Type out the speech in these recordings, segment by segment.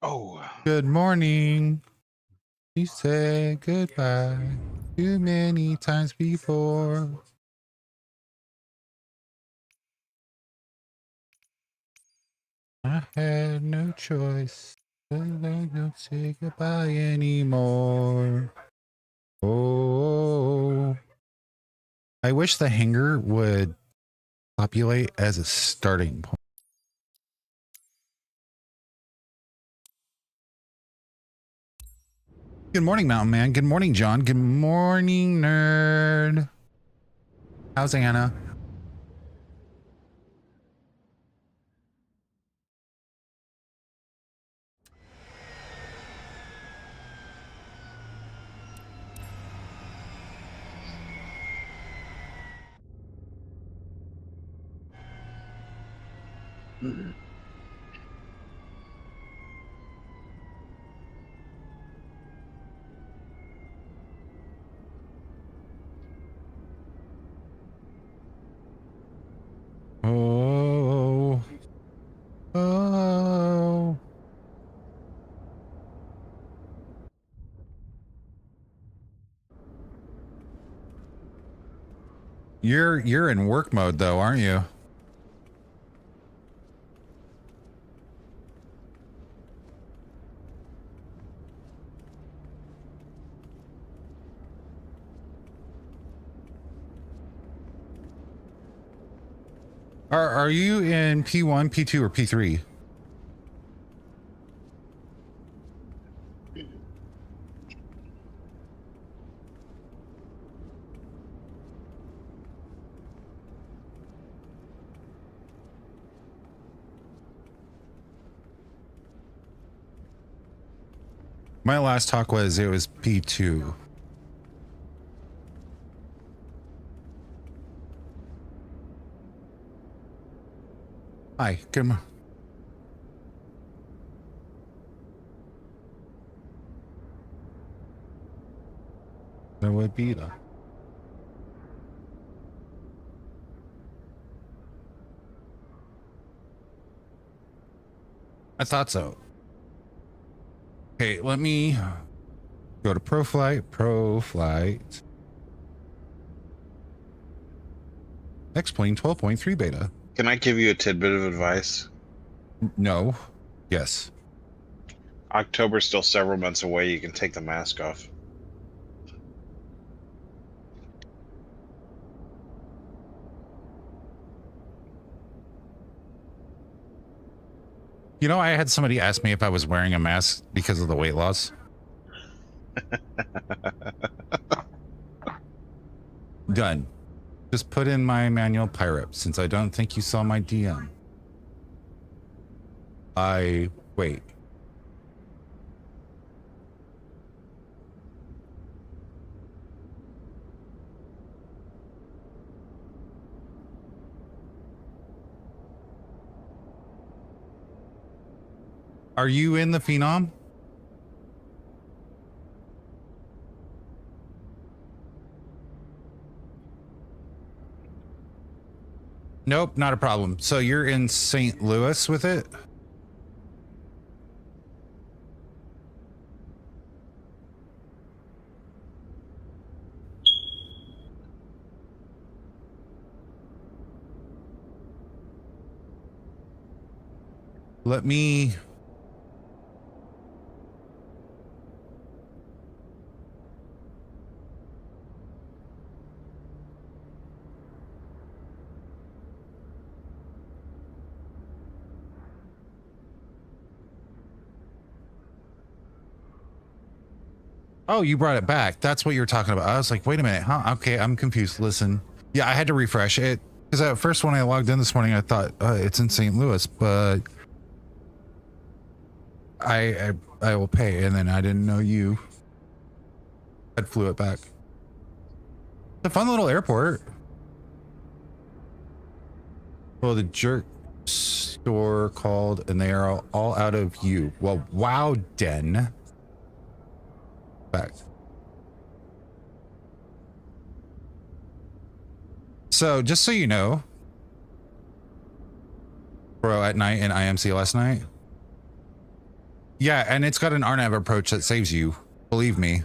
Oh, Good morning. You said goodbye too many times before. I had no choice. I don't say goodbye anymore. Oh, I wish the hangar would populate as a starting point. Good morning, Mountain Man. Good morning, John. Good morning, nerd. How's Anna? Oh, oh. You're in work mode though, aren't you? Are you in P1, P2, or P3? My last talk was it was P2. Hi, good morning. There would be though. I thought so. Okay, let me go to ProFlight. X-Plane 12.3 beta. can I give you a tidbit of advice? No. Yes. October's still several months away. You can take the mask off. You know, I had somebody ask me if I was wearing a mask because of the weight loss. Done. Just put in my manual pirate since I don't think you saw my DM. Wait. Are you in the Phenom? Nope, not a problem. So you're in St. Louis with it? Let me... Oh, you brought it back. That's what you're talking about. I was like, wait a minute, huh? Okay, I'm confused. Listen. Yeah, I had to refresh it. Because at first when I logged in this morning, I thought it's in St. Louis, but I will pay. And then I didn't know you had flew it back. It's a fun little airport. Well, the jerk store called and they are all out of you. Well, wow, Den. Back. So just so you know, bro, at night in IMC last night, Yeah, and it's got an RNAV approach that saves you. Believe me.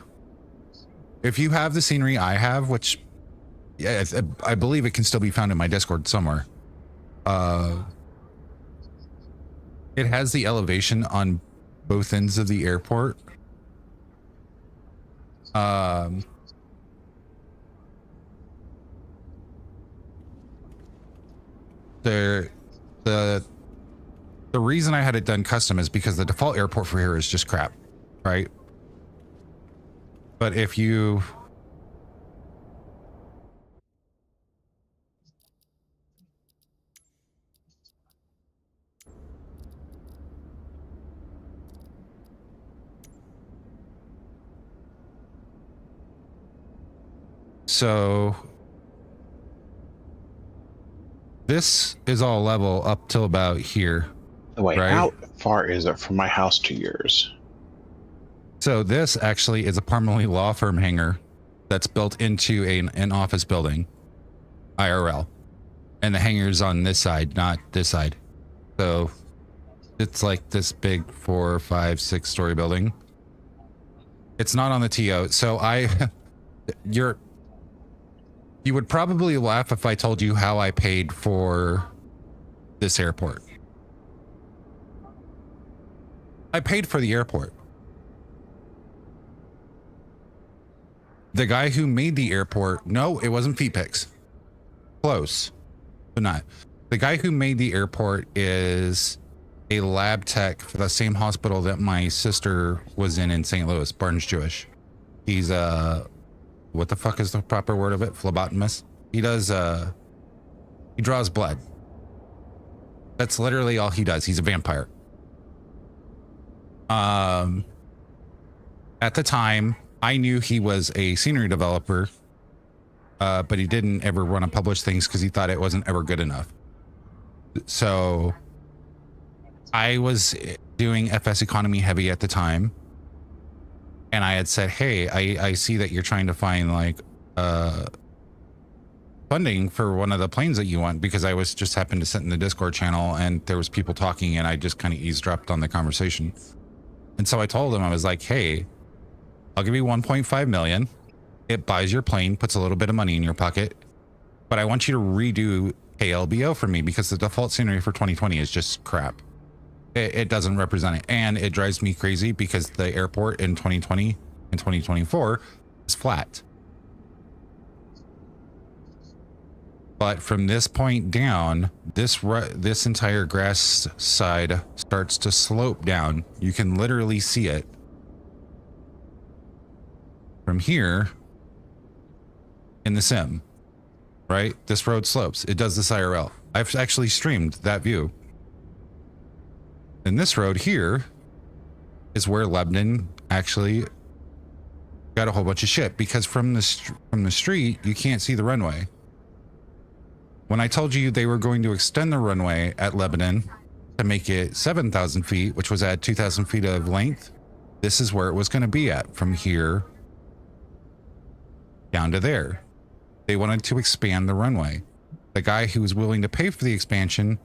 If you have the scenery I have, which yeah, I believe it can still be found in my Discord somewhere. It has the elevation on both ends of the airport. The reason I had it done custom is because the default airport for here is just crap, right? But if you so this is all level up till about here. Wait, right? How far is it from my house to yours? So this actually is a Parmalee law firm hangar that's built into an office building, IRL. And the hangar's on this side, not this side. So it's like this big 4, 5, 6-story building. It's not on the TO. So you would probably laugh if I told you how I paid for this airport. I paid for the airport. The guy who made the airport, no, it wasn't feet pics. Close, but not. The guy who made the airport is a lab tech for the same hospital that my sister was in St. Louis, Barnes Jewish. He's what the fuck is the proper word of it? Phlebotomist. He does he draws blood. That's literally all he does. He's a vampire. At the time, I knew he was a scenery developer, but he didn't ever want to publish things because he thought it wasn't ever good enough. So I was doing FS economy heavy at the time, and I had said, hey, I see that you're trying to find like funding for one of the planes that you want, because I was just happened to sit in the Discord channel and there was people talking and I just kind of eavesdropped on the conversation. And so I told him, I was like, hey, I'll give you 1.5 million. It buys your plane, puts a little bit of money in your pocket, but I want you to redo KLBO for me because the default scenery for 2020 is just crap. It doesn't represent it. And it drives me crazy because the airport in 2020 and 2024 is flat. But from this point down, this entire grass side starts to slope down. You can literally see it. From here in the sim, right? This road slopes. It does this IRL. I've actually streamed that view. And this road here is where Lebanon actually got a whole bunch of shit, because from the street, you can't see the runway. When I told you they were going to extend the runway at Lebanon to make it 7,000 feet, which was at 2,000 feet of length, this is where it was going to be at, from here down to there. They wanted to expand the runway. The guy who was willing to pay for the expansion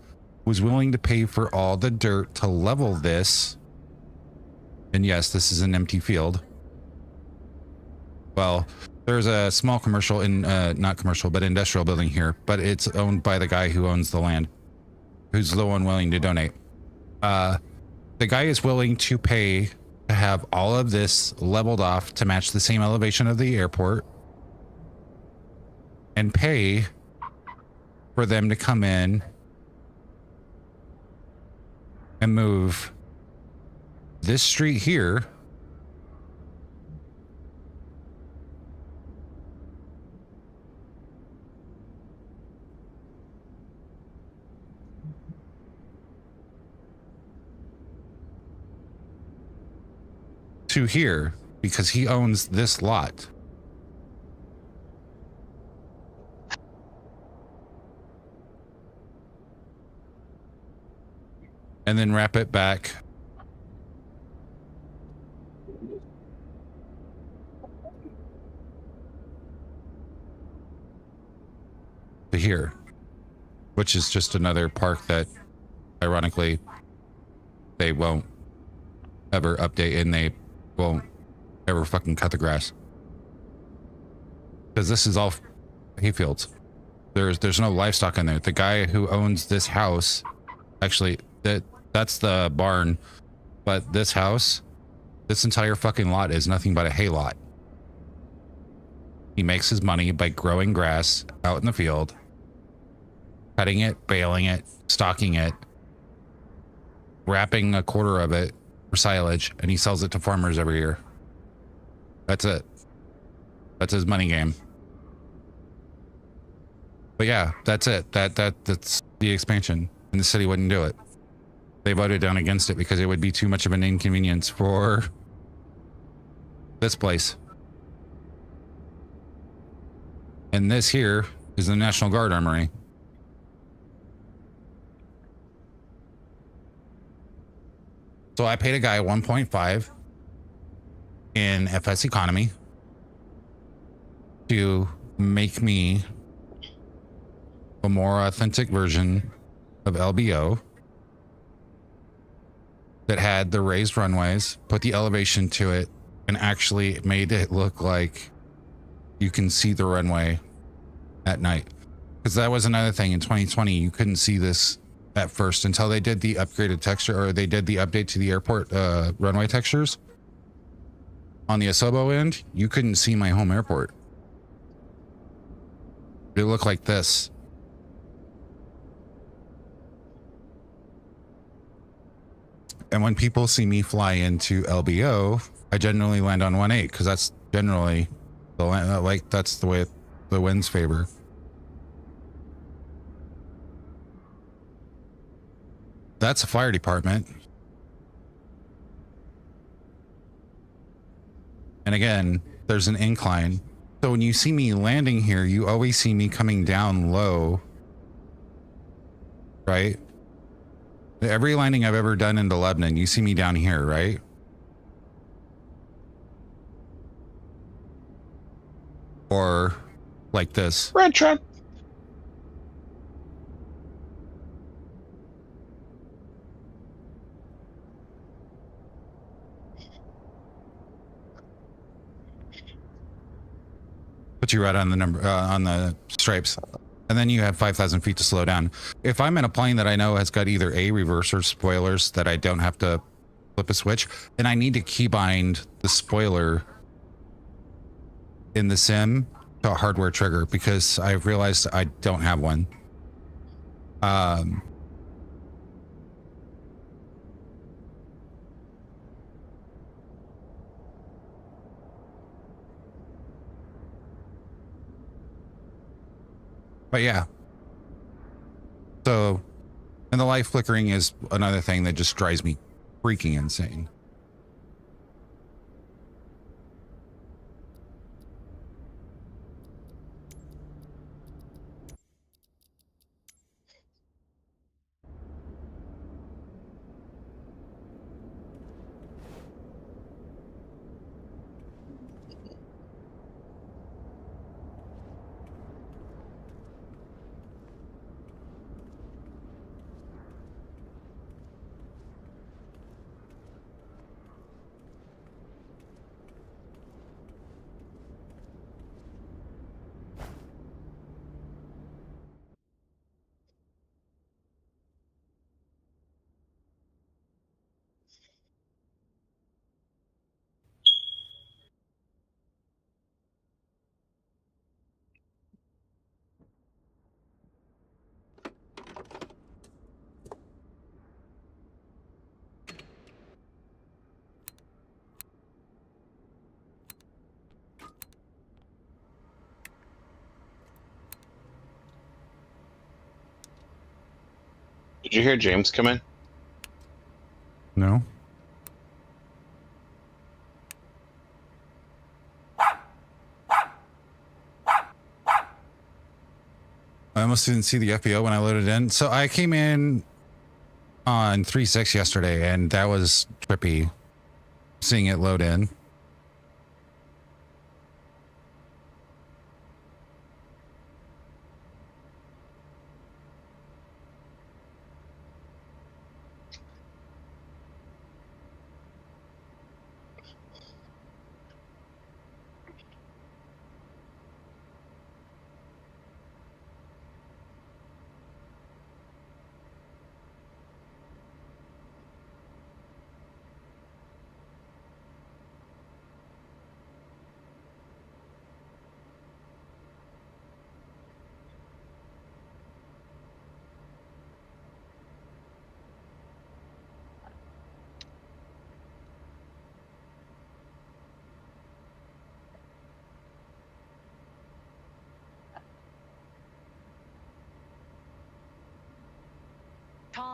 was willing to pay for all the dirt to level this. And yes, this is an empty field. Well, there's a small commercial not commercial, but industrial building here, but it's owned by the guy who owns the land, who's the one willing to donate. The guy is willing to pay to have all of this leveled off to match the same elevation of the airport, and pay for them to come in and move this street here to here, because he owns this lot. And then wrap it back to here, which is just another park that ironically they won't ever update, and they won't ever fucking cut the grass. Because this is all hayfields. There's no livestock in there. The guy who owns this house, actually, that's the barn, but this house, this entire fucking lot is nothing but a hay lot. He makes his money by growing grass out in the field, cutting it, baling it, stocking it, wrapping a quarter of it for silage, and he sells it to farmers every year. That's it. That's his money game. But yeah, that's it. That's the expansion, and the city wouldn't do it. They voted down against it because it would be too much of an inconvenience for this place. And this here is the National Guard Armory. So I paid a guy 1.5 in FS economy to make me a more authentic version of LBO that had the raised runways, put the elevation to it, and actually made it look like you can see the runway at night. Because that was another thing in 2020, you couldn't see this at first until they did the upgraded texture, or they did the update to the airport runway textures. On the Asobo end, you couldn't see my home airport. It looked like this. And when people see me fly into LBO, I generally land on 1.8 because that's generally the like that's the way the winds favor. That's a fire department. And again, there's an incline. So when you see me landing here, you always see me coming down low, right? Every landing I've ever done into Lebanon, you see me down here, right? Or like this. Red truck. Put you right on the number on the stripes, and then you have 5,000 feet to slow down. If I'm in a plane that I know has got either a reverse or spoilers that I don't have to flip a switch, and I need to keybind the spoiler in the sim to a hardware trigger because I've realized I don't have one. But yeah. So, and the light flickering is another thing that just drives me freaking insane. Did you hear James come in? No? I almost didn't see the FBO when I loaded in. So I came in on 3.6 yesterday, and that was trippy seeing it load in.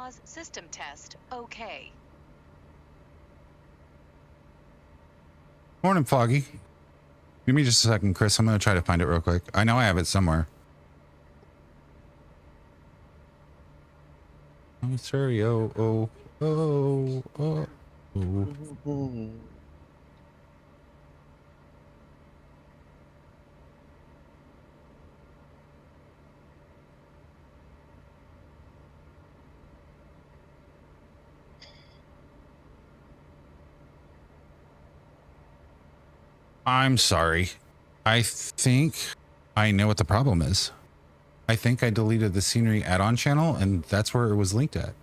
Kcos system test okay. Morning, Foggy. Give me just a second, Chris. I'm going to try to find it real quick. I know I have it somewhere. Oh, sorry. Oh. I'm sorry. I think I know what the problem is. I think I deleted the scenery add-on channel, and that's where it was linked at.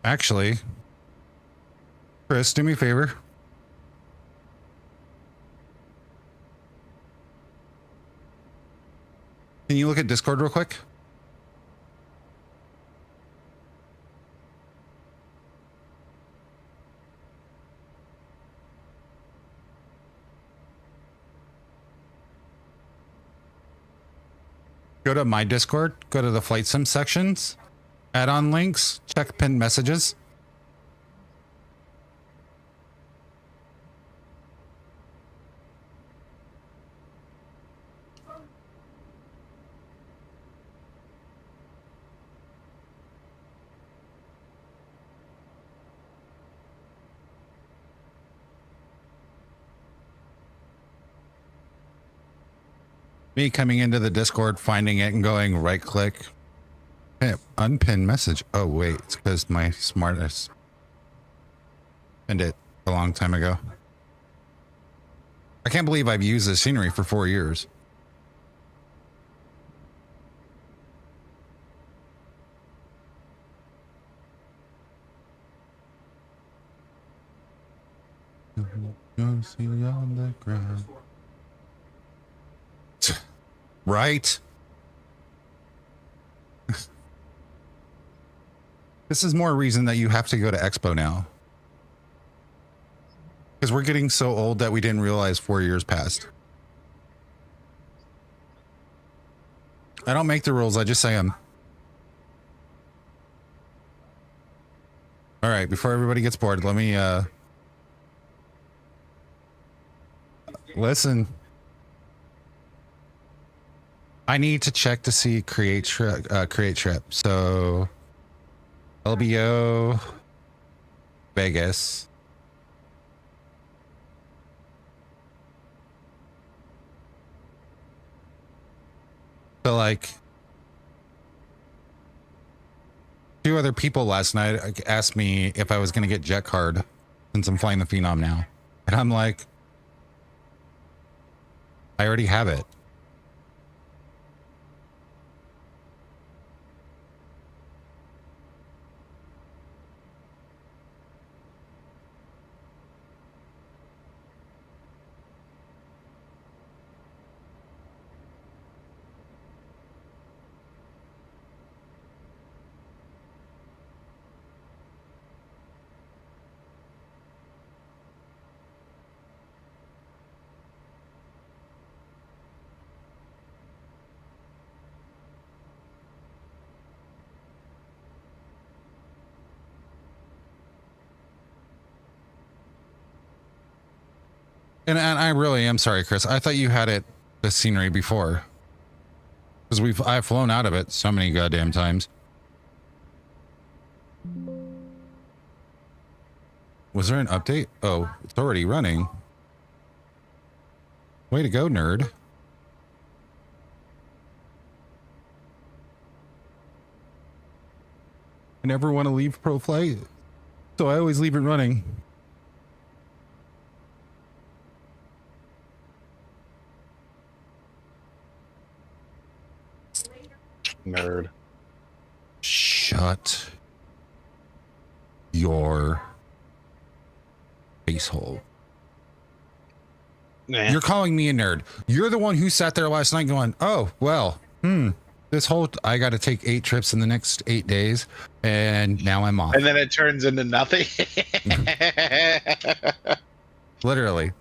Actually, Chris, do me a favor. Can you look at Discord real quick? Go to my Discord, go to the flight sim sections, add-on links, check pinned messages. Me coming into the Discord, finding it and going right click. Hey, unpinned message. Oh wait, it's because my smartest pinned it a long time ago. I can't believe I've used this scenery for 4 years. See on the ground. Right? This is more reason that you have to go to Expo now. Because we're getting so old that we didn't realize 4 years passed. I don't make the rules, I just say them. All right, before everybody gets bored, let me listen. I need to check to see create trip. So LBO Vegas. So like 2 other people last night asked me if I was going to get jet card since I'm flying the Phenom now. And I'm like, I already have it. And I really am sorry, Chris. I thought you had it, the scenery before. Because I've flown out of it so many goddamn times. Was there an update? Oh, it's already running. Way to go, nerd. I never want to leave ProFlight, so I always leave it running. Nerd. Shut your face hole. Nah. You're calling me a nerd. You're the one who sat there last night going, oh, well, this whole, I got to take 8 trips in the next 8 days. And now I'm off. And then it turns into nothing. Literally.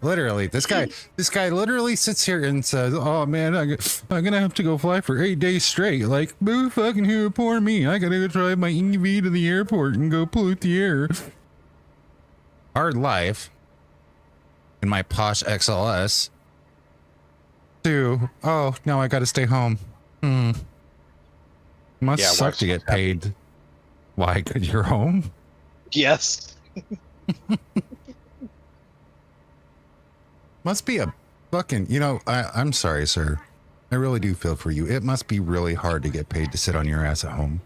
This guy literally sits here and says, oh man, I'm going to have to go fly for 8 days straight. Like, boo fucking who, poor me. I got to go drive my EV to the airport and go pollute the air. Hard life. In my posh XLS to, oh, now I got to stay home. Must suck to get paid. Why? Because you're home? Yes. Must be a fucking, I'm sorry, sir. I really do feel for you. It must be really hard to get paid to sit on your ass at home.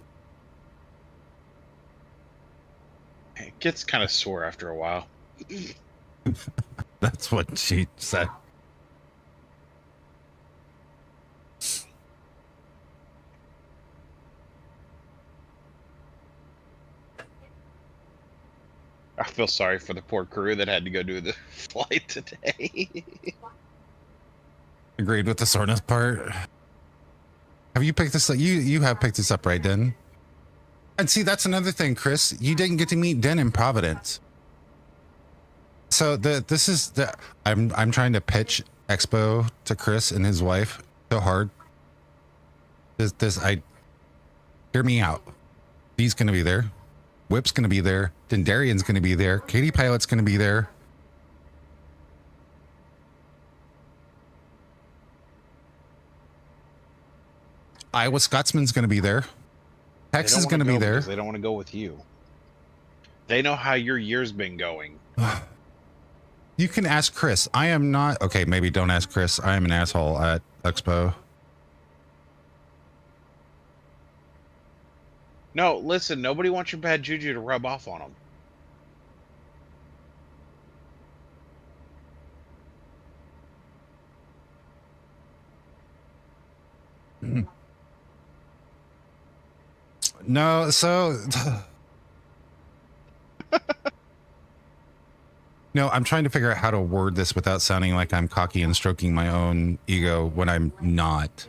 It gets kind of sore after a while. That's what she said. I feel sorry for the poor crew that had to go do the flight today. Agreed with the soreness part. Have you picked this up? You have picked this up, right, Den? And see, that's another thing, Chris. You didn't get to meet Den in Providence. So I'm trying to pitch Expo to Chris and his wife so hard. Hear me out. B's gonna be there. Whip's gonna be there. Dendarian's gonna be there. Katie Pilot's gonna be there. Iowa Scotsman's gonna be there. Hex is gonna be there. They don't want to go with you. They know how your year's been going. You can ask Chris. I am not. Okay, maybe don't ask Chris. I am an asshole at Expo. No, listen, nobody wants your bad juju to rub off on them. No, so... No, I'm trying to figure out how to word this without sounding like I'm cocky and stroking my own ego when I'm not.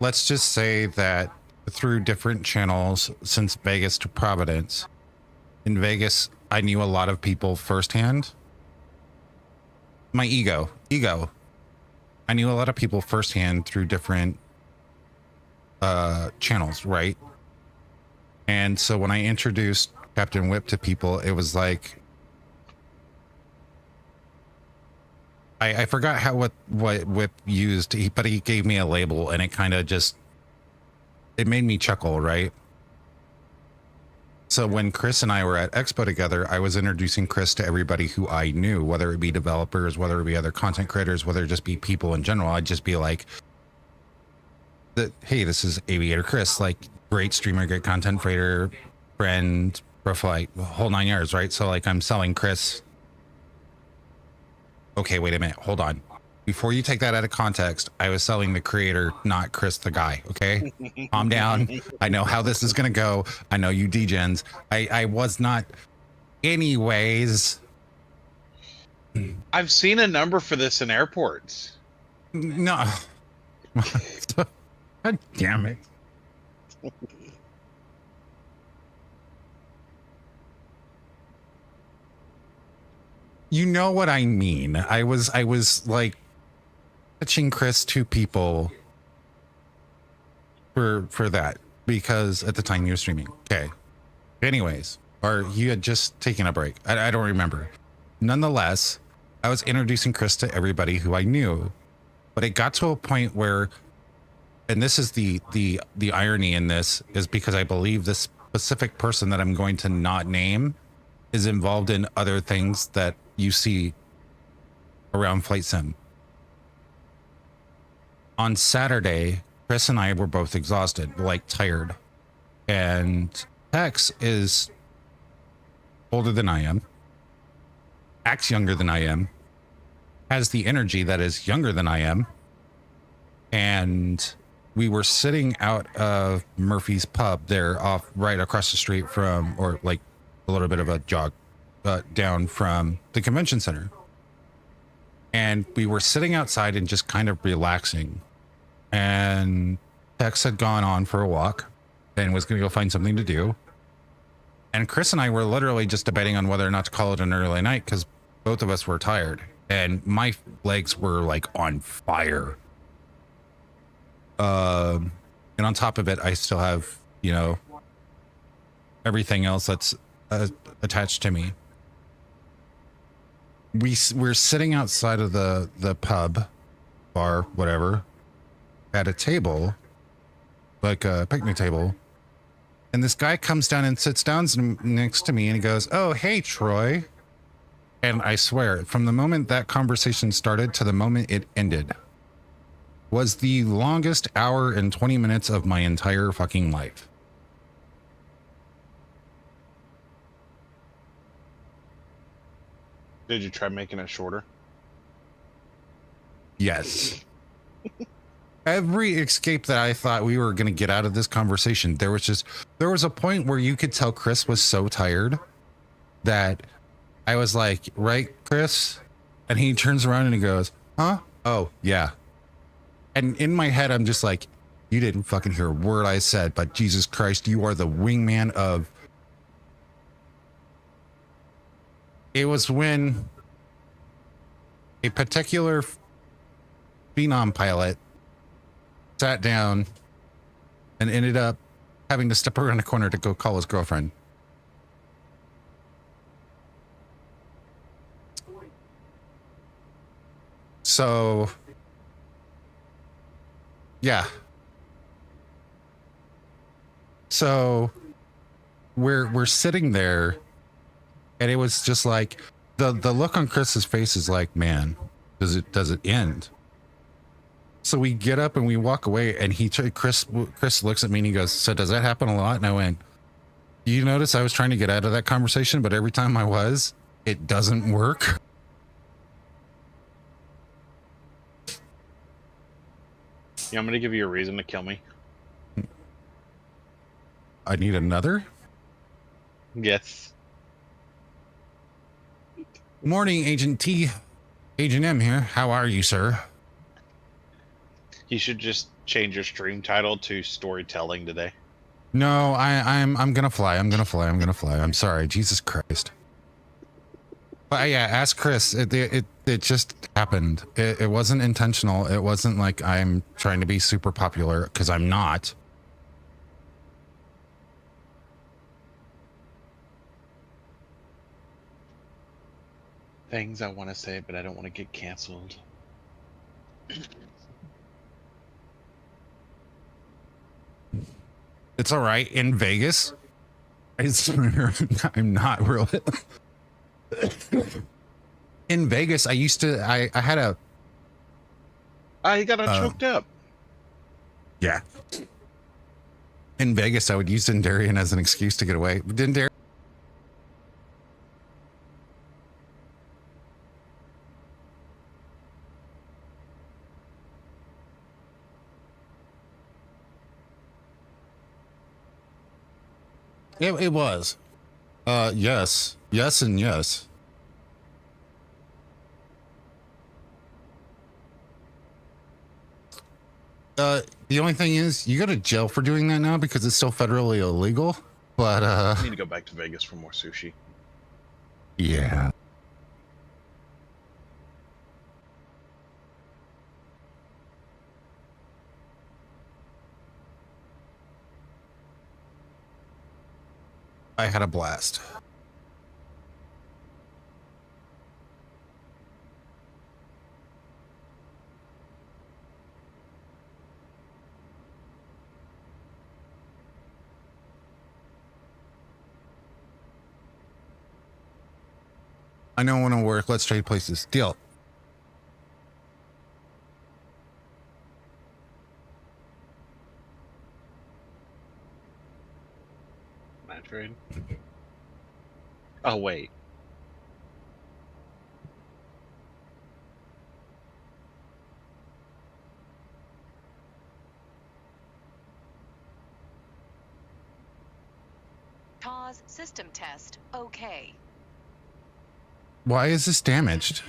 Let's just say that through different channels since Vegas to Providence, in Vegas, I knew a lot of people firsthand. My ego. I knew a lot of people firsthand through different channels, right? And so when I introduced Captain Whip to people, it was like I forgot how what Whip used, but he gave me a label and it kind of just it made me chuckle, right? So when Chris and I were at Expo together, I was introducing Chris to everybody who I knew, whether it be developers, whether it be other content creators, whether it just be people in general. I'd just be like, hey, this is Aviator Chris, like great streamer, great content creator, friend, profile, whole 9 yards, right? So like I'm selling Chris. Okay, wait a minute, hold on. Before you take that out of context, I was selling the creator, not Chris the guy, okay? Calm down. I know how this is gonna go. I know you degens. I was not. Anyways. I've seen a number for this in airports. No. God damn it. You know what I mean. I was like pitching Chris to people for that because at the time you were streaming. Okay. Anyways, or you had just taken a break. I don't remember. Nonetheless, I was introducing Chris to everybody who I knew, but it got to a point where, and this is the irony in this, is because I believe this specific person that I'm going to not name is involved in other things that you see around Flight Sim. On Saturday, Chris and I were both exhausted, like tired. And Kcos is older than I am, acts younger than I am, has the energy that is younger than I am. and we were sitting out of Murphy's Pub there, off right across the street from, or like a little bit of a jog down from the convention center. And we were sitting outside and just kind of relaxing. And Tex had gone on for a walk and was going to go find something to do. And Chris and I were literally just debating on whether or not to call it an early night because both of us were tired. And my legs were like on fire. And on top of it, I still have, you know, everything else that's attached to me. We're sitting outside of the pub, bar, whatever, at a table, like a picnic table. And this guy comes down and sits down next to me and he goes, "Oh, hey, Troy." And I swear, from the moment that conversation started to the moment it ended was the longest hour and 20 minutes of my entire fucking life. Did you try making it shorter? Yes. Every escape that I thought we were going to get out of this conversation, there was a point where you could tell Chris was so tired that I was like, "Right, Chris?" And he turns around and he goes, "Huh? Oh, yeah." And in my head, I'm just like, "You didn't fucking hear a word I said, but Jesus Christ, you are the wingman of..." It was when a particular phenom pilot sat down and ended up having to step around a corner to go call his girlfriend. So, yeah. So we're sitting there, and it was just like the look on Chris's face is like, "Man, does it end?" So we get up and we walk away, and Chris looks at me and he goes, "So does that happen a lot?" And I went, "You notice I was trying to get out of that conversation, but every time I was, it doesn't work." Yeah, I'm going to give you a reason to kill me. I need another? Yes. Morning, Agent T. Agent M here. How are you, sir? You should just change your stream title to storytelling today. No, I'm gonna fly. I'm I'm sorry. Jesus Christ. But yeah, ask Chris. It just happened. It wasn't intentional. It wasn't like I'm trying to be super popular, because I'm not. Things I want to say, but I don't want to get canceled. It's all right. In Vegas, I swear, I'm not really. In Vegas, I used to. I had a. I got choked up. Yeah. In Vegas, I would use Dendarian as an excuse to get away. Dendarian. It was. Yes. Yes and yes. The only thing is, you go to jail for doing that now because it's still federally illegal. But I need to go back to Vegas for more sushi. Yeah. I had a blast. I don't want to work. Let's trade places. Deal. Not trade. Oh wait. Kcos system test. Okay. Why is this damaged?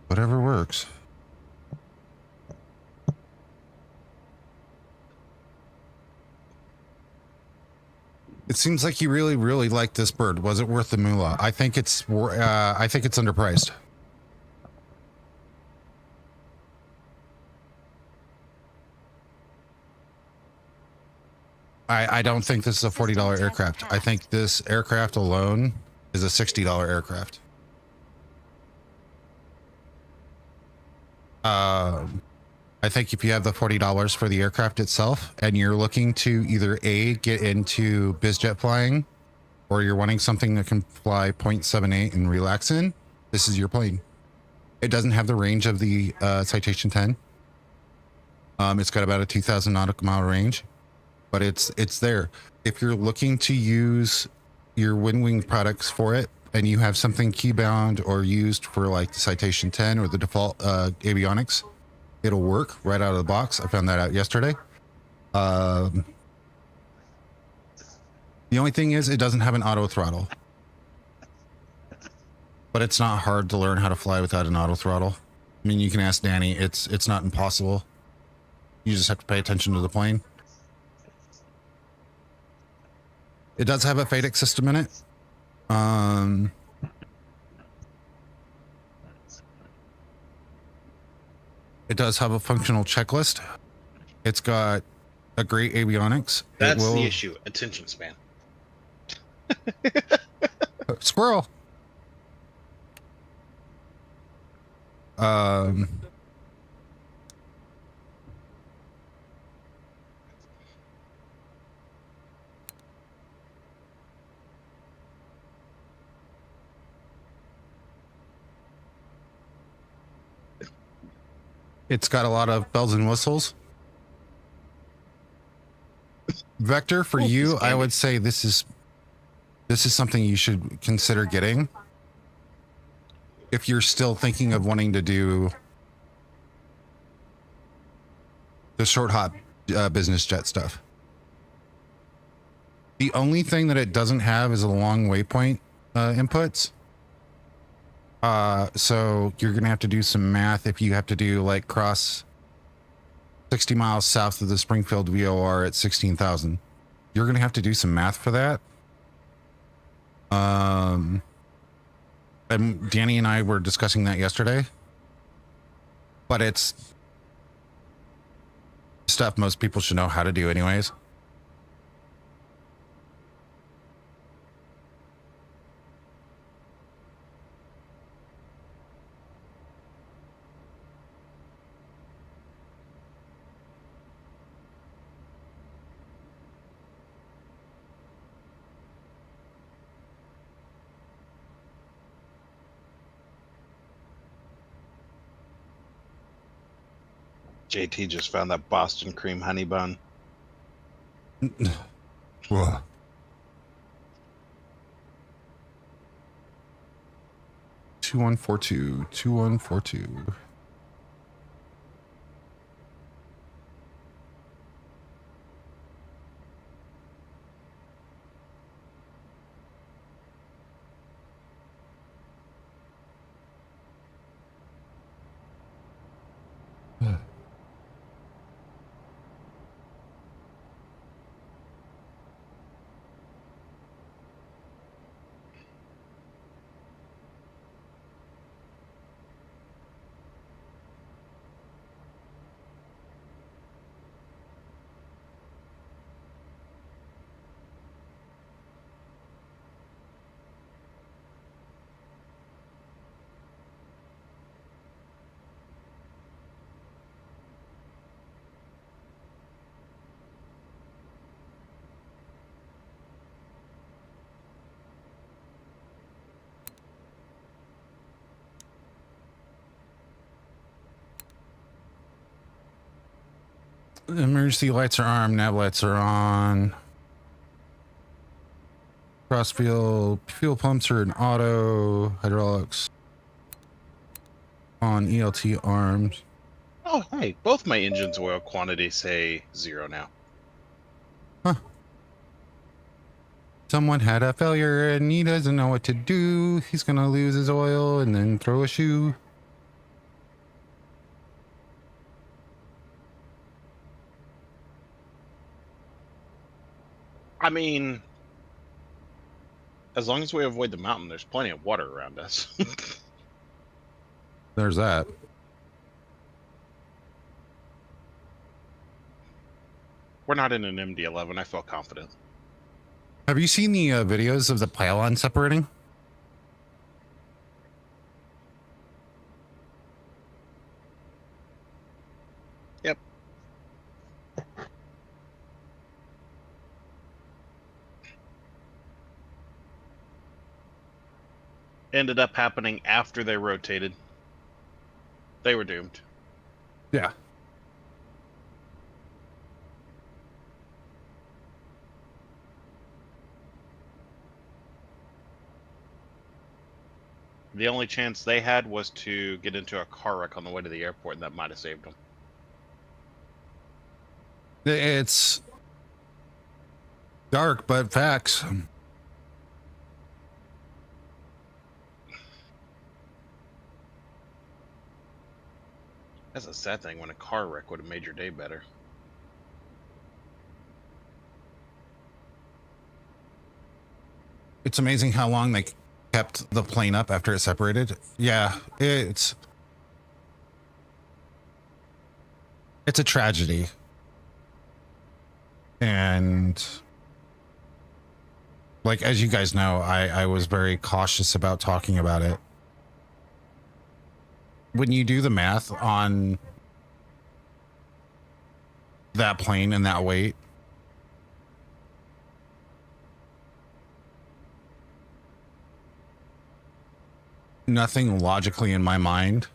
Whatever works. It seems like you really, really like this bird. Was it worth the moolah? I think it's underpriced. I don't think this is a $40 aircraft. I think this aircraft alone is a $60 aircraft. I think if you have the $40 for the aircraft itself and you're looking to either A, get into bizjet flying, or you're wanting something that can fly 0.78 and relax in, this is your plane. It doesn't have the range of the Citation 10. It's got about a 2,000 nautical mile range, but it's there. If you're looking to use your WinWing products for it and you have something keybound or used for like the Citation 10 or the default avionics, it'll work right out of the box. I found that out yesterday. The only thing is it doesn't have an auto throttle, but it's not hard to learn how to fly without an auto throttle. I mean, you can ask Danny. It's not impossible. You just have to pay attention to the plane. It does have a FADEC system in it. It does have a functional checklist. It's got a great avionics. That's the issue. Attention span. Squirrel. It's got a lot of bells and whistles. Vector, for you, I would say this is something you should consider getting if you're still thinking of wanting to do the short hop business jet stuff. The only thing that it doesn't have is a long waypoint inputs. So you're gonna have to do some math if you have to do like cross 60 miles south of the Springfield VOR at 16,000. You're gonna have to do some math for that. And Danny and I were discussing that yesterday, but it's stuff most people should know how to do anyways. JT just found that Boston cream honey bun. Whoa. Two 2142. Emergency lights are armed, nav lights are on. Cross fuel pumps are in auto, hydraulics on ELT arms. Oh, hey, both my engine's oil quantities say 0 now. Huh. Someone had a failure and he doesn't know what to do. He's gonna lose his oil and then throw a shoe. I mean, as long as we avoid the mountain, there's plenty of water around us. There's that. We're not in an MD-11. I feel confident. Have you seen the videos of the pylon separating? Yep. Ended up happening after they rotated. They were doomed. Yeah. The only chance they had was to get into a car wreck on the way to the airport, and that might have saved them. It's dark, but facts. That's a sad thing when a car wreck would have made your day better. It's amazing how long they kept the plane up after it separated. Yeah, it's a tragedy. And like, as you guys know, I was very cautious about talking about it. When you do the math on that plane and that weight, nothing logically in my mind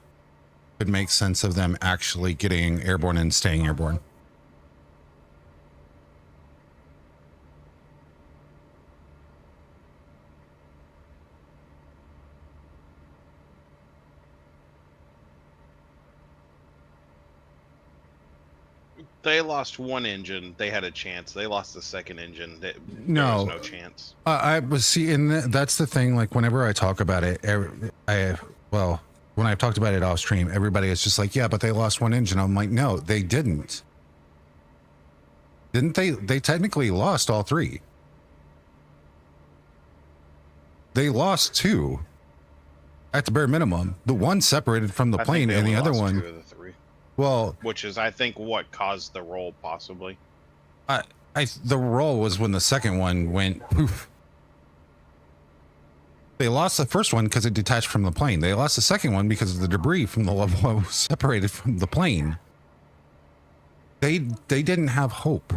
could make sense of them actually getting airborne and staying airborne. They lost one engine. They had a chance. They lost the second engine. There No. was no chance. I was seeing that's the thing. Like, whenever I talk about it, when I've talked about it off stream, everybody is just like, yeah, but they lost one engine. I'm like, no, they didn't. Didn't they? They technically lost all three. They lost two at the bare minimum. The one separated from the plane, and the other one. 2 of the 3. Well, which is, I think, what caused the roll, possibly. The roll was when the second one went poof. They lost the first one because it detached from the plane. They lost the second one because of the debris from the level separated from the plane. They didn't have hope.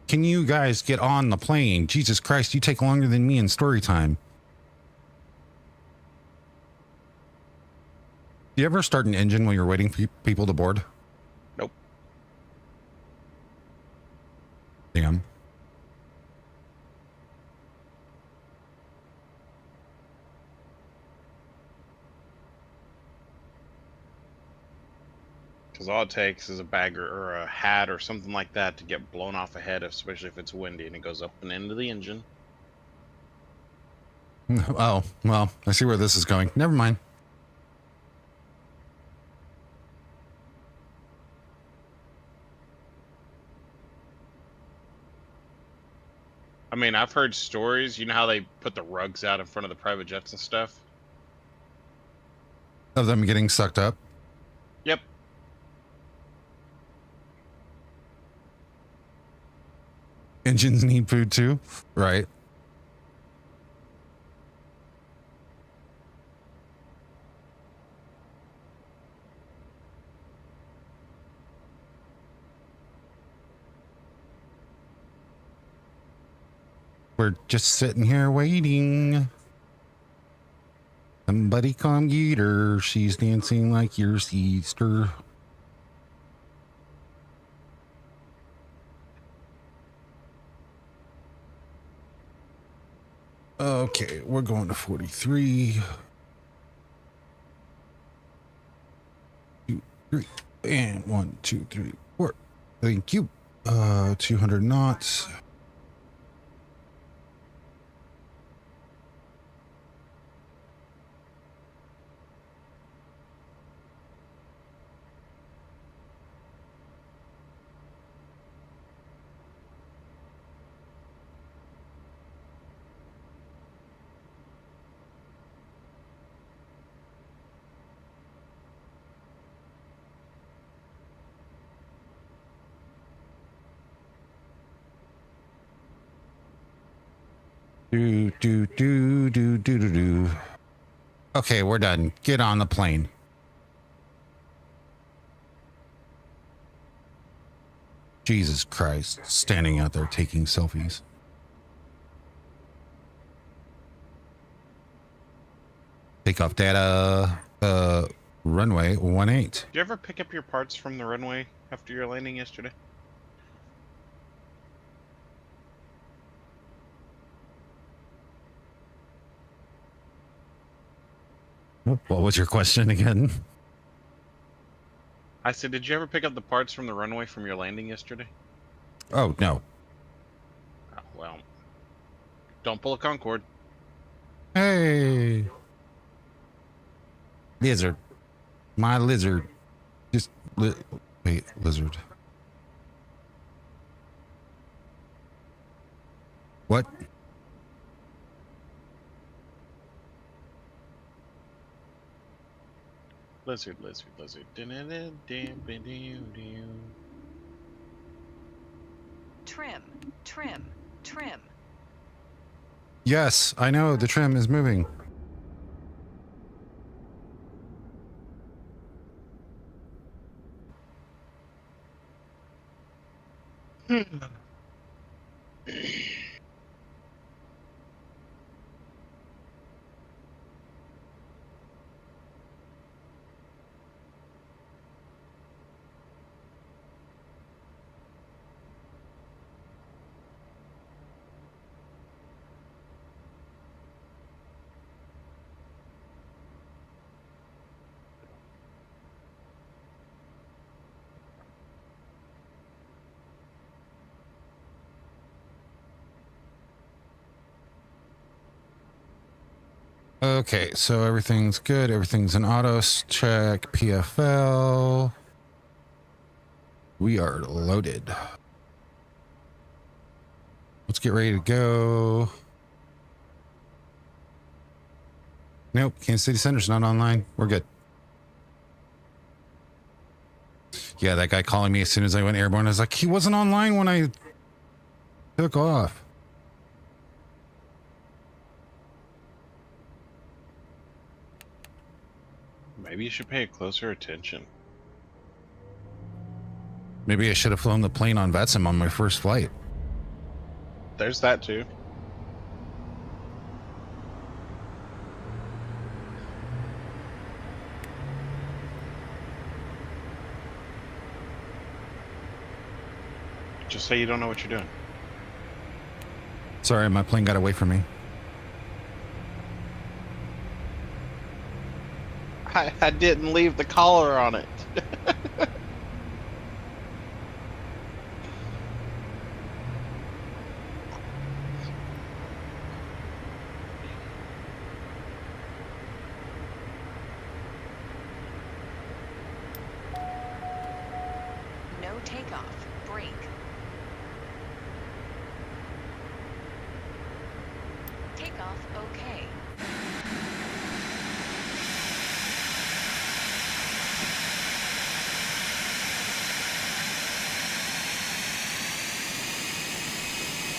Can you guys get on the plane? Jesus Christ, you take longer than me in story time. Do you ever start an engine while you're waiting for people to board? Nope. Damn. Because all it takes is a bagger or a hat or something like that to get blown off ahead, especially if it's windy and it goes up and into the engine. Oh, well, I see where this is going. Never mind. I mean, I've heard stories. You know how they put the rugs out in front of the private jets and stuff? Of them getting sucked up? Yep. Engines need food too, right? We're just sitting here waiting. Somebody come get her. She's dancing like your sister. Okay, we're going to 43. 2, 3, and 1, 2, 3, 4. Thank you. 200 knots. Do. Okay, we're done. Get on the plane. Jesus Christ, standing out there taking selfies. Takeoff data, runway 18. Did you ever pick up your parts from the runway after your landing yesterday? What was your question again? I said, did you ever pick up the parts from the runway from your landing yesterday? Oh, no. Oh, well, don't pull a Concorde. Hey. Lizard. My lizard. Just, wait, lizard. What? Lizard. Trim. Yes, I know the trim is moving. Okay, so everything's good. Everything's in autos. Check PFL. We are loaded. Let's get ready to go. Nope, Kansas City Center's not online. We're good. Yeah, that guy calling me as soon as I went airborne, I was like, he wasn't online when I took off. Maybe you should pay closer attention. Maybe I should have flown the plane on Vatsim on my first flight. There's that too. Just say you don't know what you're doing. Sorry, my plane got away from me. I didn't leave the collar on it. No takeoff. Brake. Takeoff okay.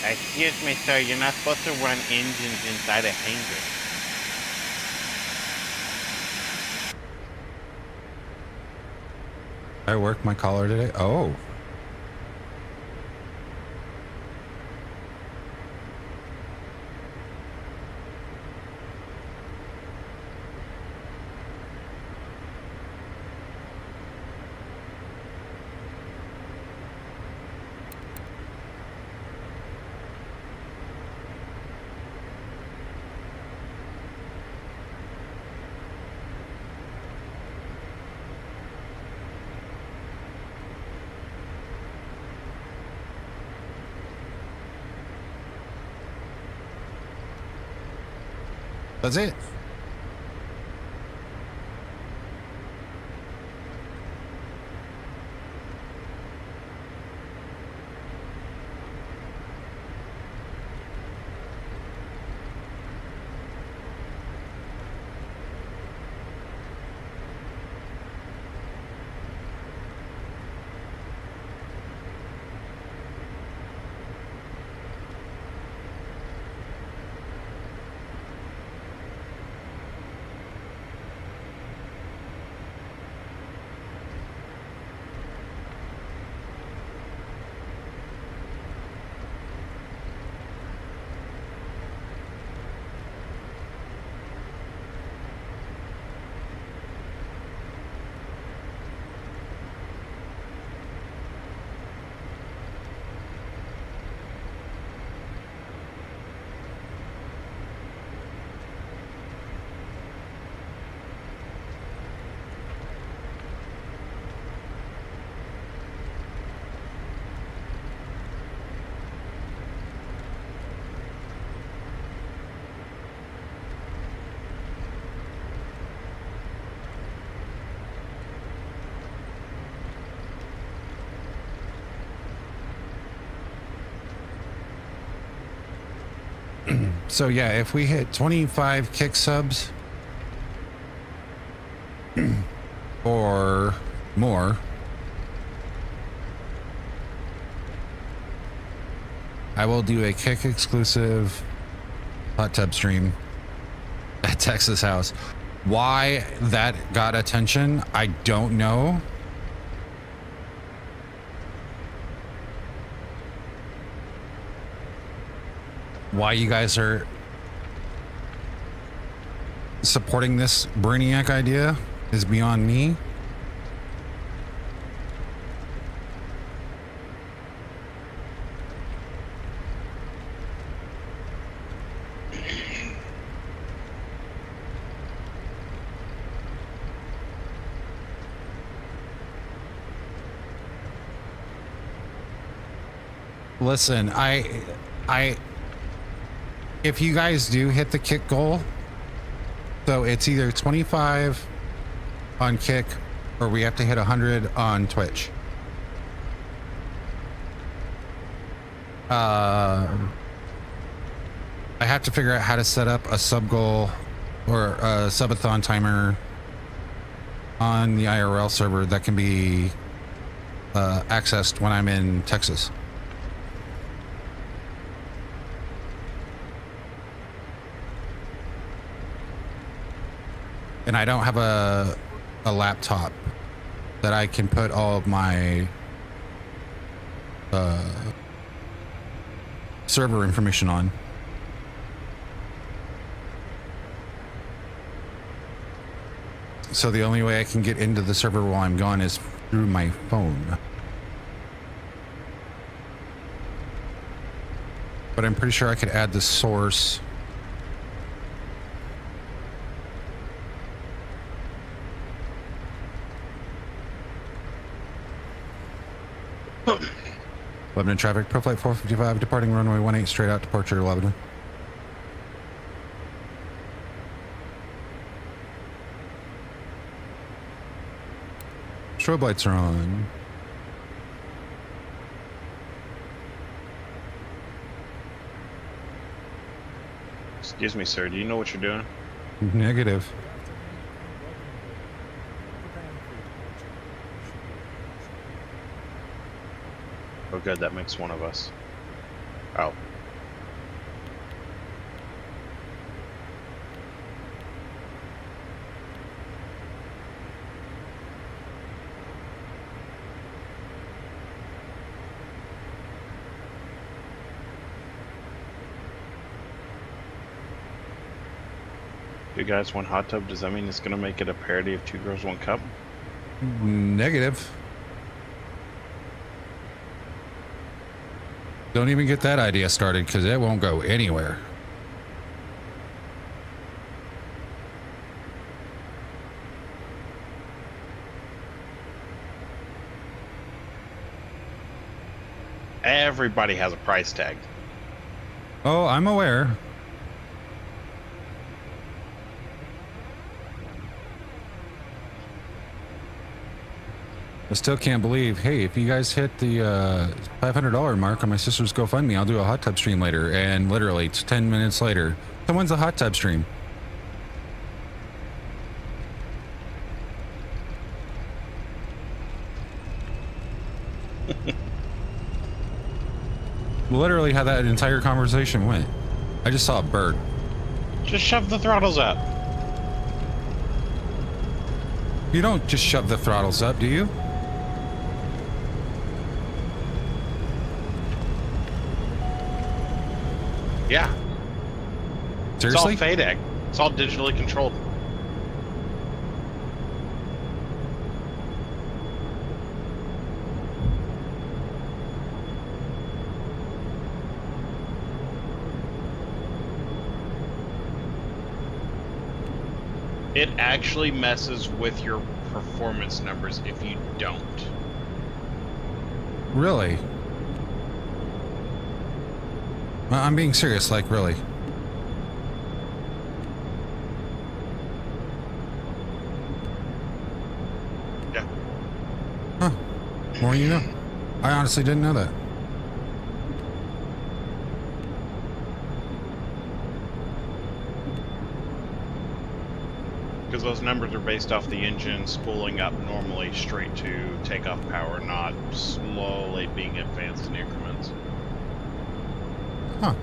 Excuse me, sir. You're not supposed to run engines inside a hangar. I worked my collar today. Oh. That's it. So yeah, if we hit 25 kick subs or more, I will do a kick exclusive hot tub stream at Texas House. Why that got attention, I don't know. Why you guys are supporting this brainiac idea is beyond me. Listen, if you guys do hit the kick goal, so it's either 25 on kick or we have to hit 100 on Twitch. I have to figure out how to set up a sub goal or a subathon timer on the IRL server that can be accessed when I'm in Texas. And I don't have a laptop that I can put all of my server information on. So the only way I can get into the server while I'm gone is through my phone. But I'm pretty sure I could add the source. Lebanon traffic, Pro Flight 455, departing runway 18 straight out, departure Lebanon. Strobe lights are on. Excuse me, sir. Do you know what you're doing? Negative. Oh, good. That makes one of us. Oh. You guys want hot tub? Does that mean it's gonna make it a parody of Two Girls, One Cup? Negative. Don't even get that idea started because it won't go anywhere. Everybody has a price tag. Oh, I'm aware. I still can't believe, hey, if you guys hit the $500 mark on my sister's GoFundMe, I'll do a hot tub stream later. And literally, it's 10 minutes later. Someone's a hot tub stream. Literally how that entire conversation went. I just saw a bird. Just shove the throttles up. You don't just shove the throttles up, do you? Yeah. Seriously? It's all FADEC. It's all digitally controlled. It actually messes with your performance numbers if you don't. Really? I'm being serious, like, really. Yeah. Huh. More you know. I honestly didn't know that. Because those numbers are based off the engine spooling up normally straight to takeoff power, not slowly being advanced in increments. Huh.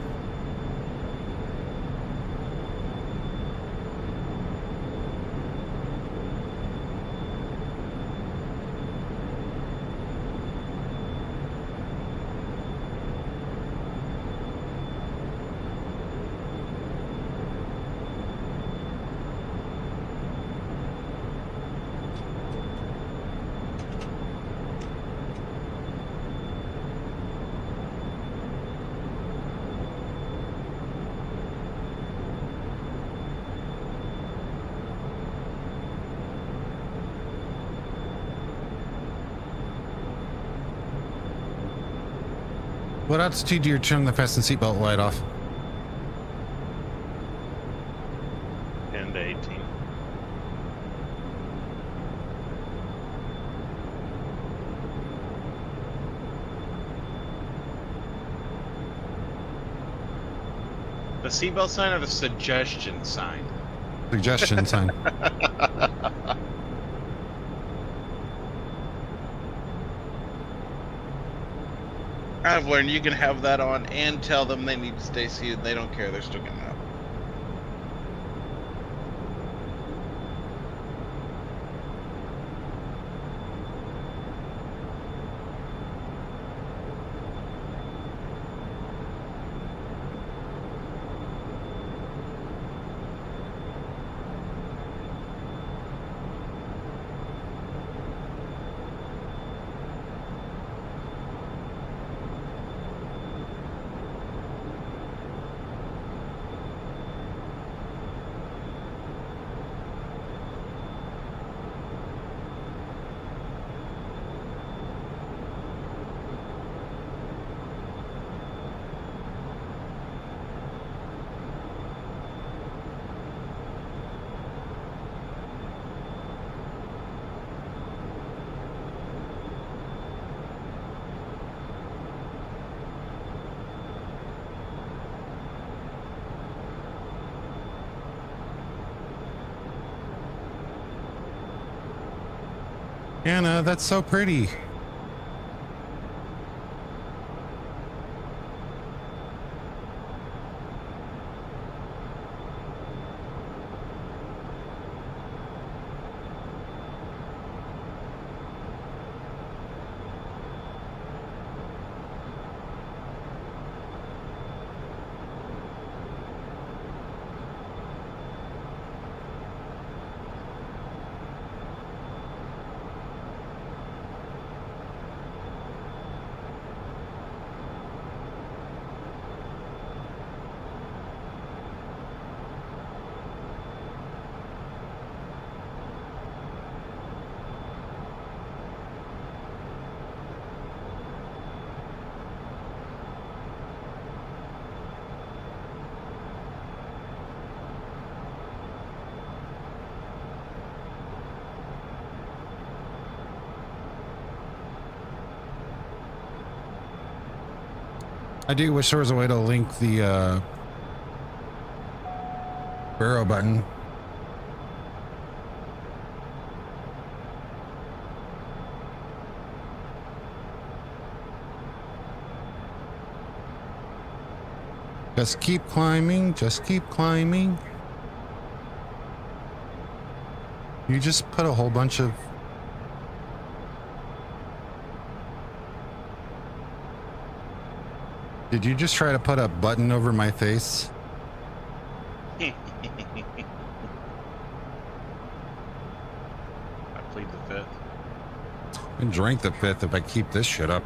What altitude do you trim the fasten seatbelt light off? 10 to 18. The seatbelt sign or the suggestion sign? Suggestion sign. I've learned you can have that on and tell them they need to stay seated. They don't care. They're still getting up. Anna, that's so pretty. I do wish there was a way to link the barrel button. Just keep climbing, just keep climbing. You just put a whole bunch of... Did you just try to put a button over my face? I plead the fifth. And drink the fifth if I keep this shit up.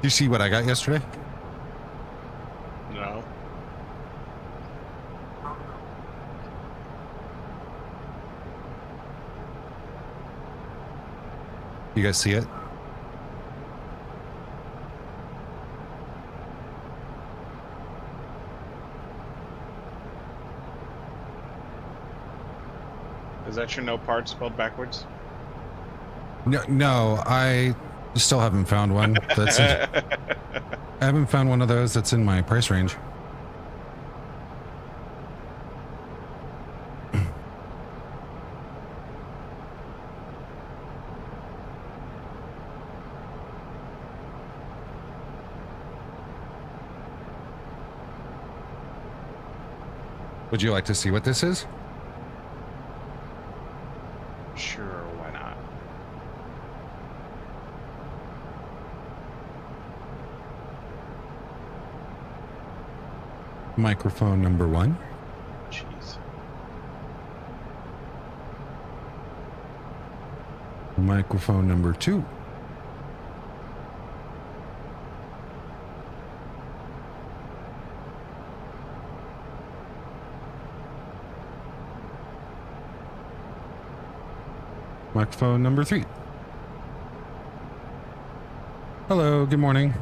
You see what I got yesterday? No. You guys see it? Is that your no part spelled backwards? No, I still haven't found one that's in, I haven't found one of those that's in my price range. Would you like to see what this is? Sure, why not? Microphone number 1. Jeez. Microphone number 2. Microphone number 3. Hello, good morning.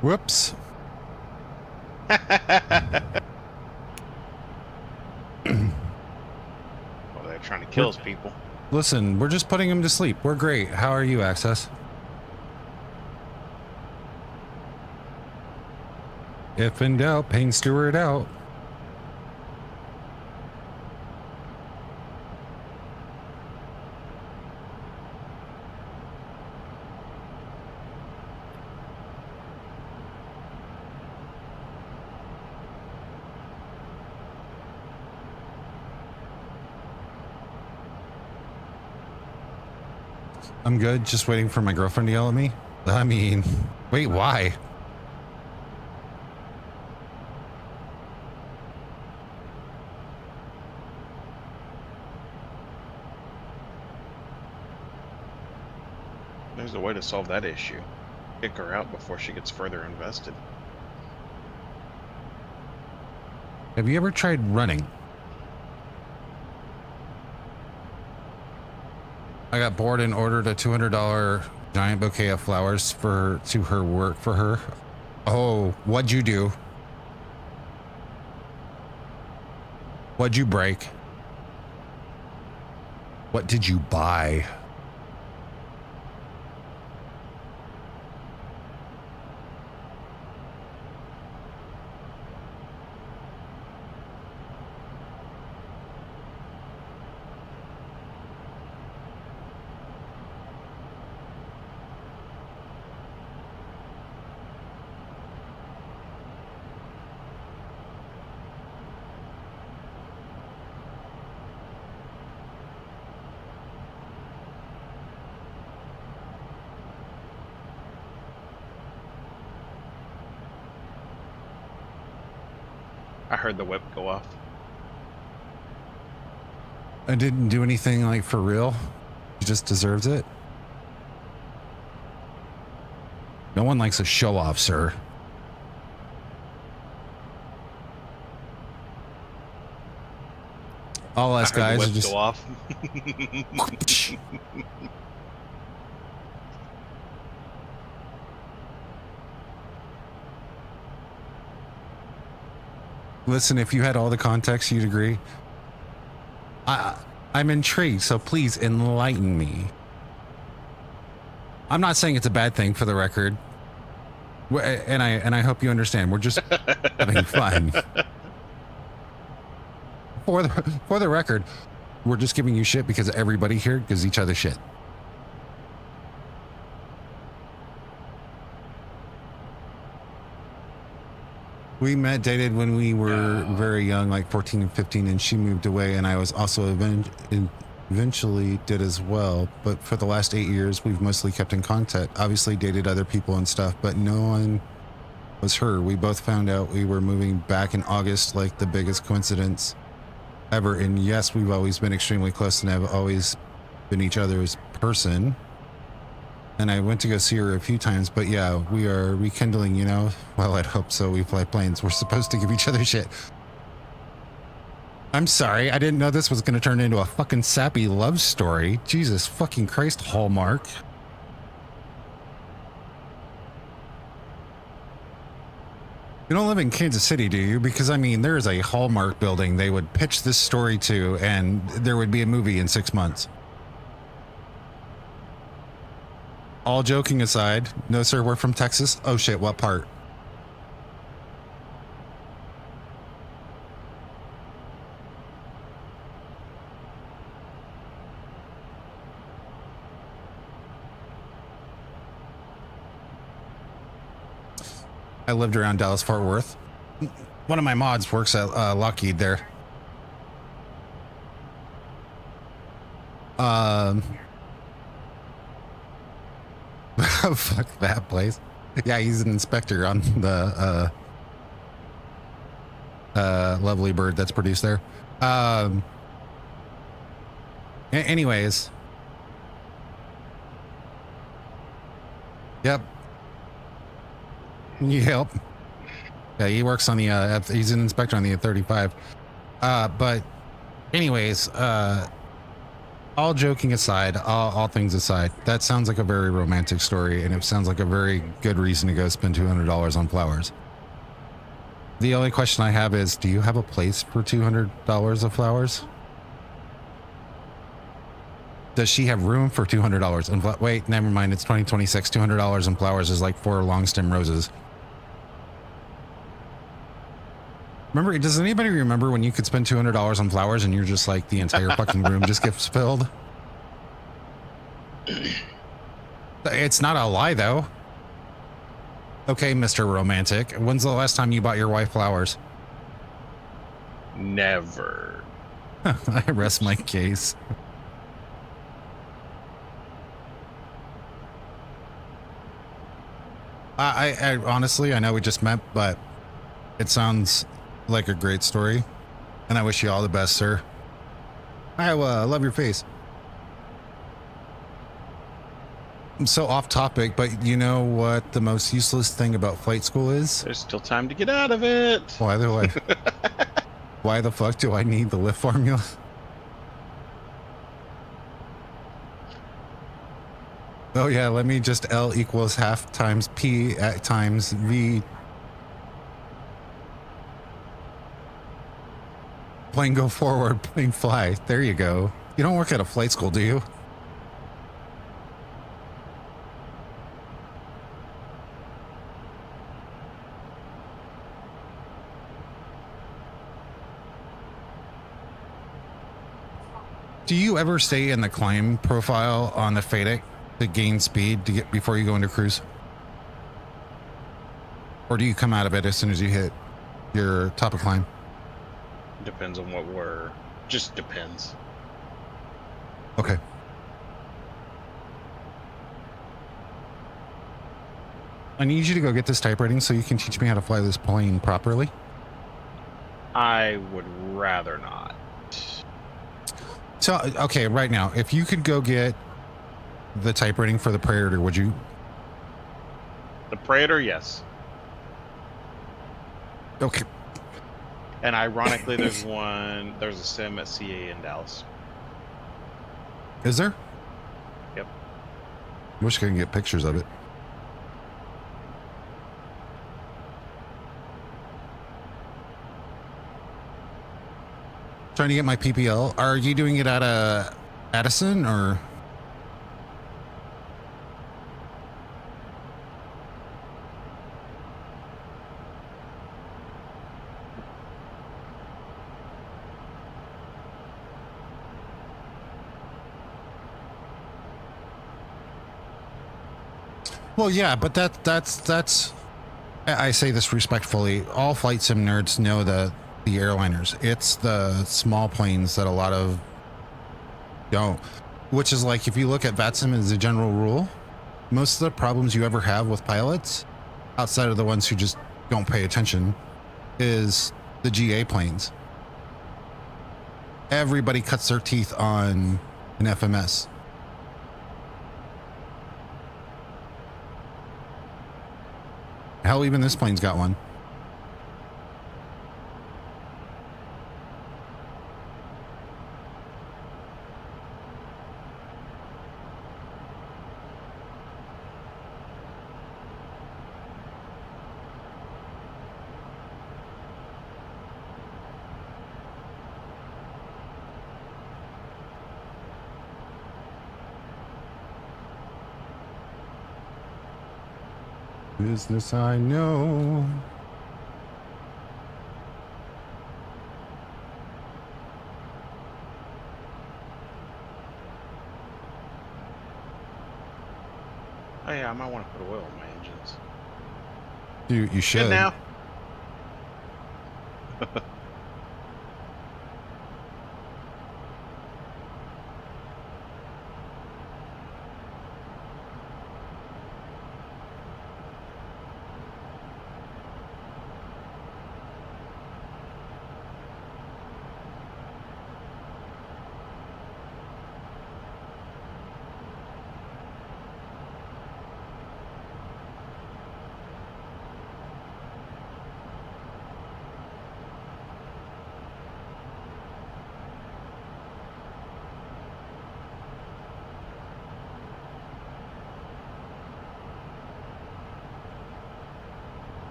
Whoops. Well, they're trying to kill us, people. Listen, we're just putting him to sleep. We're great. How are you, Access? If in doubt, paint steward out. I'm good, just waiting for my girlfriend to yell at me. I mean, wait, why? There's a way to solve that issue. Kick her out before she gets further invested. Have you ever tried running? I got bored and ordered a $200 giant bouquet of flowers to her work for her. Oh, what'd you do? What'd you break? What did you buy? I heard the whip go off. I didn't do anything like for real. She just deserves it. No one likes a show off, sir. All us guys are just go off. Listen, if you had all the context, you'd agree. I'm intrigued, so please enlighten me. I'm not saying it's a bad thing, for the record, and I hope you understand. We're just having fun. For the record, we're just giving you shit because everybody here gives each other shit. We dated when we were very young, like 14 and 15, and she moved away, and I was also eventually did as well. But for the last 8 years, we've mostly kept in contact. Obviously dated other people and stuff, but no one was her. We both found out we were moving back in August, like the biggest coincidence ever. And yes, we've always been extremely close and have always been each other's person. And I went to go see her a few times, but yeah, we are rekindling, you know? Well, I'd hope so. We fly planes. We're supposed to give each other shit. I'm sorry. I didn't know this was going to turn into a fucking sappy love story. Jesus fucking Christ, Hallmark. You don't live in Kansas City, do you? Because, I mean, there is a Hallmark building they would pitch this story to, and there would be a movie in 6 months. All joking aside, no sir, we're from Texas. Oh shit, what part? I lived around Dallas Fort Worth. One of my mods works at Lockheed there. Fuck that place. Yeah, he's an inspector on the lovely bird that's produced there. Anyways. Yep. Yep. Yeah, he works on the he's an inspector on the 35. But anyways, all joking aside, all things aside, that sounds like a very romantic story, and it sounds like a very good reason to go spend $200 on flowers. The only question I have is, do you have a place for $200 of flowers? Does she have room for $200 in flowers? Wait, never mind. It's 2026. $200 in flowers is like 4 long stem roses. Remember, does anybody remember when you could spend $200 on flowers and you're just like the entire fucking room just gets spilled? It's not a lie though. Okay, Mr. Romantic. When's the last time you bought your wife flowers? Never. I rest my case. I honestly, I know we just met, but it sounds like a great story. And I wish you all the best, sir. I love your face. I'm so off topic, but you know what the most useless thing about flight school is? There's still time to get out of it. Why the fuck do I need the lift formula? Oh yeah, let me just L equals half times P at times V. Plane go forward, plane fly. There you go. You don't work at a flight school, do you? Do you ever stay in the climb profile on the FADEC to gain speed to get before you go into cruise? Or do you come out of it as soon as you hit your top of climb? Depends on what we're... Just depends. Okay. I need you to go get this type rating so you can teach me how to fly this plane properly. I would rather not. So, okay, right now, if you could go get the type rating for the Predator, would you? The Predator, yes. Okay. And ironically, there's a sim at CA in Dallas. Is there? Yep. Wish I could get pictures of it. Trying to get my PPL. Are you doing it at Addison or? Well, yeah, but that's. I say this respectfully. All flight sim nerds know the airliners. It's the small planes that a lot of don't. Which is like, if you look at Vatsim as a general rule, most of the problems you ever have with pilots, outside of the ones who just don't pay attention, is the GA planes. Everybody cuts their teeth on an FMS. Hell, even this plane's got one. Business I know. Oh yeah, I might want to put oil in my engines. You should. Good now.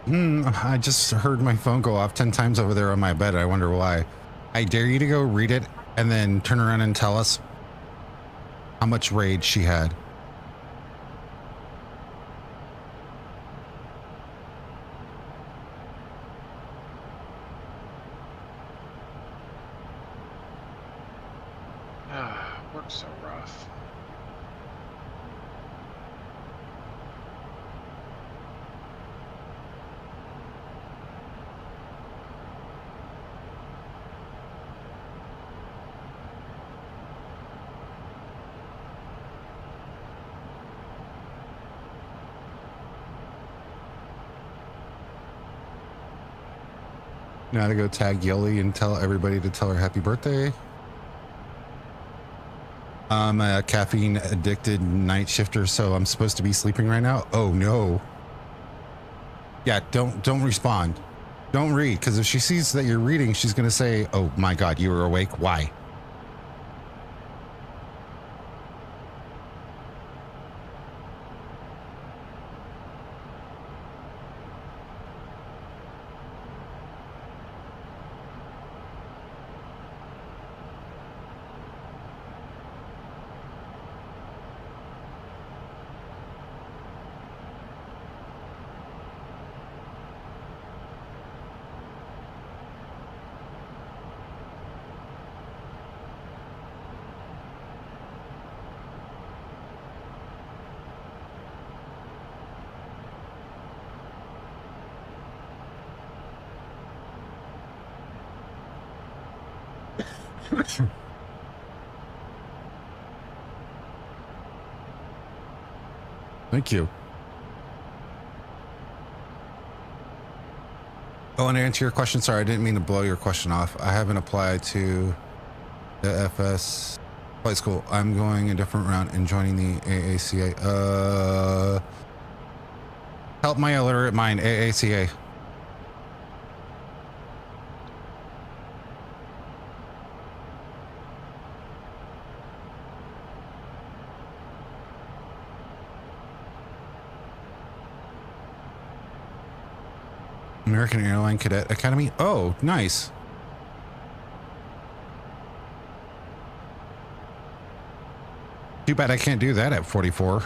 I just heard my phone go off 10 times over there on my bed. I wonder why. I dare you to go read it and then turn around and tell us how much rage she had. Work's so rough. Now to go tag Yoli and tell everybody to tell her happy birthday. I'm a caffeine addicted night shifter, so I'm supposed to be sleeping right now. Oh no. Yeah, don't respond. Don't read, because if she sees that you're reading, she's gonna say, oh my god, you were awake. Why? Thank you. Oh, and to answer your question, sorry, I didn't mean to blow your question off. I haven't applied to the FS flight school. I'm going a different route and joining the AACA. Help my illiterate mind, AACA. American Airline Cadet Academy. Oh, nice. Too bad I can't do that at 44.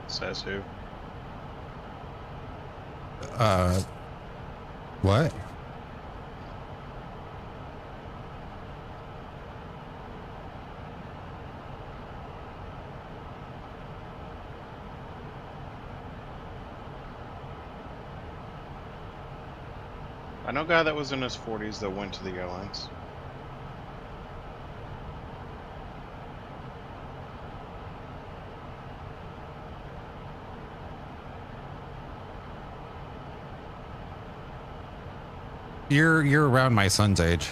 Says who? What? I know a guy that was in his 40s that went to the airlines. You're around my son's age.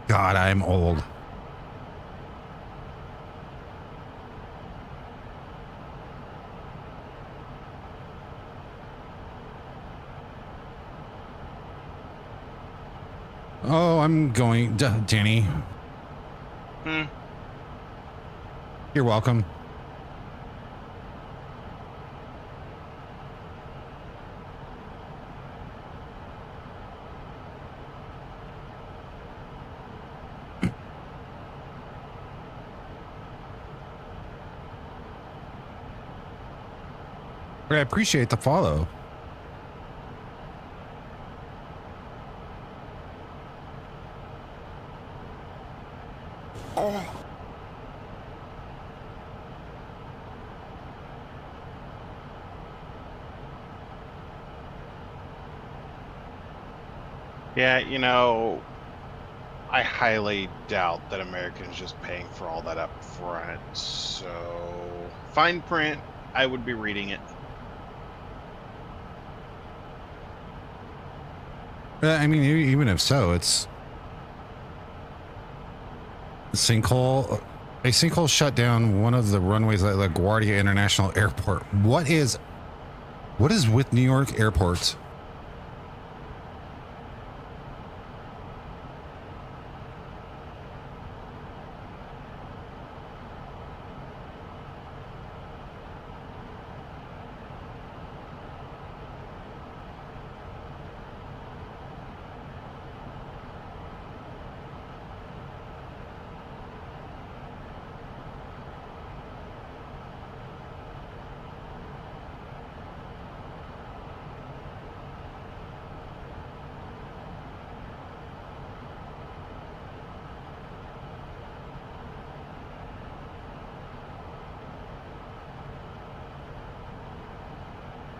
God, I'm old. Oh, I'm going, Danny. You're welcome. I appreciate the follow. Yeah, you know, I highly doubt that American's just paying for all that up front. So, fine print, I would be reading it. I mean, even if so, it's a sinkhole. A sinkhole shut down one of the runways at LaGuardia International Airport. What is What is with New York airports?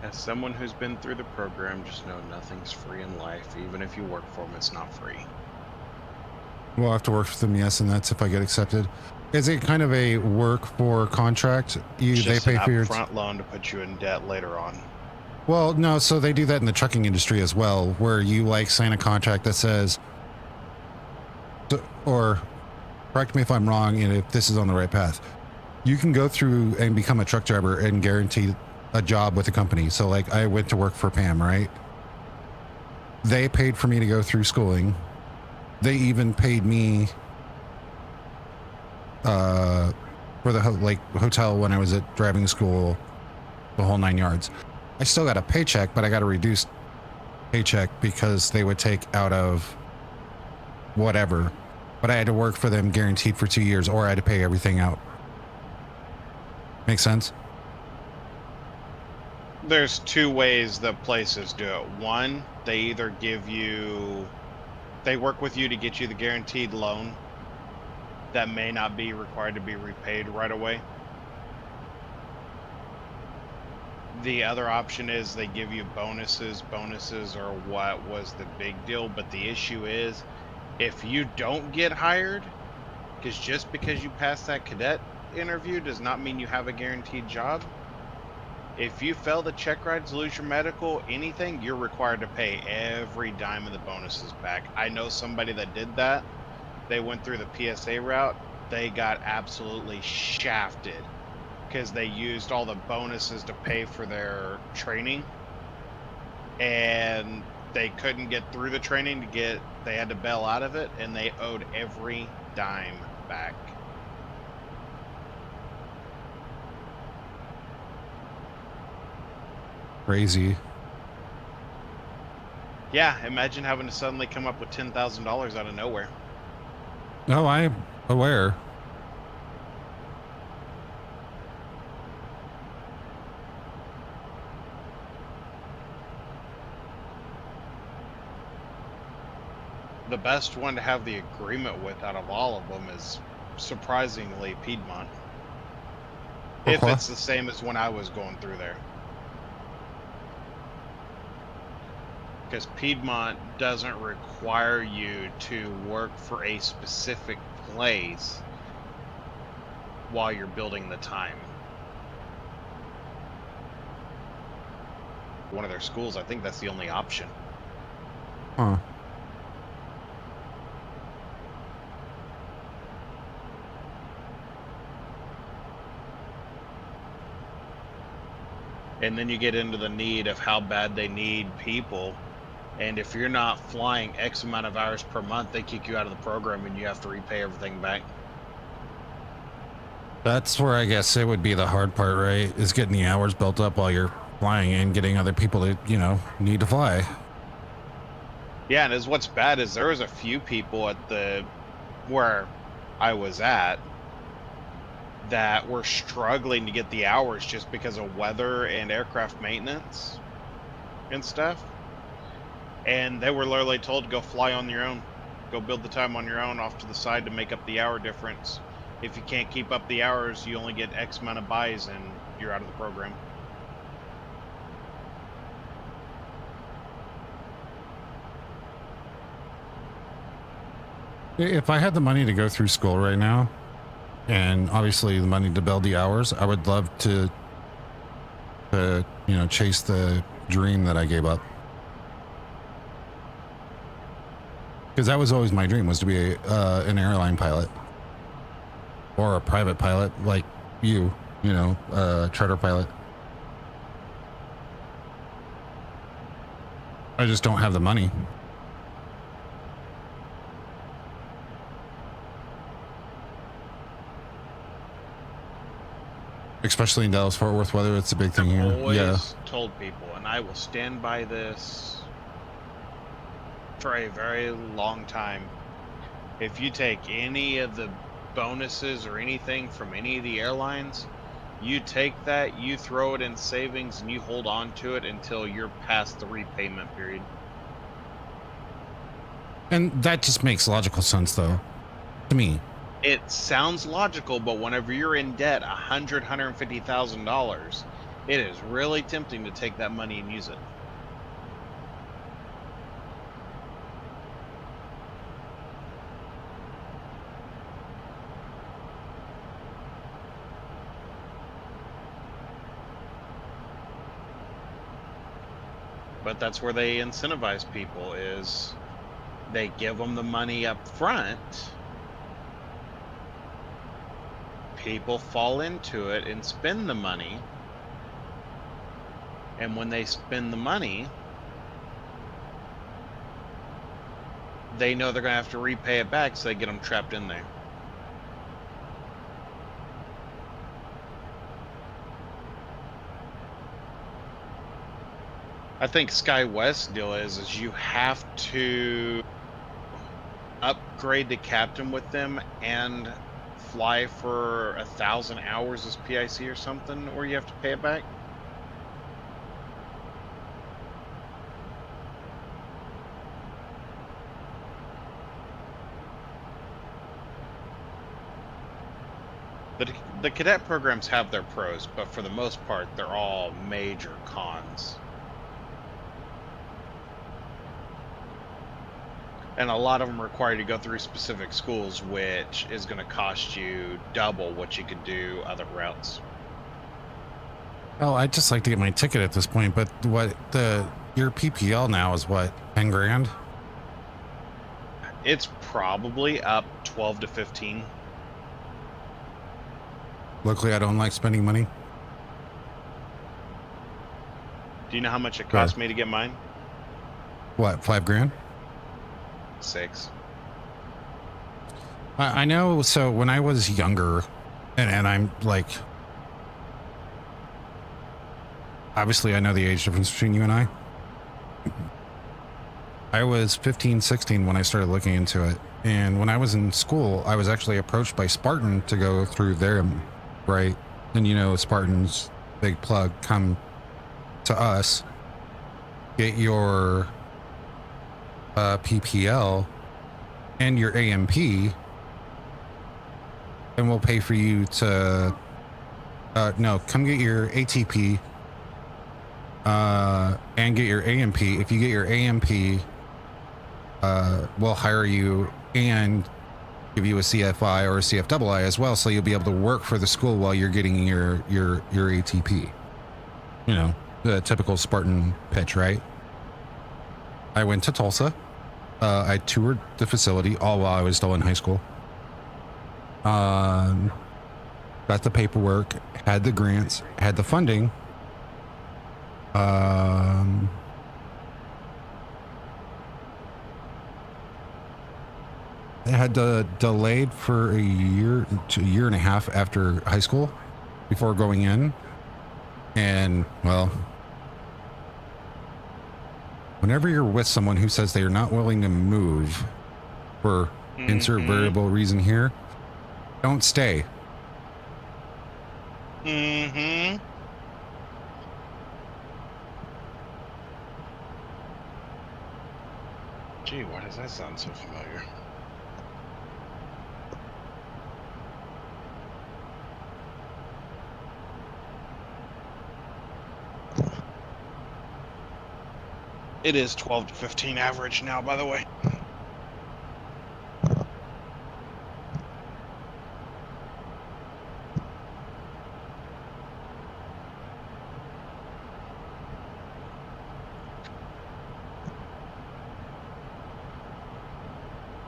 As someone who's been through the program, just know nothing's free in life. Even if you work for them, it's not free. We'll have to work for them, yes, and that's if I get accepted. Is it kind of a work for contract? They Just pay an for your upfront loan to put you in debt later on. Well, no, so they do that in the trucking industry as well, where you like sign a contract that says, or correct me if I'm wrong, and if this is on the right path, you can go through and become a truck driver and guarantee a job with a company. So like I went to work for Pam, right? They paid for me to go through schooling. They even paid me for the hotel when I was at driving school, the whole 9 yards. I still got a paycheck, but I got a reduced paycheck because they would take out of whatever. But I had to work for them guaranteed for 2 years, or I had to pay everything out. Make sense? There's two ways that places do it. One, they either they work with you to get you the guaranteed loan that may not be required to be repaid right away. The other option is they give you bonuses. Bonuses are what was the big deal, but the issue is if you don't get hired, because just because you pass that cadet interview does not mean you have a guaranteed job. If you fail the check rides, lose your medical, anything, you're required to pay every dime of the bonuses back. I know somebody that did that. They went through the PSA route. They got absolutely shafted because they used all the bonuses to pay for their training, and they couldn't get through the training they had to bail out of it, and they owed every dime back. Crazy. Yeah, imagine having to suddenly come up with $10,000 out of nowhere. No, I'm aware. The best one to have the agreement with out of all of them is surprisingly Piedmont. If it's the same as when I was going through there. Because Piedmont doesn't require you to work for a specific place while you're building the time. One of their schools, I think that's the only option. Huh. And then you get into the need of how bad they need people. And if you're not flying X amount of hours per month, they kick you out of the program and you have to repay everything back. That's where I guess it would be the hard part, right? Is getting the hours built up while you're flying and getting other people that, need to fly. Yeah, and what's bad is there was a few people at where I was at that were struggling to get the hours just because of weather and aircraft maintenance and stuff. And they were literally told to go fly on your own. Go build the time on your own off to the side to make up the hour difference. If you can't keep up the hours, you only get X amount of buys and you're out of the program. If I had the money to go through school right now, and obviously the money to build the hours, I would love to chase the dream that I gave up. Because that was always my dream, was to be an airline pilot. Or a private pilot like you, charter pilot. I just don't have the money. Especially in Dallas Fort Worth weather, it's a big thing here. Always told people, and I will stand by this for a very long time. If you take any of the bonuses or anything from any of the airlines, you take that, you throw it in savings, and you hold on to it until you're past the repayment period. And that just makes logical sense, though, to me. It sounds logical, but whenever you're in debt, $150,000, it is really tempting to take that money and use it. But that's where they incentivize people, is they give them the money up front. People fall into it and spend the money. And when they spend the money, they know they're going to have to repay it back, so they get them trapped in there. I think SkyWest's deal is you have to upgrade to captain with them and fly for 1,000 hours as PIC or something, or you have to pay it back. The cadet programs have their pros, but for the most part, they're all major cons. And a lot of them require you to go through specific schools, which is going to cost you double what you could do other routes. Well, I'd just like to get my ticket at this point, but your PPL now is what, 10 grand? It's probably up 12 to 15. Luckily, I don't like spending money. Do you know how much it cost me to get mine? What, 5 grand? 6. I know. So when I was younger, and I'm like, obviously I know the age difference between you and I was 15, 16 when I started looking into it. And when I was in school, I was actually approached by Spartan to go through them, right? And you know, Spartan's big plug, come to us, get your PPL and your AMP, and we'll pay for you to no, come get your ATP and get your AMP. If you get your AMP, we'll hire you and give you a CFI or a CFII as well, so you'll be able to work for the school while you're getting your ATP. You know, the typical Spartan pitch, right? I went to Tulsa. I toured the facility all while I was still in high school. Got the paperwork, had the grants, had the funding. I had delayed for a year to a year and a half after high school before going in. And well, whenever you're with someone who says they are not willing to move for insert variable reason here, don't stay. Mm-hmm. Gee, why does that sound so familiar? It is 12 to 15 average now, by the way.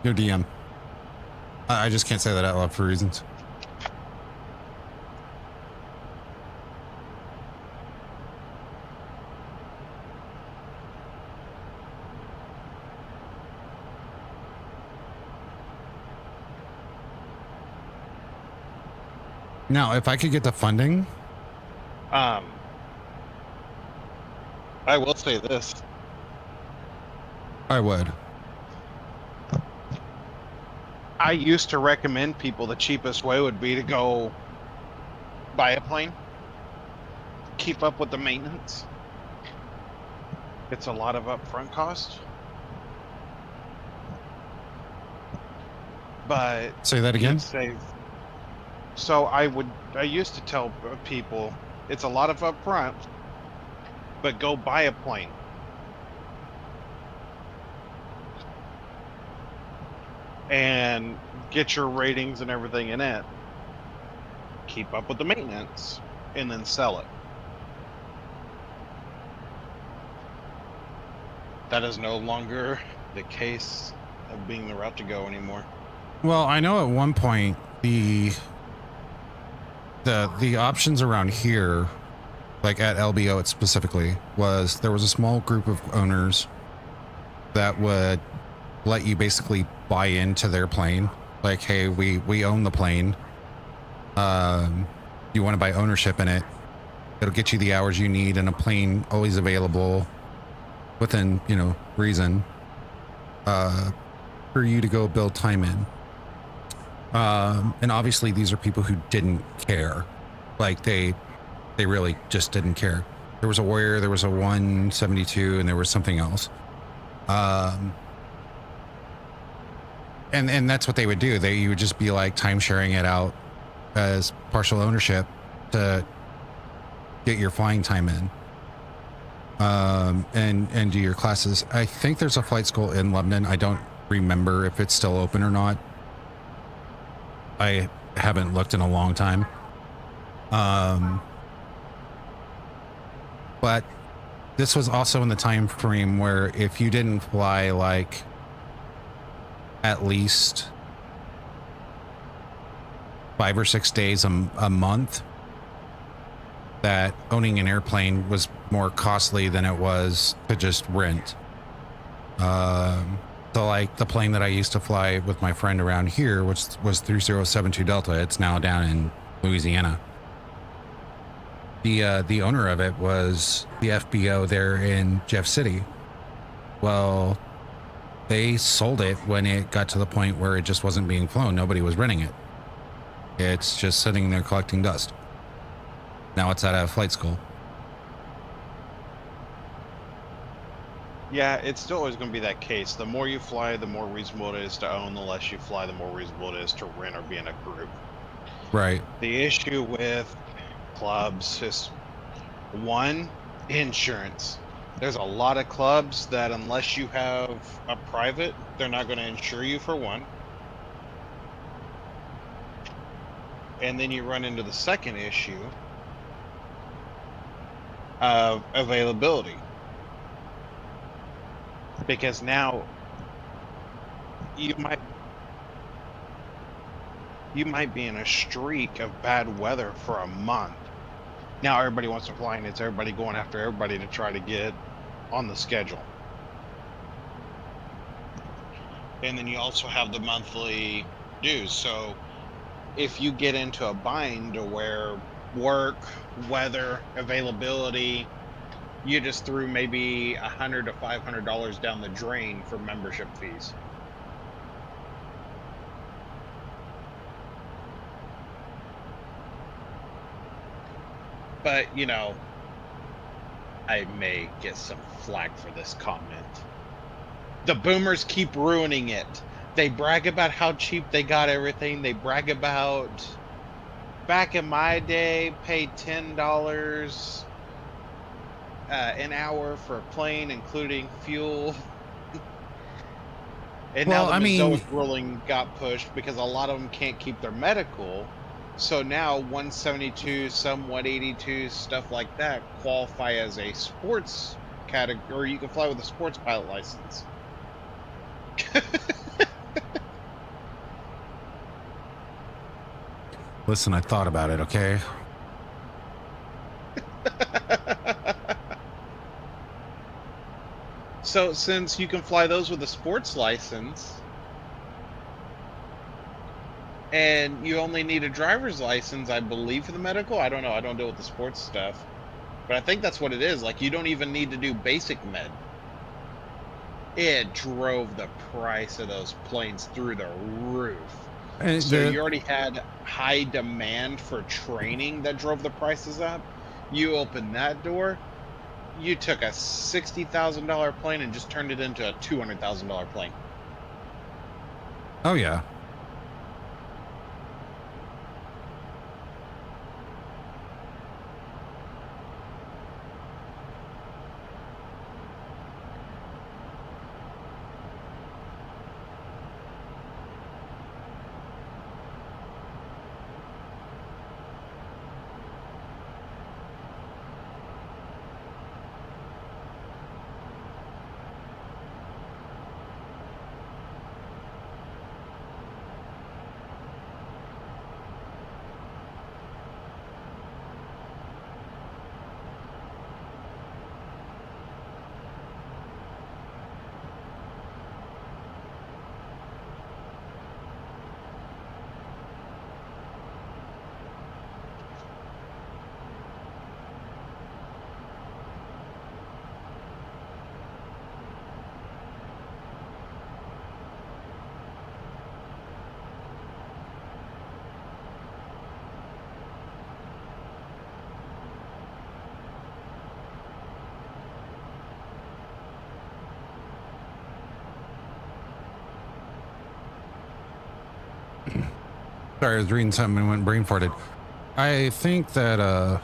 Your DM. I just can't say that out loud for reasons. Now, if I could get the funding, I will say this. I would. I used to recommend people the cheapest way would be to go buy a plane, keep up with the maintenance. It's a lot of upfront cost. But Say that again. you'd save. So I used to tell people it's a lot of upfront, but go buy a plane. And get your ratings and everything in it. Keep up with the maintenance and then sell it. That is no longer the case of being the route to go anymore. Well, I know at one point the options around here, like at LBO it specifically, was there was a small group of owners that would let you basically buy into their plane. Like, hey, we own the plane. You want to buy ownership in it? It'll get you the hours you need, and a plane always available within, you know, reason, for you to go build time in. And obviously these are people who didn't care. Like they really just didn't care. There was a Warrior, there was a 172, and there was something else. And that's what they would do. You would just be like time sharing it out as partial ownership to get your flying time in. And do your classes. I think there's a flight school in Lebanon. I don't remember if it's still open or not. I haven't looked in a long time. But this was also in the time frame where if you didn't fly like at least 5 or 6 days a month, that owning an airplane was more costly than it was to just rent. So like the plane that I used to fly with my friend around here, which was 3072 Delta, it's now down in Louisiana. The owner of it was the FBO there in Jeff City. Well, they sold it when it got to the point where it just wasn't being flown. Nobody was renting it. It's just sitting there collecting dust. Now it's at a flight school. Yeah, it's still always going to be that case. The more you fly, the more reasonable it is to own. The less you fly, the more reasonable it is to rent or be in a group. Right. The issue with clubs is, one, insurance. There's a lot of clubs that unless you have a private, they're not going to insure you, for one. And then you run into the second issue of availability. Because now you might be in a streak of bad weather for a month. Now everybody wants to fly, and it's everybody going after everybody to try to get on the schedule. And then you also have the monthly dues. So if you get into a bind to where work, weather, availability, you just threw maybe $100 to $500 down the drain for membership fees. But, you know, I may get some flack for this comment. The boomers keep ruining it. They brag about how cheap they got everything. They brag about, back in my day, paid $10 an hour for a plane, including fuel. And Well, now I the mean- Mazoic ruling got pushed because a lot of them can't keep their medical. So now 172, some 182, stuff like that qualify as a sports category, or you can fly with a sports pilot license. Listen, I thought about it, okay? So since you can fly those with a sports license, and you only need a driver's license, I believe, for the medical. I don't know. I don't deal with the sports stuff, but I think that's what it is. Like, you don't even need to do basic med. It drove the price of those planes through the roof. And So the you already had high demand for training that drove the prices up. You open that door, you took a $60,000 plane and just turned it into a $200,000 plane. oh yeah. Sorry, I was reading something and went brain farted. I think that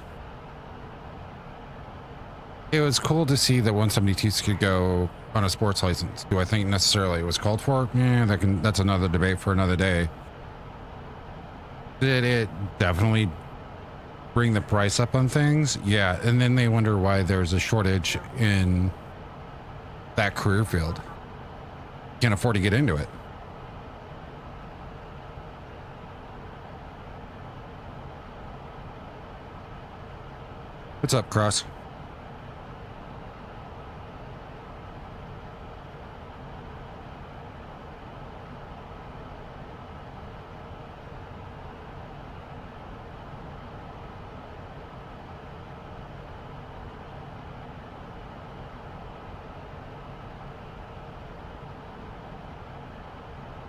it was cool to see that 172s could go on a sports license. Do I think necessarily it was called for? Yeah, that's another debate for another day. Did it definitely bring the price up on things? Yeah, and then they wonder why there's a shortage in that career field. Can't afford to get into it. What's up, Cross?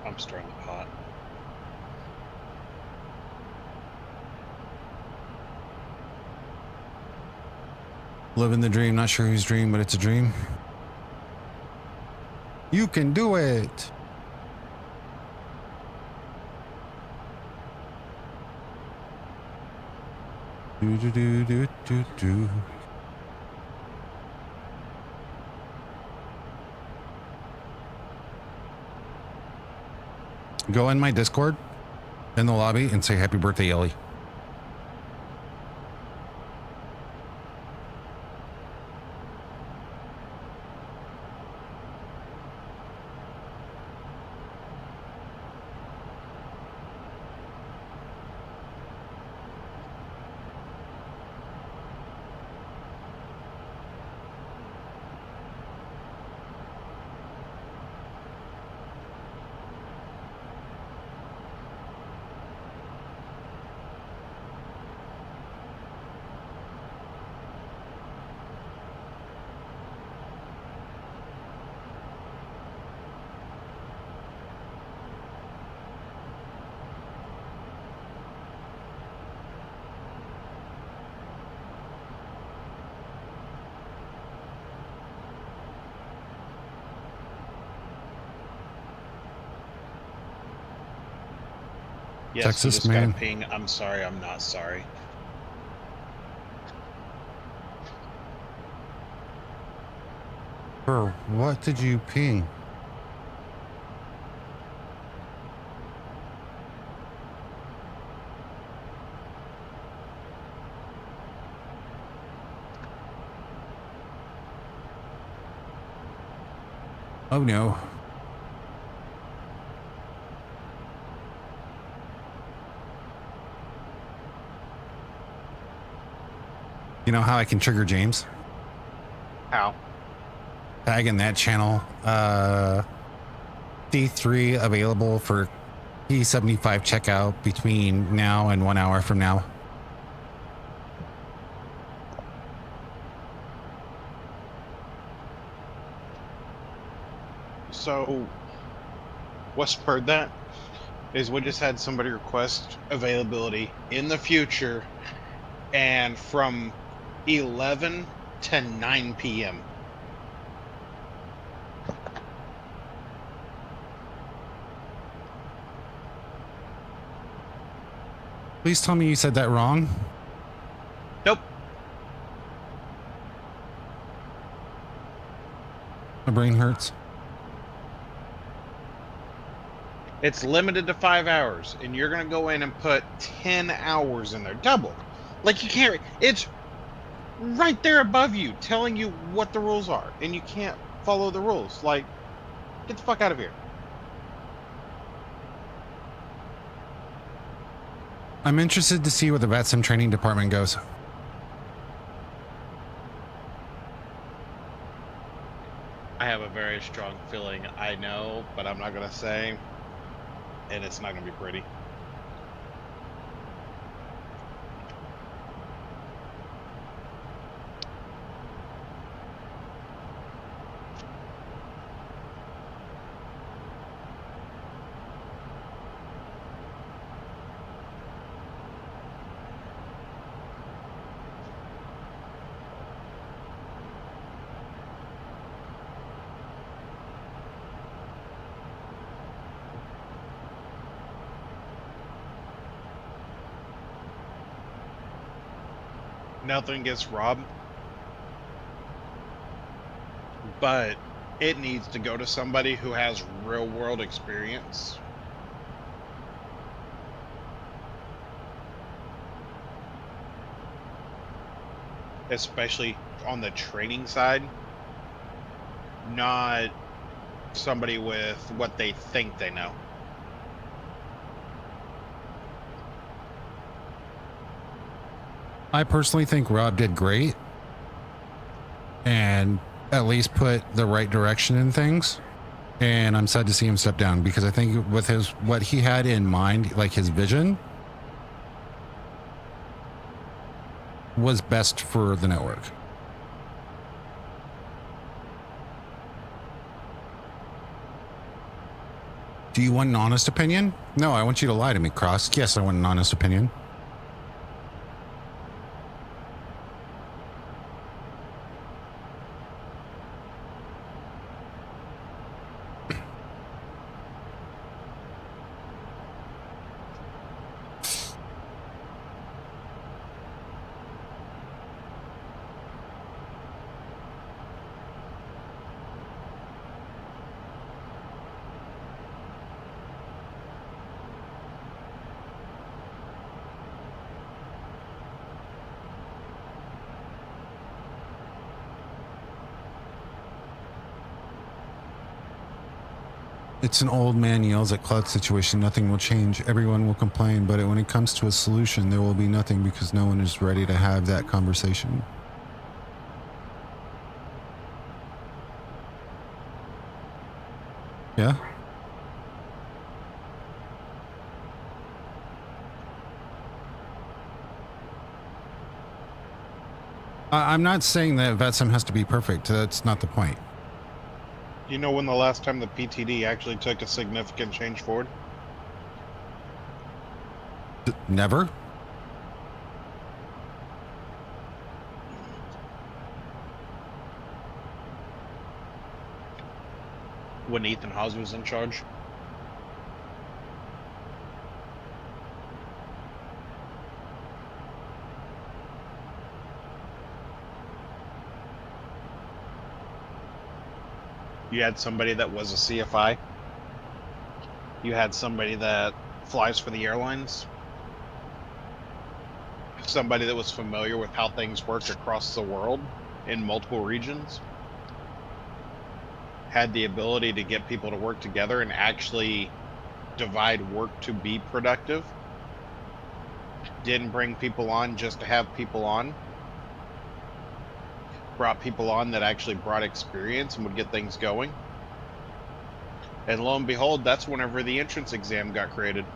I'm stirring the pot. Living the dream, not sure whose dream, but it's a dream. You can do it. Do do do do do do. Go in my Discord in the lobby and say happy birthday, Ellie. Yes, Texas, you just got man. a ping. I'm sorry, I'm not sorry. For what did you ping? Oh no. You know how I can trigger James? How? Tag in that channel. D3 available for P75 checkout between now and 1 hour from now. So, what spurred that is we just had somebody request availability in the future, and from 11 to 9 p.m. Please tell me you said that wrong. Nope. My brain hurts. It's limited to 5 hours, and you're going to go in and put 10 hours in there. Double. Like, you can't. It's right there above you telling you what the rules are, and you can't follow the rules. Like, get the fuck out of here. I'm interested to see where the Vatsim training department goes. I have a very strong feeling I know, but I'm not going to say, and it's not going to be pretty. Nothing gets robbed, but it needs to go to somebody who has real world experience. Especially on the training side, not somebody with what they think they know. I personally think Rob did great and at least put the right direction in things. And I'm sad to see him step down because I think with his what he had in mind, like his vision, was best for the network. Do you want an honest opinion? No, I want you to lie to me, Cross. Yes, I want an honest opinion. It's an old man yells at cloud situation. Nothing will change. Everyone will complain, but when it comes to a solution, there will be nothing because no one is ready to have that conversation. Yeah? I'm not saying that Vatsim has to be perfect. That's not the point. You know when the last time the PTD actually took a significant change forward? Never? When Ethan Hawes was in charge? You had somebody that was a CFI. You had somebody that flies for the airlines. Somebody that was familiar with how things work across the world in multiple regions. Had the ability to get people to work together and actually divide work to be productive. Didn't bring people on just to have people on. Brought people on that actually brought experience and would get things going. And lo and behold, that's whenever the entrance exam got created.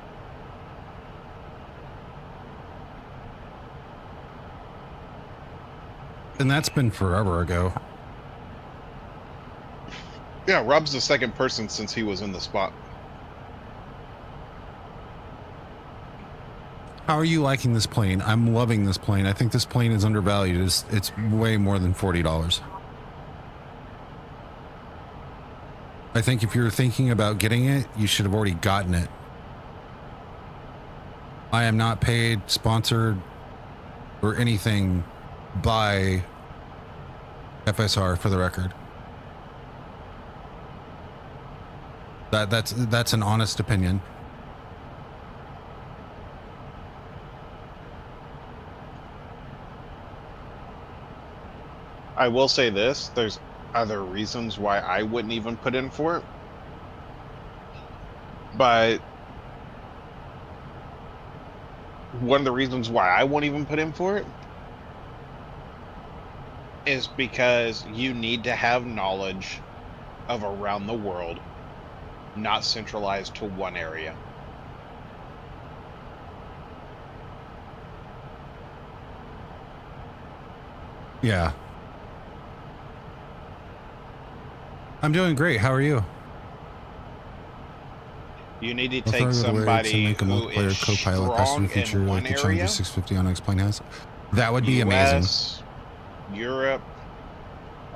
And that's been forever ago. Yeah, Rob's the second person since he was in the spot. How are you liking this plane? I'm loving this plane. I think this plane is undervalued. It's way more than $40. I think if you're thinking about getting it, you should have already gotten it. I am not paid, sponsored, or anything by FSR, for the record. That's an honest opinion. I will say this, there's other reasons why I wouldn't even put in for it. But one of the reasons why I won't even put in for it is because you need to have knowledge of around the world, not centralized to one area. Yeah. I'm doing great. How are you? You need to take somebody to make a who multiplayer is co-pilot passenger strong feature in like one the Challenger area. 650 on X-Plane has. That would be amazing. US, Europe,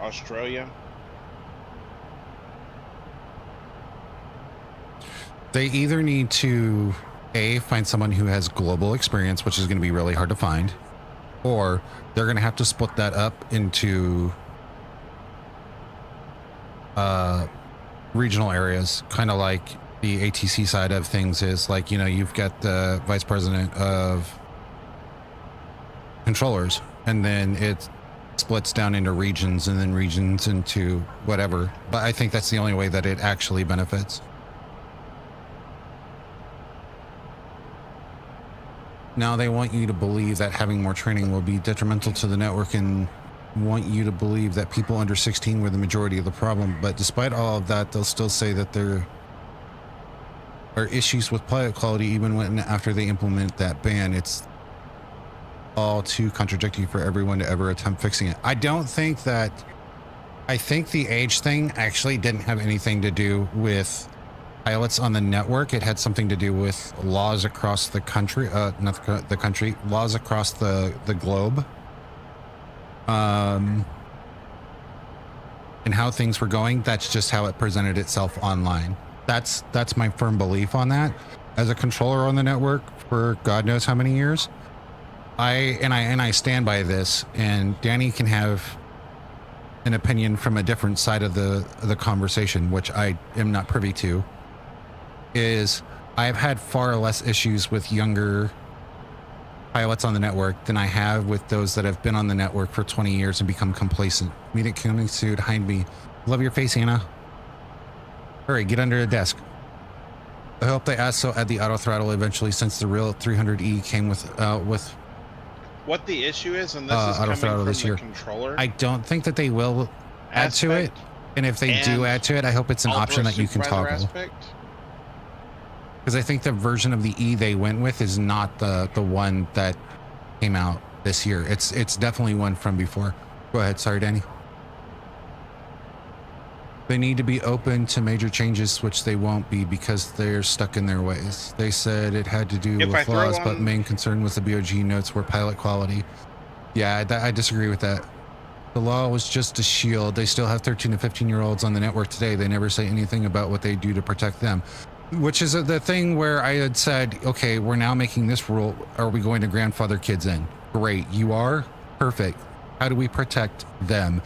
Australia. They either need to find someone who has global experience, which is going to be really hard to find, or they're going to have to split that up into regional areas, kind of like the ATC side of things is. Like, you know, you've got the vice president of controllers, and then it splits down into regions, and then regions into whatever. But I think that's the only way that it actually benefits. Now they want you to believe that having more training will be detrimental to the network, and want you to believe that people under 16 were the majority of the problem. But despite all of that, they'll still say that there are issues with pilot quality even when after they implement that ban. It's all too contradictory for everyone to ever attempt fixing it. I don't think that. I think the age thing actually didn't have anything to do with pilots on the network. It had something to do with laws across the country, not the country, laws across the globe. And how things were going. That's just how it presented itself online. That's my firm belief on that. As a controller on the network for God knows how many years, I stand by this, and Danny can have an opinion from a different side of the conversation, which I am not privy to. Is I've had far less issues with younger pilots on the network than I have with those that have been on the network for 20 years and become complacent. Meet it coming soon behind me. Love your face, Anna. Hurry, get under the desk. I hope they also add the auto throttle eventually, since the real 300E came with What the issue is, and this is auto coming throttle from this the year. controller. I don't think that they will add to it. And if they do add to it, I hope it's an option that you can toggle. Because I think the version of the E they went with is not the one that came out this year. It's definitely one from before. Go ahead. Sorry, Danny. They need to be open to major changes, which they won't be because they're stuck in their ways. They said it had to do with laws, but main concern was the BOG notes were pilot quality. Yeah, I disagree with that. The law was just a shield. They still have 13 to 15-year-olds on the network today. They never say anything about what they do to protect them. Which is the thing where I had said, okay, we're now making this rule. Are we going to grandfather kids in? Great. You are? Perfect. How do we protect them?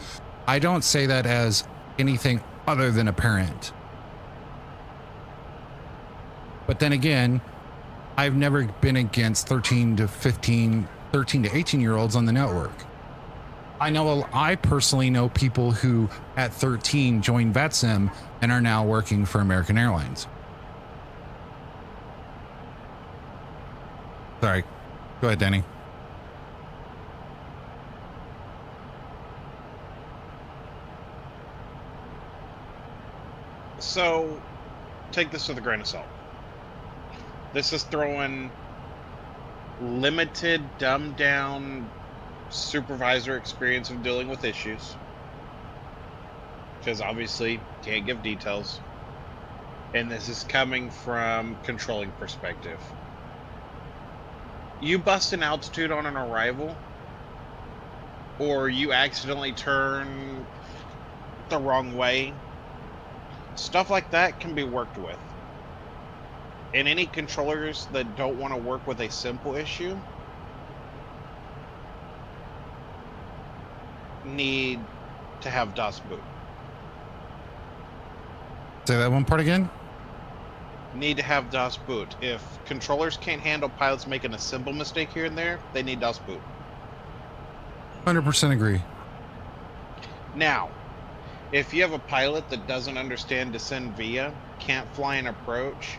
I don't say that as anything other than a parent. But then again, I've never been against 13 to 18-year-olds on the network. I personally know people who at 13 joined Vatsim and are now working for American Airlines. Sorry. Go ahead, Danny. So take this with a grain of salt. This is throwing limited, dumbed down supervisor experience of dealing with issues. Because obviously can't give details. And this is coming from controlling perspective. You bust an altitude on an arrival, or you accidentally turn the wrong way, stuff like that can be worked with. And any controllers that don't want to work with a simple issue need to have DOS boot. Say that one part again. Need to have DOS boot. If controllers can't handle pilots making a simple mistake here and there, they need DOS boot. 100% agree. Now, if you have a pilot that doesn't understand descend via, can't fly an approach,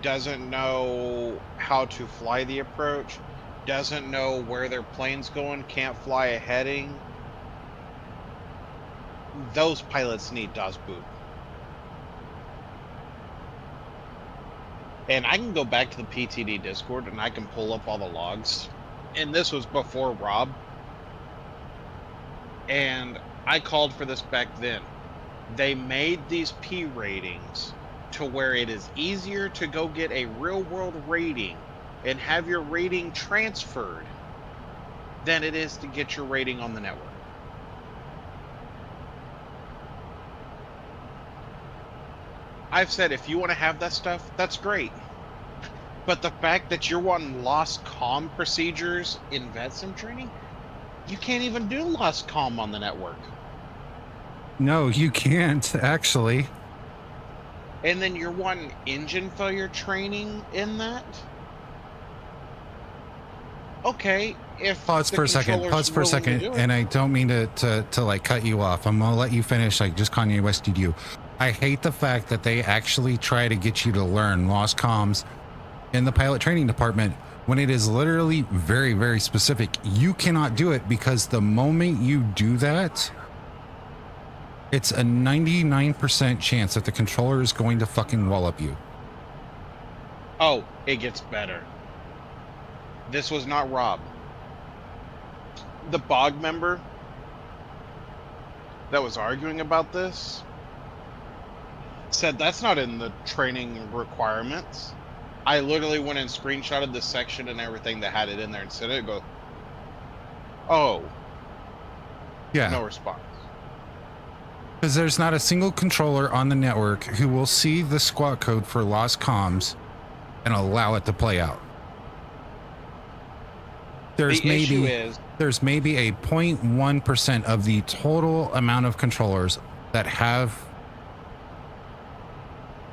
doesn't know how to fly the approach, doesn't know where their plane's going, can't fly a heading, those pilots need DOS boot. And I can go back to the PTD Discord and I can pull up all the logs. And this was before Rob. And I called for this back then. They made these P ratings to where it is easier to go get a real world rating and have your rating transferred than it is to get your rating on the network. I've said if you want to have that stuff, that's great. But the fact that you're wanting lost comm procedures in Vatsim training, you can't even do lost comm on the network. No, you can't, actually. And then you're wanting engine failure training in that? Okay, if Pause for a second. Pause for a second. And I don't mean to like cut you off. I'm gonna let you finish, like just Kanye Wested you. I hate the fact that they actually try to get you to learn lost comms in the pilot training department when it is literally very, very specific. You cannot do it because the moment you do that, it's a 99% chance that the controller is going to fucking wallop you. Oh, it gets better. This was not Rob. The BOG member that was arguing about this said that's not in the training requirements. I literally went and screenshotted the section and everything that had it in there and said it, go, oh. Yeah. No response. Because there's not a single controller on the network who will see the squawk code for lost comms and allow it to play out. There's maybe a 0.1% of the total amount of controllers that have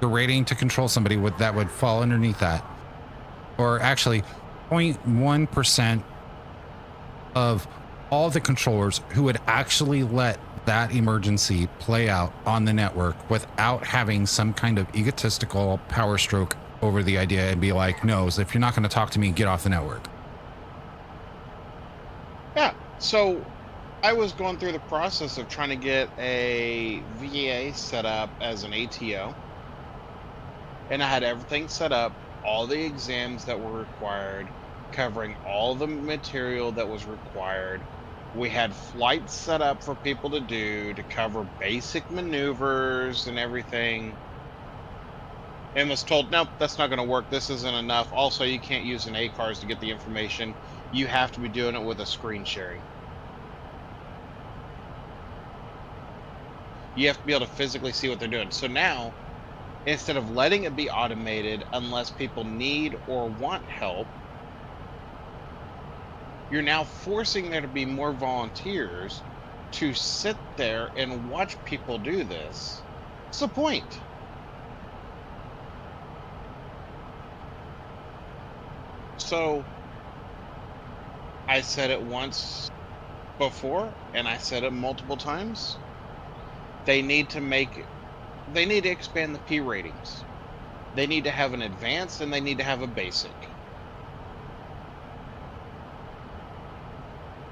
the rating to control somebody that would fall underneath that, or actually 0.1% of all the controllers who would actually let that emergency play out on the network without having some kind of egotistical power stroke over the idea and be like, no, if you're not going to talk to me, get off the network. Yeah, so I was going through the process of trying to get a VA set up as an ATO, and I had everything set up, all the exams that were required, covering all the material that was required. We had flights set up for people to do to cover basic maneuvers and everything. And was told, nope, that's not going to work. This isn't enough. Also, you can't use an ACARS to get the information. You have to be doing it with a screen sharing. You have to be able to physically see what they're doing. So now, instead of letting it be automated unless people need or want help, you're now forcing there to be more volunteers to sit there and watch people do this. What's the point? So, I said it once before, and I said it multiple times. They need to expand the P ratings. They need to have an advanced and they need to have a basic.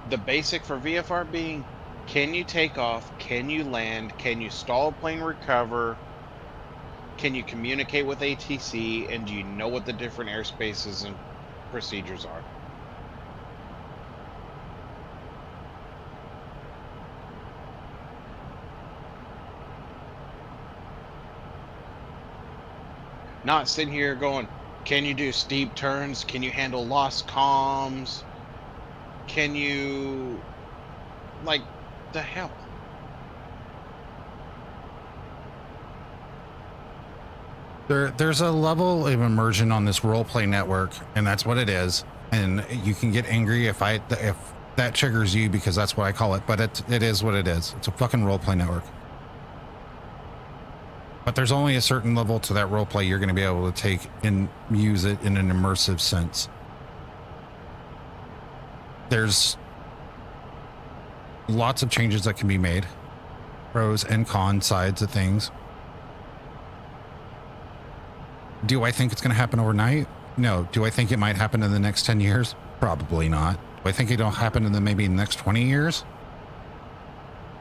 The basic for VFR being, can you take off? Can you land? Can you stall a plane recover? can you communicate with ATC, and do you know what the different airspaces and procedures are? Not sitting here going, can you do steep turns? Can you handle lost comms? Can you, like, the hell? There's a level of immersion on this roleplay network, and that's what it is. And you can get angry if that triggers you, because that's what I call it. But it is what it is. It's a fucking roleplay network. But there's only a certain level to that roleplay you're going to be able to take and use it in an immersive sense. There's lots of changes that can be made, pros and con sides of things. Do I think it's going to happen overnight? No. Do I think it might happen in the next 10 years? Probably not. Do I think it'll happen in maybe the next 20 years?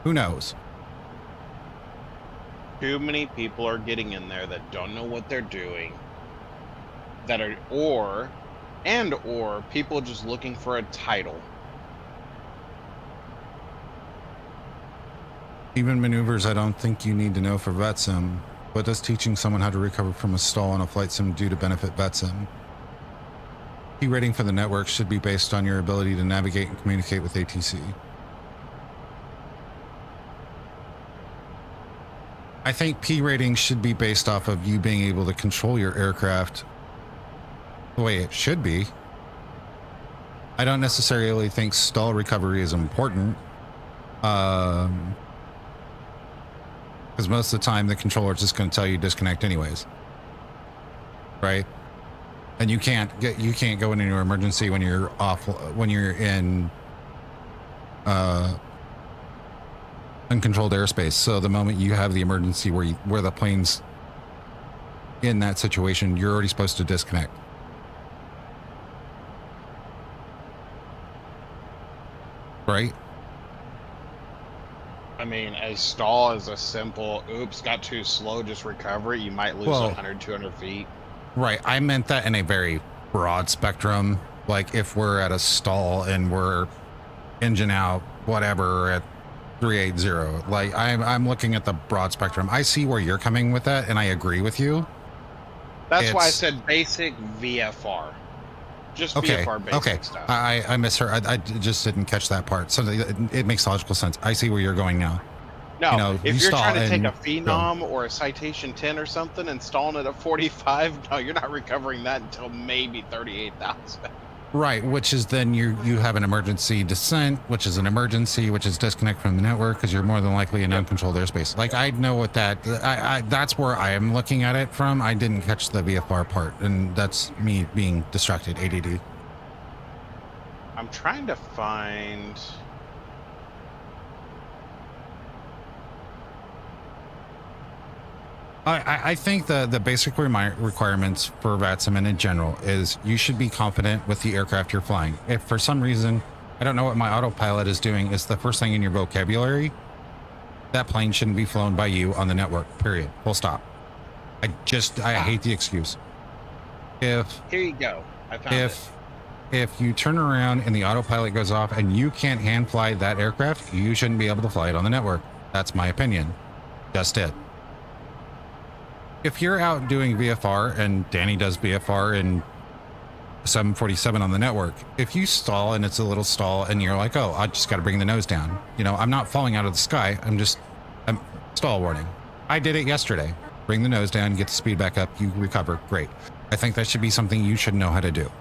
Who knows? Too many people are getting in there that don't know what they're doing, that are or people just looking for a title. Even maneuvers I don't think you need to know for Vatsim. What does teaching someone how to recover from a stall on a flight sim do to benefit Vatsim? Key rating for the network should be based on your ability to navigate and communicate with ATC. I think P rating should be based off of you being able to control your aircraft the way it should be. I don't necessarily think stall recovery is important. Because most of the time the controller is just going to tell you disconnect anyways. Right? And you can't go into an emergency when you're off, when you're in uncontrolled airspace. So the moment you have the emergency where the plane's in that situation, you're already supposed to disconnect. Right? I mean, as stall as a simple, oops, got too slow, just recover it, you might lose 100, 200 feet. Right. I meant that in a very broad spectrum. Like if we're at a stall and we're engine out, whatever, at 380, like I'm looking at the broad spectrum. I see where you're coming with that, and I agree with you. That's why I said basic VFR. Just okay, VFR basic okay. stuff. I misheard. I just didn't catch that part. So it makes logical sense. I see where you're going now. No, you know, if you're trying to take a Phenom or a Citation 10 or something and stalling it at 45, no, you're not recovering that until maybe 38,000. Right, which is then you have an emergency descent, which is an emergency, which is disconnect from the network because you're more than likely in uncontrolled airspace. Like I know what that, that's where I am looking at it from. I didn't catch the VFR part, and that's me being distracted, ADD. I'm trying to find... I think the basic requirements for Vatsim in general is you should be confident with the aircraft you're flying. If for some reason, I don't know what my autopilot is doing, it's the first thing in your vocabulary, that plane shouldn't be flown by you on the network, period. Full stop. I hate the excuse. Here you go. I found it. If you turn around and the autopilot goes off and you can't hand fly that aircraft, you shouldn't be able to fly it on the network. That's my opinion. Just it. If you're out doing VFR, and Danny does VFR in 747 on the network, if you stall and it's a little stall and you're like, oh, I just got to bring the nose down. You know, I'm not falling out of the sky. I'm stall warning. I did it yesterday. Bring the nose down, get the speed back up, you recover. Great. I think that should be something you should know how to do.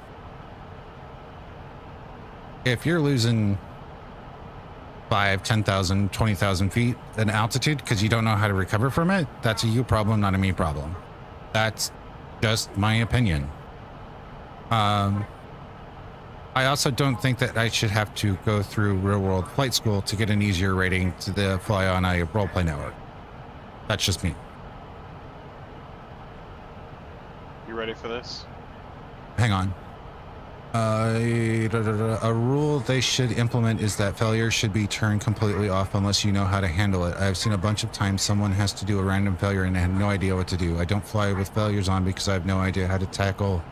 If you're losing 5, 10,000, 20,000 feet in altitude because you don't know how to recover from it, that's a you problem, not a me problem. That's just my opinion. I also don't think that I should have to go through real world flight school to get an easier rating to fly on a roleplay network. That's just me. You ready for this? Hang on. A rule they should implement is that failure should be turned completely off unless you know how to handle it. I've seen a bunch of times someone has to do a random failure and I have no idea what to do. I don't fly with failures on because I have no idea how to tackle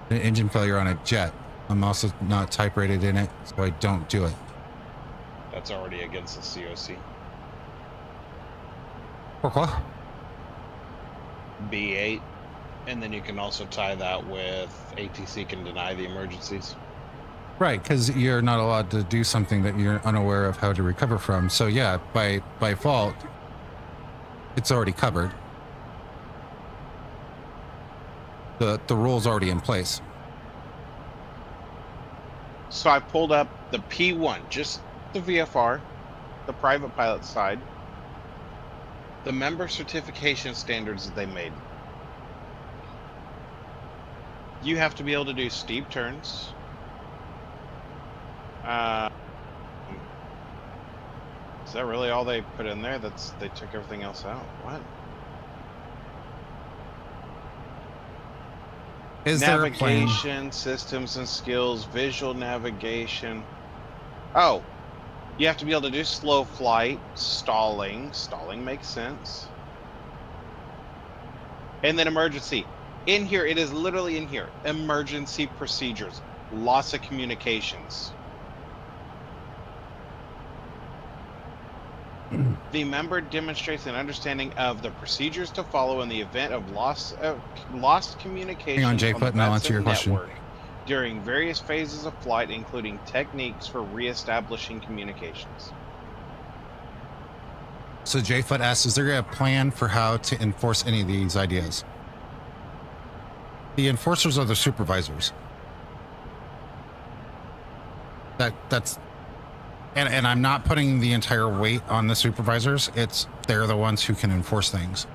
an engine failure on a jet. I'm also not type rated in it, so I don't do it. That's already against the COC. Pourquoi? B8. And then you can also tie that with ATC can deny the emergencies. Right, because you're not allowed to do something that you're unaware of how to recover from. So yeah, by fault, it's already covered. The rule's already in place. So I pulled up the P1, just the VFR, the private pilot side, the member certification standards that they made. You have to be able to do steep turns. Is that really all they put in there? They took everything else out. What? Is there a plan? Navigation, systems and skills, visual navigation. Oh, you have to be able to do slow flight, stalling. Stalling makes sense. And then emergency. In here, it is literally in here. Emergency procedures. Loss of communications. The member demonstrates an understanding of the procedures to follow in the event of lost communication Hang on, Jay, on the and I'll answer your question. network during various phases of flight, including techniques for reestablishing communications. So Jfoot asks, is there a plan for how to enforce any of these ideas? The enforcers are the supervisors. That's and I'm not putting the entire weight on the supervisors. They're the ones who can enforce things.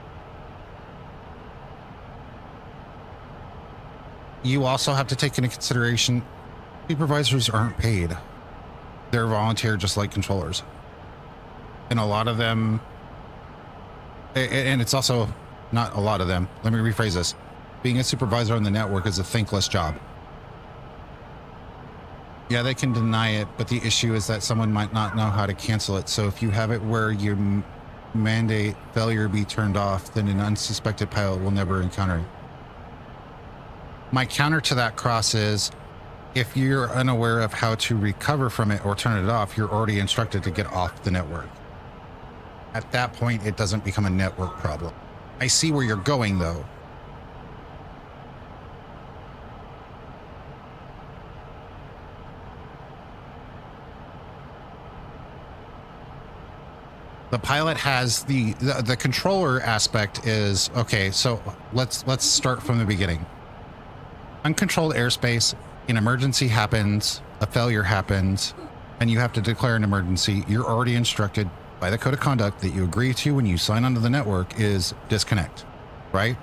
You also have to take into consideration supervisors aren't paid. They're volunteer just like controllers. And a lot of them, and it's also not a lot of them. Let me rephrase this. Being a supervisor on the network is a thankless job. Yeah, they can deny it, but the issue is that someone might not know how to cancel it. So if you have it where you mandate failure be turned off, then an unsuspected pilot will never encounter it. My counter to that, Cross, is if you're unaware of how to recover from it or turn it off, you're already instructed to get off the network. At that point, it doesn't become a network problem. I see where you're going, though. The pilot has the controller aspect is okay. So let's start from the beginning. Uncontrolled airspace, an emergency happens, a failure happens, and you have to declare an emergency. You're already instructed by the code of conduct that you agree to when you sign onto the network is disconnect, right?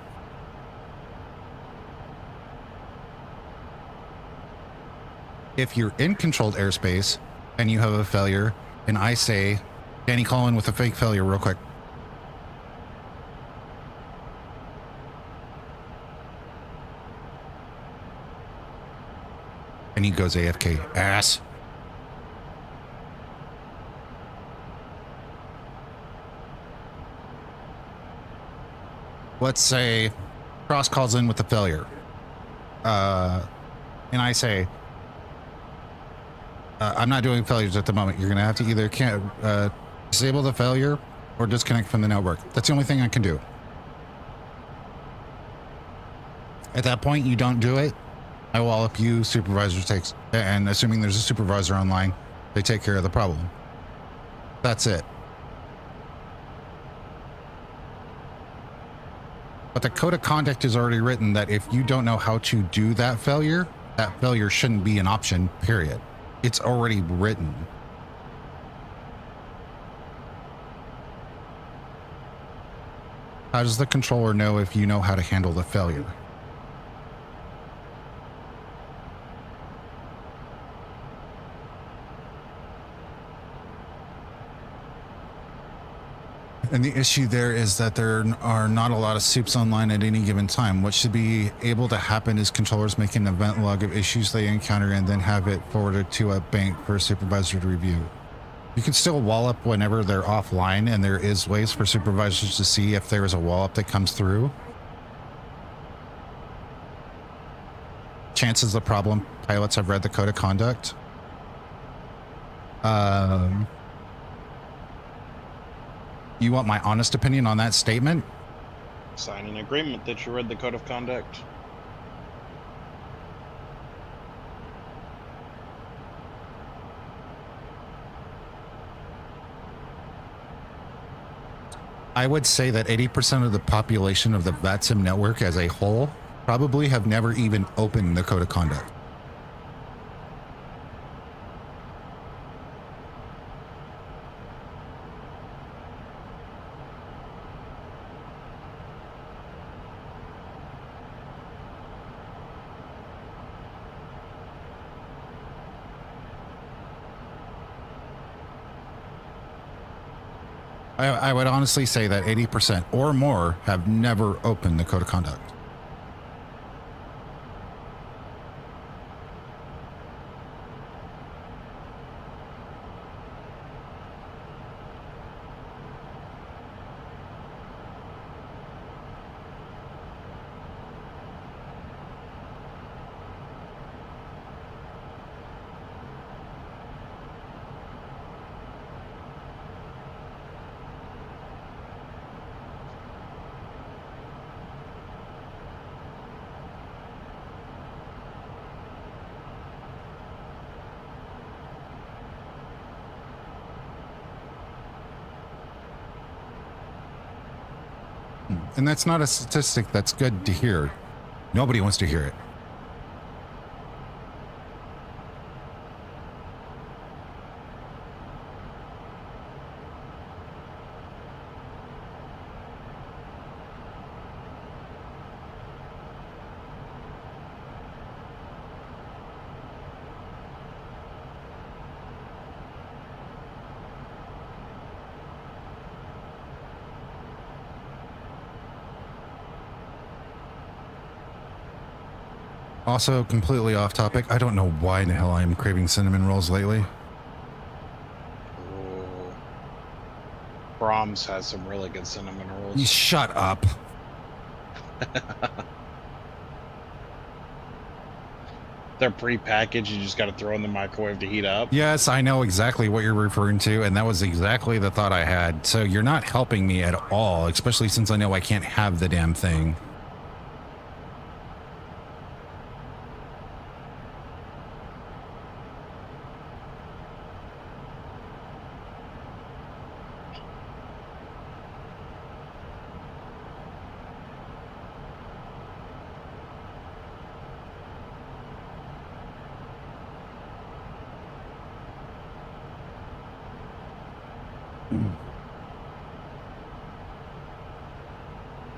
If you're in controlled airspace and you have a failure, and I say, Danny, call in with a fake failure real quick. And he goes AFK. Ass. Let's say Cross calls in with a failure. And I say, I'm not doing failures at the moment. You're going to have to either disable the failure or disconnect from the network. That's the only thing I can do. At that point, you don't do it. I will up you, supervisor takes, and assuming there's a supervisor online, they take care of the problem. That's it. But the code of conduct is already written that if you don't know how to do that failure shouldn't be an option, period. It's already written. How does the controller know if you know how to handle the failure? And the issue there is that there are not a lot of soups online at any given time. What should be able to happen is controllers make an event log of issues they encounter and then have it forwarded to a bank for a supervisor to review. You can still wallop whenever they're offline, and there is ways for supervisors to see if there is a wallop that comes through. Chances the problem pilots have read the code of conduct. You want my honest opinion on that statement? Sign an agreement that you read the code of conduct. I would say that 80% of the population of the Vatsim network as a whole probably have never even opened the code of conduct. I would honestly say that 80% or more have never opened the code of conduct. And that's not a statistic that's good to hear. Nobody wants to hear it. Also, completely off topic, I don't know why in the hell I'm craving cinnamon rolls lately. Ooh. Brahms has some really good cinnamon rolls. You shut up. They're pre-packaged. You just got to throw in the microwave to heat up. Yes, I know exactly what you're referring to, and that was exactly the thought I had. So you're not helping me at all, especially since I know I can't have the damn thing.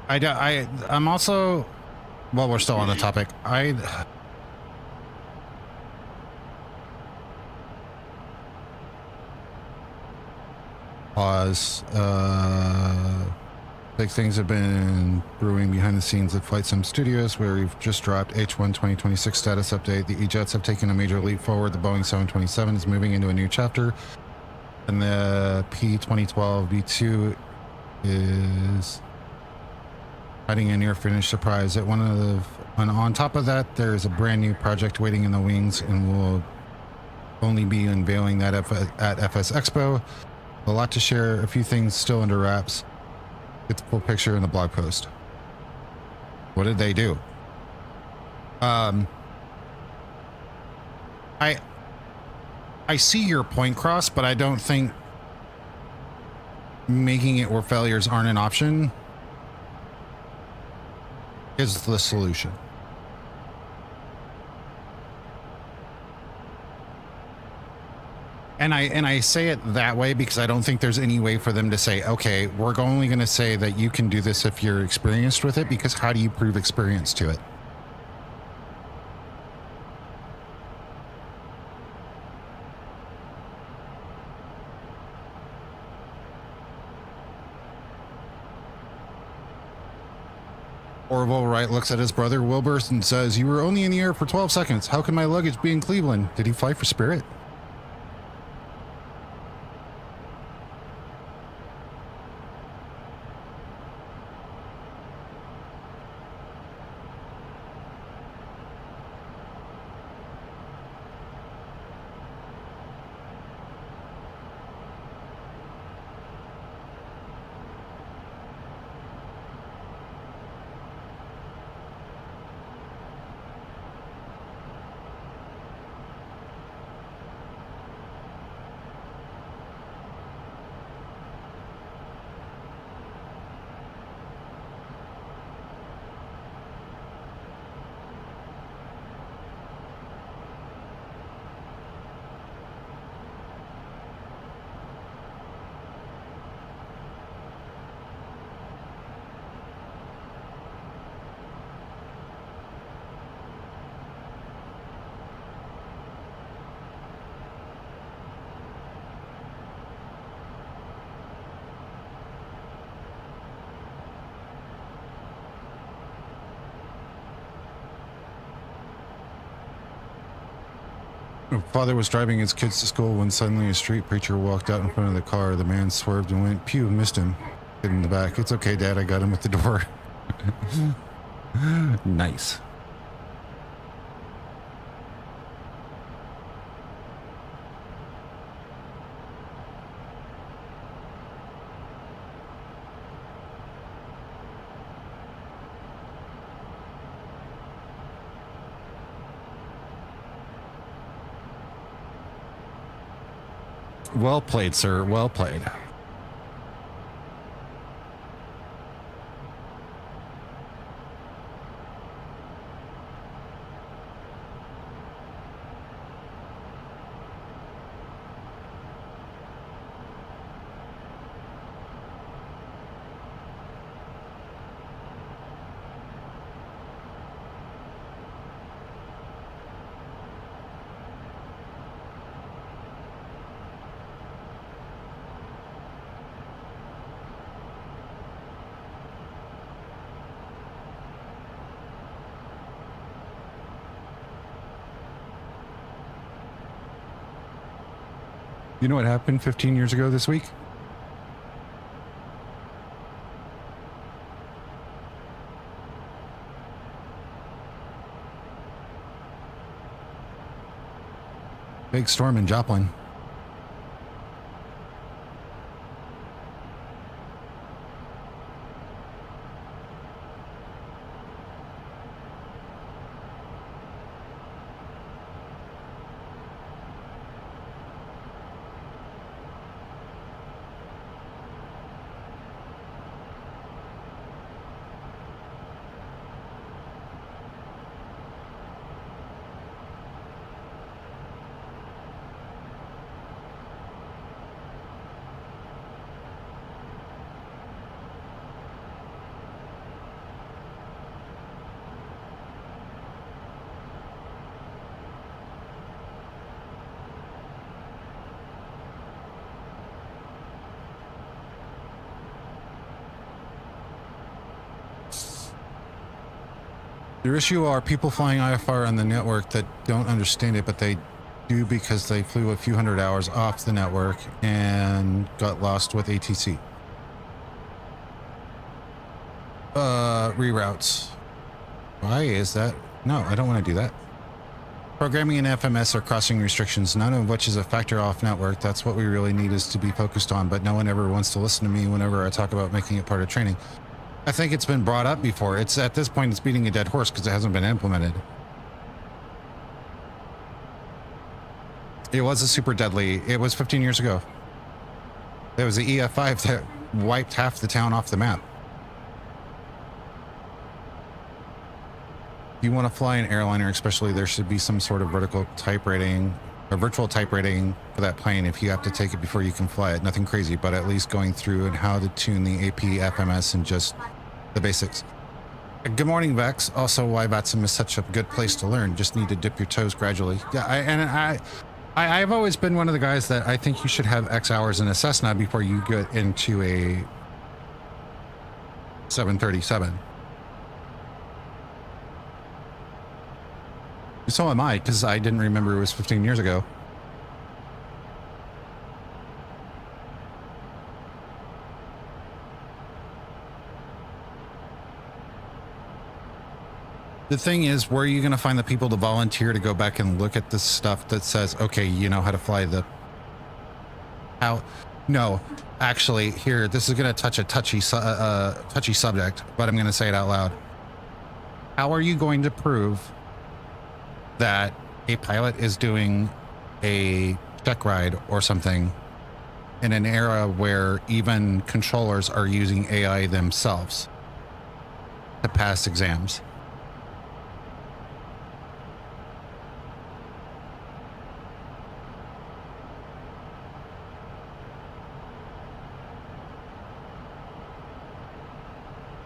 I'm also, well, we're still on the topic. Pause. Big things have been brewing behind the scenes at Flight Sim Studios, where we've just dropped H1 2026 status update. The E-Jets have taken a major leap forward. The Boeing 727 is moving into a new chapter, and the P2012 B2 is hiding a near finished surprise at on top of that, there's a brand new project waiting in the wings, and we'll only be unveiling that at FS Expo. A lot to share, a few things still under wraps. Get the full picture in the blog post. What did they do? I see your point, Cross, but I don't think making it where failures aren't an option is the solution. And I say it that way because I don't think there's any way for them to say, okay, we're only going to say that you can do this if you're experienced with it, because how do you prove experience to it? Orville Wright looks at his brother Wilbur and says, "You were only in the air for 12 seconds. How can my luggage be in Cleveland? Did he fly for Spirit?" Father was driving his kids to school when suddenly a street preacher walked out in front of the car. The man swerved and went, "Pew, missed him." Hid in the back. "It's okay, Dad. I got him at the door." Nice. Well played, sir. Well played. You know what happened 15 years ago this week? Big storm in Joplin. Your issue are people flying IFR on the network that don't understand it, but they do because they flew a few hundred hours off the network and got lost with ATC. Reroutes. Why is that? No, I don't want to do that. Programming and FMS are crossing restrictions, none of which is a factor off network. That's what we really need is to be focused on, but no one ever wants to listen to me whenever I talk about making it part of training. I think it's been brought up before. It's at this point, it's beating a dead horse because it hasn't been implemented. It was a super deadly. It was 15 years ago. There was the EF5 that wiped half the town off the map. If you want to fly an airliner, especially, there should be some sort of vertical type rating or virtual type rating for that plane if you have to take it before you can fly it. Nothing crazy, but at least going through and how to tune the AP, FMS, and just the basics. Good morning, Vex. Also, why Vatsim is such a good place to learn. Just need to dip your toes gradually. Yeah, I've always been one of the guys that I think you should have X hours in a Cessna before you get into a 737. So am I, because I didn't remember it was 15 years ago. The thing is, where are you going to find the people to volunteer to go back and look at the stuff that says, okay, you know how to fly the... How? No, actually, here, this is going to touch a touchy subject, but I'm going to say it out loud. How are you going to prove that a pilot is doing a check ride or something in an era where even controllers are using AI themselves to pass exams?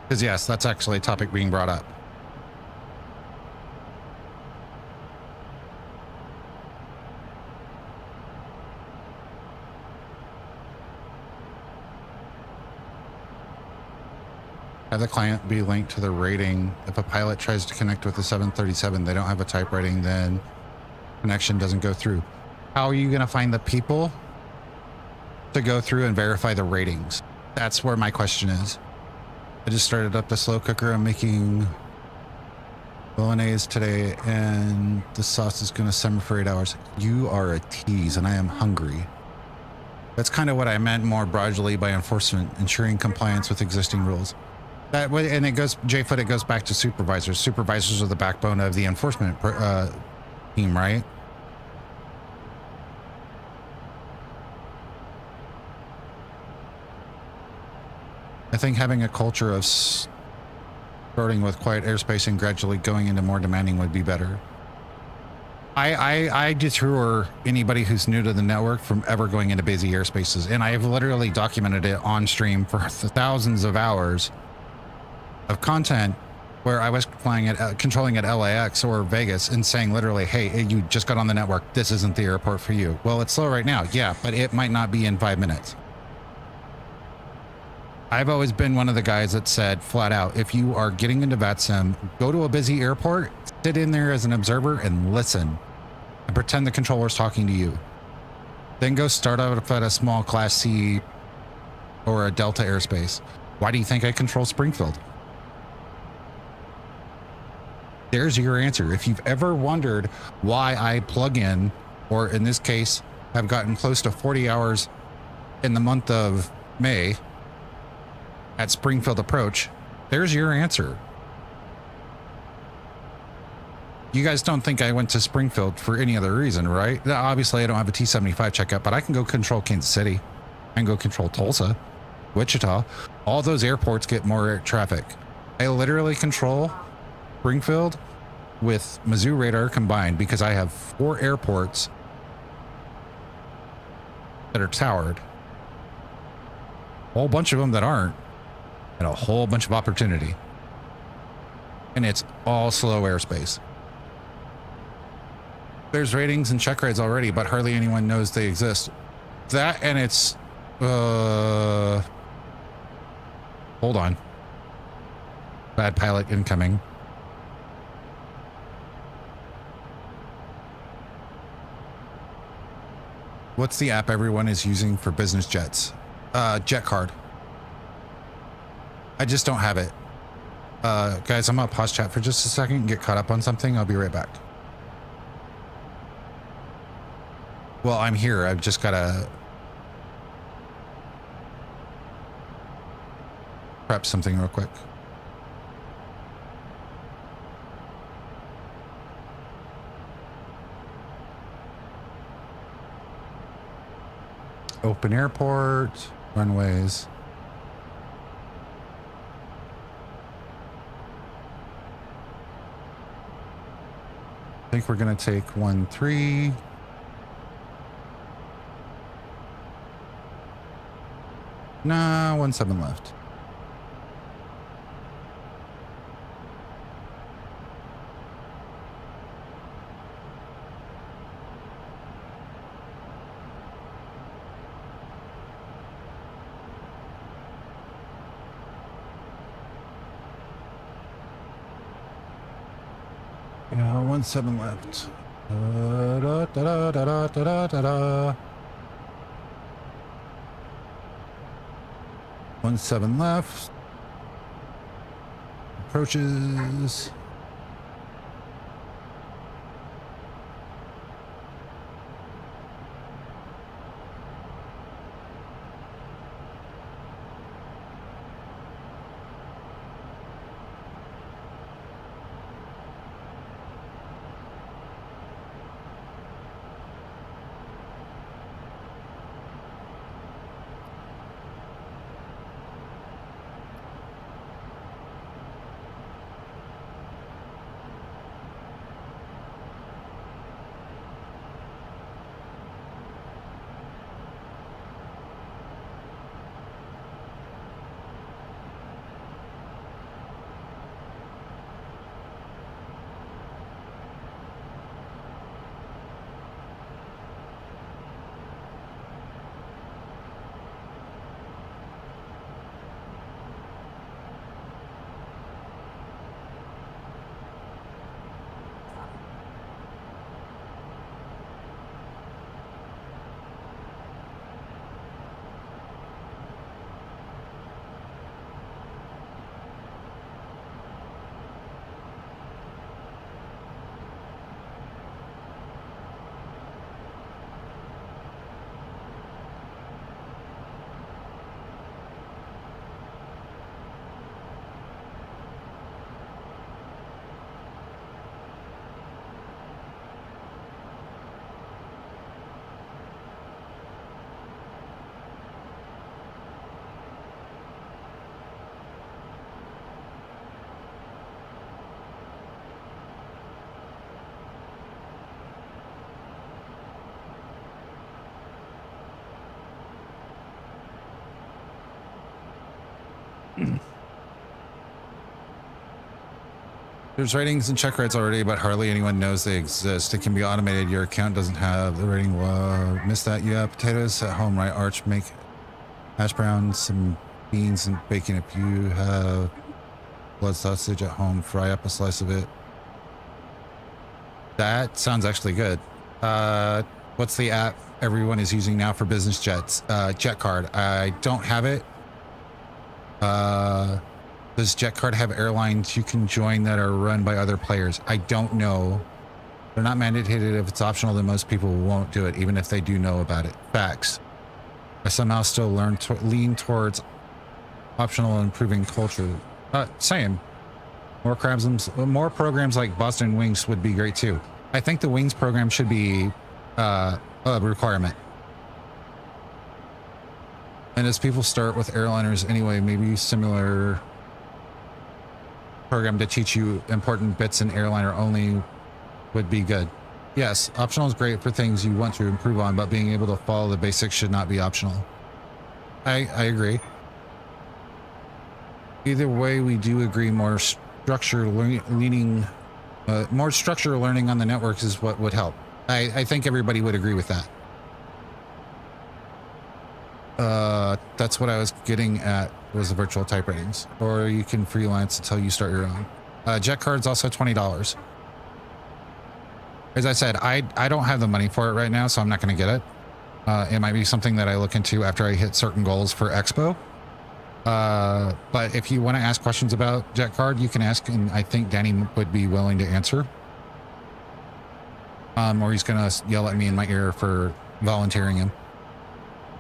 Because yes, that's actually a topic being brought up. Have the client be linked to the rating. If a pilot tries to connect with the 737, they don't have a type rating, then connection doesn't go through. How are you going to find the people to go through and verify the ratings? That's where my question is. I just started up the slow cooker. I'm making bolognese today, and the sauce is going to simmer for 8 hours. You are a tease, and I am hungry. That's kind of what I meant more broadly by enforcement, ensuring compliance with existing rules. That way, and it goes, J-Foot, it goes back to supervisors. Supervisors are the backbone of the enforcement team, right? I think having a culture of starting with quiet airspace and gradually going into more demanding would be better. I deter anybody who's new to the network from ever going into busy airspaces, and I've literally documented it on stream for thousands of hours of content where I was flying at controlling at LAX or Vegas and saying literally, hey, you just got on the network, this isn't the airport for you. Well, it's slow right now, yeah, but it might not be in 5 minutes. I've always been one of the guys that said flat out, if you are getting into Vatsim, go to a busy airport, sit in there as an observer and listen and pretend the controller's talking to you. Then go start out at a small Class C or a Delta airspace. Why do you think I control Springfield? There's your answer. If you've ever wondered why I plug in, or in this case, I've gotten close to 40 hours in the month of May at Springfield Approach, there's your answer. You guys don't think I went to Springfield for any other reason, right? Obviously, I don't have a T-75 checkup, but I can go control Kansas City. I can go control Tulsa, Wichita. All those airports get more air traffic. I literally control Springfield with Mizzou radar combined because I have 4 airports that are towered, a whole bunch of them that aren't, and a whole bunch of opportunity. And it's all slow airspace. There's ratings and check rides already, but hardly anyone knows they exist. That, and it's hold on, bad pilot incoming. What's the app everyone is using for business jets? Jet Card. I just don't have it. Guys, I'm gonna pause chat for just a second and get caught up on something. I'll be right back. Well, I'm here. I've just gotta prep something real quick. Open airport, runways. I think we're gonna take 1-3. Nah, 1-7 left. Yeah, 1-7 left. Da, da, da, da, da, da, da, da. 1-7 left. Approaches. There's ratings and check rates already, but hardly anyone knows they exist. It can be automated. Your account doesn't have the rating. Missed that. Yeah, potatoes at home, right? Arch, make hash browns, some beans and bacon. If you have blood sausage at home, fry up a slice of it. That sounds actually good. What's the app everyone is using now for business jets? Jet Card. I don't have it. Does Jet Card have airlines you can join that are run by other players? I don't know. They're not mandated. If it's optional, then most people won't do it, even if they do know about it. Facts. I somehow still lean towards optional and improving culture. Same. More programs like Boston Wings would be great too. I think the Wings program should be a requirement. And as people start with airliners anyway, maybe similar program to teach you important bits in airliner only would be good. Yes, optional is great for things you want to improve on, but being able to follow the basics should not be optional. I agree. Either way, we do agree more structure learning on the networks is what would help. I think everybody would agree with that. That's what I was getting at, was the virtual type ratings. Or you can freelance until you start your own. Jet Card's also $20. As I said, I don't have the money for it right now, so I'm not going to get it. It might be something that I look into after I hit certain goals for Expo. But if you want to ask questions about Jet Card, you can ask, and I think Danny would be willing to answer. Or he's going to yell at me in my ear for volunteering him.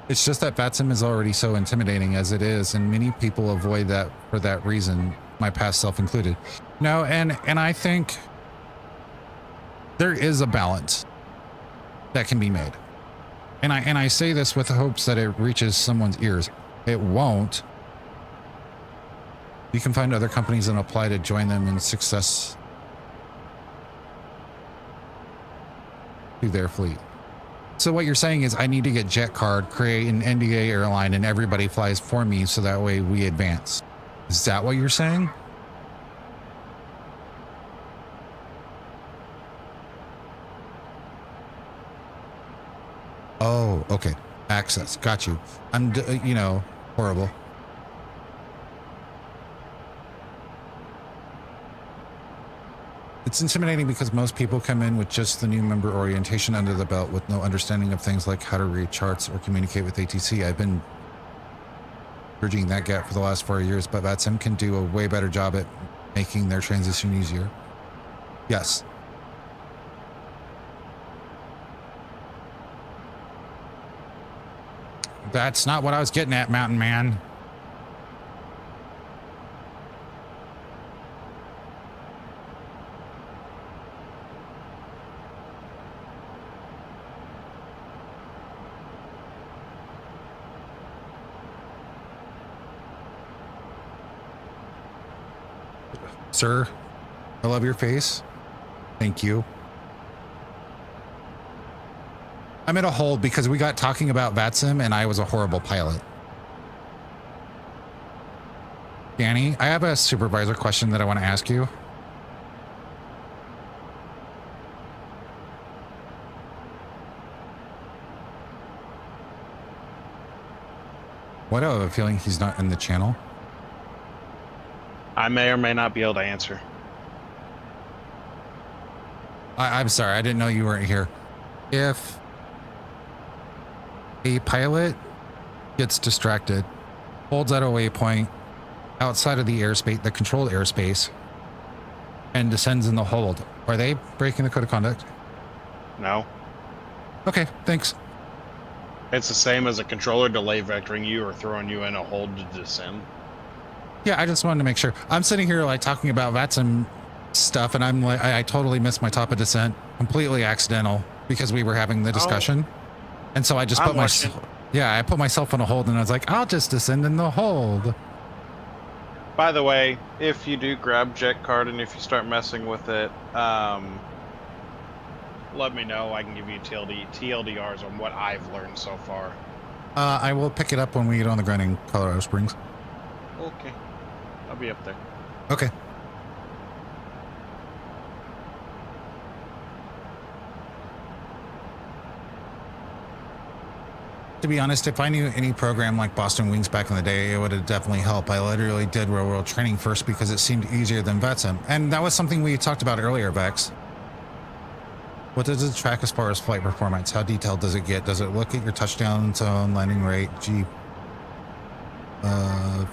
It's just that Vatsim is already so intimidating as it is, and many people avoid that for that reason, my past self included. No, and I think there is a balance that can be made. And I say this with the hopes that it reaches someone's ears. It won't. You can find other companies and apply to join them in success to their fleet. So what you're saying is I need to get Jet Card, create an NDA airline, and everybody flies for me so that way we advance. Is that what you're saying? Oh, okay. Access. Got you. I'm, you know, horrible. It's intimidating because most people come in with just the new member orientation under the belt with no understanding of things like how to read charts or communicate with ATC. I've been bridging that gap for the last 4 years, but Vatsim can do a way better job at making their transition easier. Yes. That's not what I was getting at, Mountain Man. Sir, I love your face. Thank you. I'm in a hold because we got talking about Vatsim and I was a horrible pilot. Danny, I have a supervisor question that I want to ask you. Why do I have a feeling he's not in the channel? I may or may not be able to answer. I'm sorry, I didn't know you weren't here. If a pilot gets distracted, holds at a waypoint outside of the airspace, the controlled airspace, and descends in the hold, are they breaking the code of conduct? No. Okay, thanks. It's the same as a controller delay vectoring you or throwing you in a hold to descend. Yeah, I just wanted to make sure. I'm sitting here like talking about Vatsim stuff, and I'm like, I totally missed my top of descent, completely accidental, because we were having the discussion. And so I just put myself, yeah, I put myself in a hold, and I was like, I'll just descend in the hold. By the way, if you do grab jet card and if you start messing with it, let me know. I can give you TLDRs on what I've learned so far. I will pick it up when we get on the ground in Colorado Springs. Okay. I'll be up there. Okay. To be honest, if I knew any program like Boston Wings back in the day, it would have definitely helped. I literally did real world training first because it seemed easier than Vatsim. And that was something we talked about earlier, Vex. What does it track as far as flight performance? How detailed does it get? Does it look at your touchdown zone, landing rate,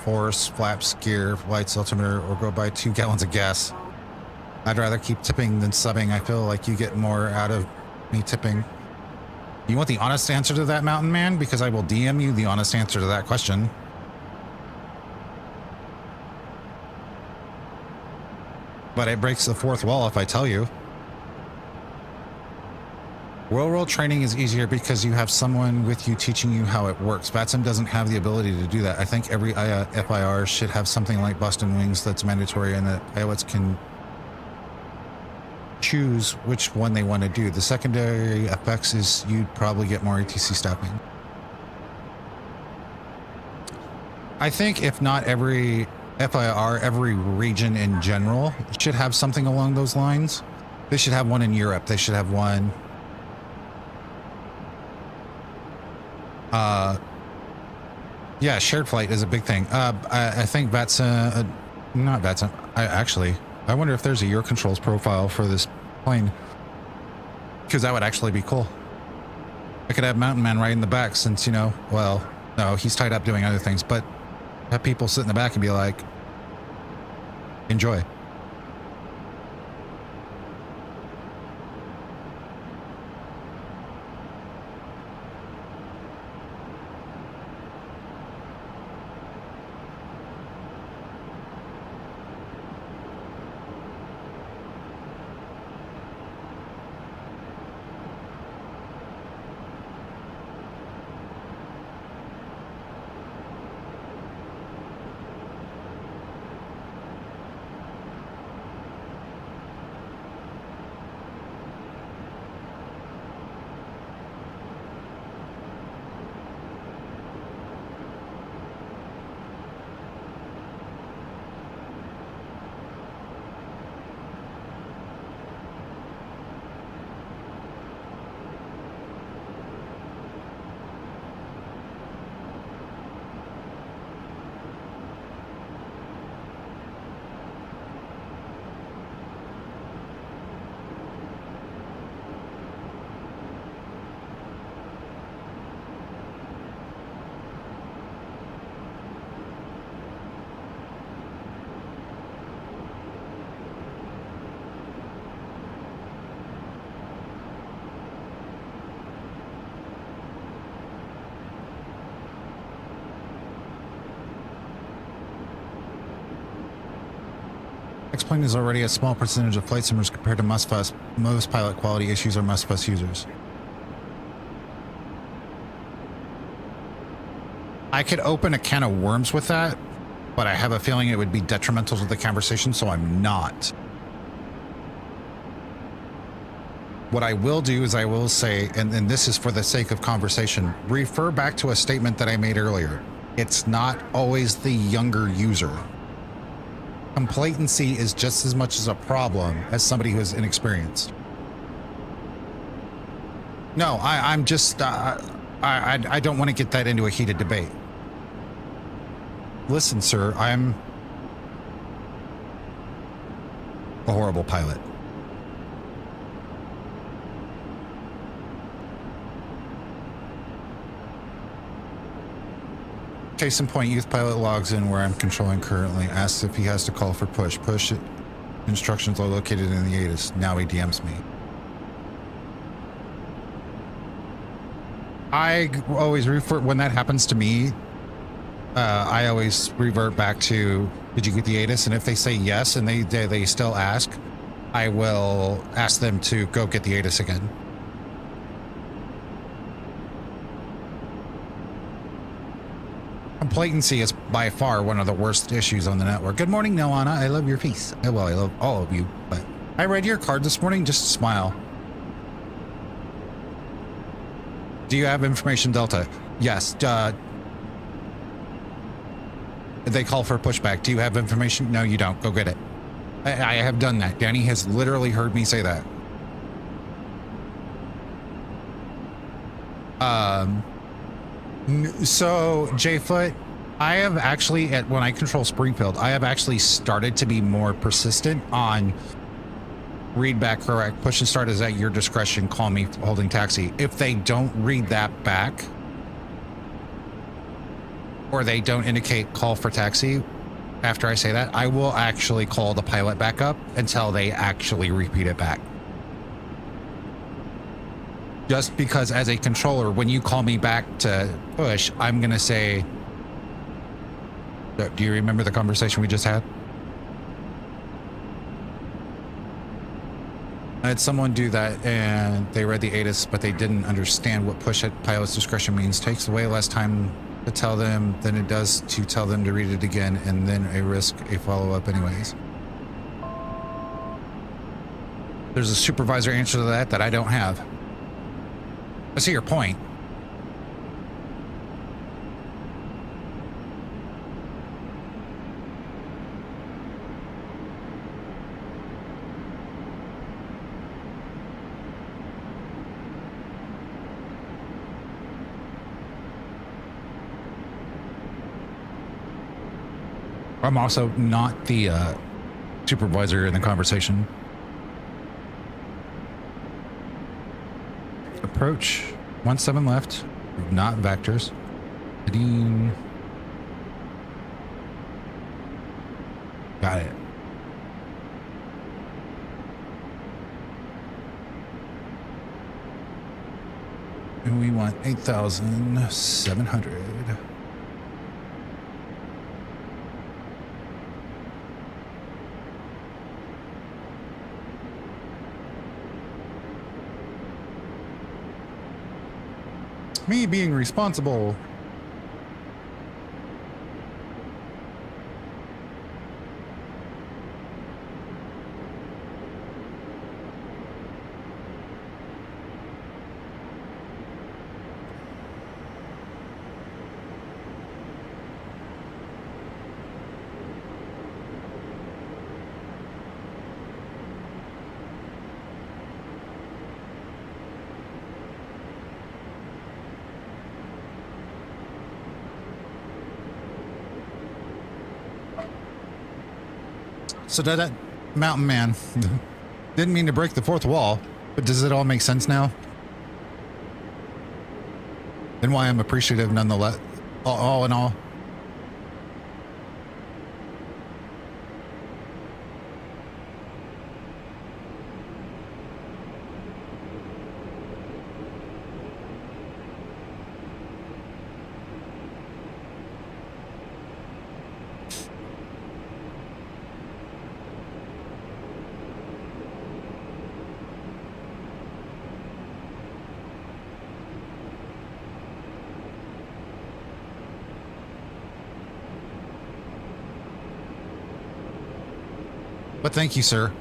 force, flaps, gear, lights, altimeter, or go buy 2 gallons of gas? I'd rather keep tipping than subbing. I feel like you get more out of me tipping. You want the honest answer to that, Mountain Man? Because I will DM you the honest answer to that question. But it breaks the fourth wall if I tell you. World training is easier because you have someone with you teaching you how it works. Vatsim doesn't have the ability to do that. I think every FIR should have something like Boston Wings that's mandatory and that pilots can choose which one they want to do. The secondary effects is you'd probably get more ATC staffing. I think if not every FIR, every region in general should have something along those lines. They should have one in Europe. They should have one. Yeah, shared flight is a big thing. I think Vatsim, not Vatsim. I wonder if there's a Euro controls profile for this plane, because that would actually be cool. I could have Mountain Man right in the back, since, you know, well, no, he's tied up doing other things, but have people sit in the back and be like, enjoy. X-Plane is already a small percentage of flight simmers compared to most pilot quality issues are must users. I could open a can of worms with that, but I have a feeling it would be detrimental to the conversation, so I'm not. What I will do is I will say, and this is for the sake of conversation, refer back to a statement that I made earlier. It's not always the younger user. Complacency is just as much as a problem as somebody who is inexperienced. No, I'm just, I don't want to get that into a heated debate. Listen, sir, I'm a horrible pilot. Case in point, youth pilot logs in where I'm controlling currently, asks if he has to call for push. Push instructions are located in the ATIS. Now he DMs me. I always refer, when that happens to me, I always revert back to, did you get the ATIS? And if they say yes and they still ask, I will ask them to go get the ATIS again. Complacency is by far one of the worst issues on the network. Good morning, Noana. I love your face. Well, I love all of you, but I read your card this morning. Just smile. Do you have information, Delta? Yes. They call for pushback. Do you have information? No, you don't. Go get it. I have done that. Danny has literally heard me say that. So Jfoot, I have actually, when I control Springfield, I have actually started to be more persistent on read back correct. Push and start is at your discretion. Call me holding taxi. If they don't read that back, or they don't indicate call for taxi after I say that, I will actually call the pilot back up until they actually repeat it back. Just because as a controller, when you call me back to push, I'm going to say, do you remember the conversation we just had? I had someone do that and they read the ATIS, but they didn't understand what push at pilot's discretion means. Takes way less time to tell them than it does to tell them to read it again, and then I risk a follow-up anyways. There's a supervisor answer to that I don't have. I see your point. I'm also not the supervisor in the conversation. Approach 17 left, not vectors. Heading. Got it. And we want 8,700. Me being responsible. So that mountain man didn't mean to break the fourth wall, but does it all make sense now? And why I'm appreciative nonetheless, all in all. But thank you, sir.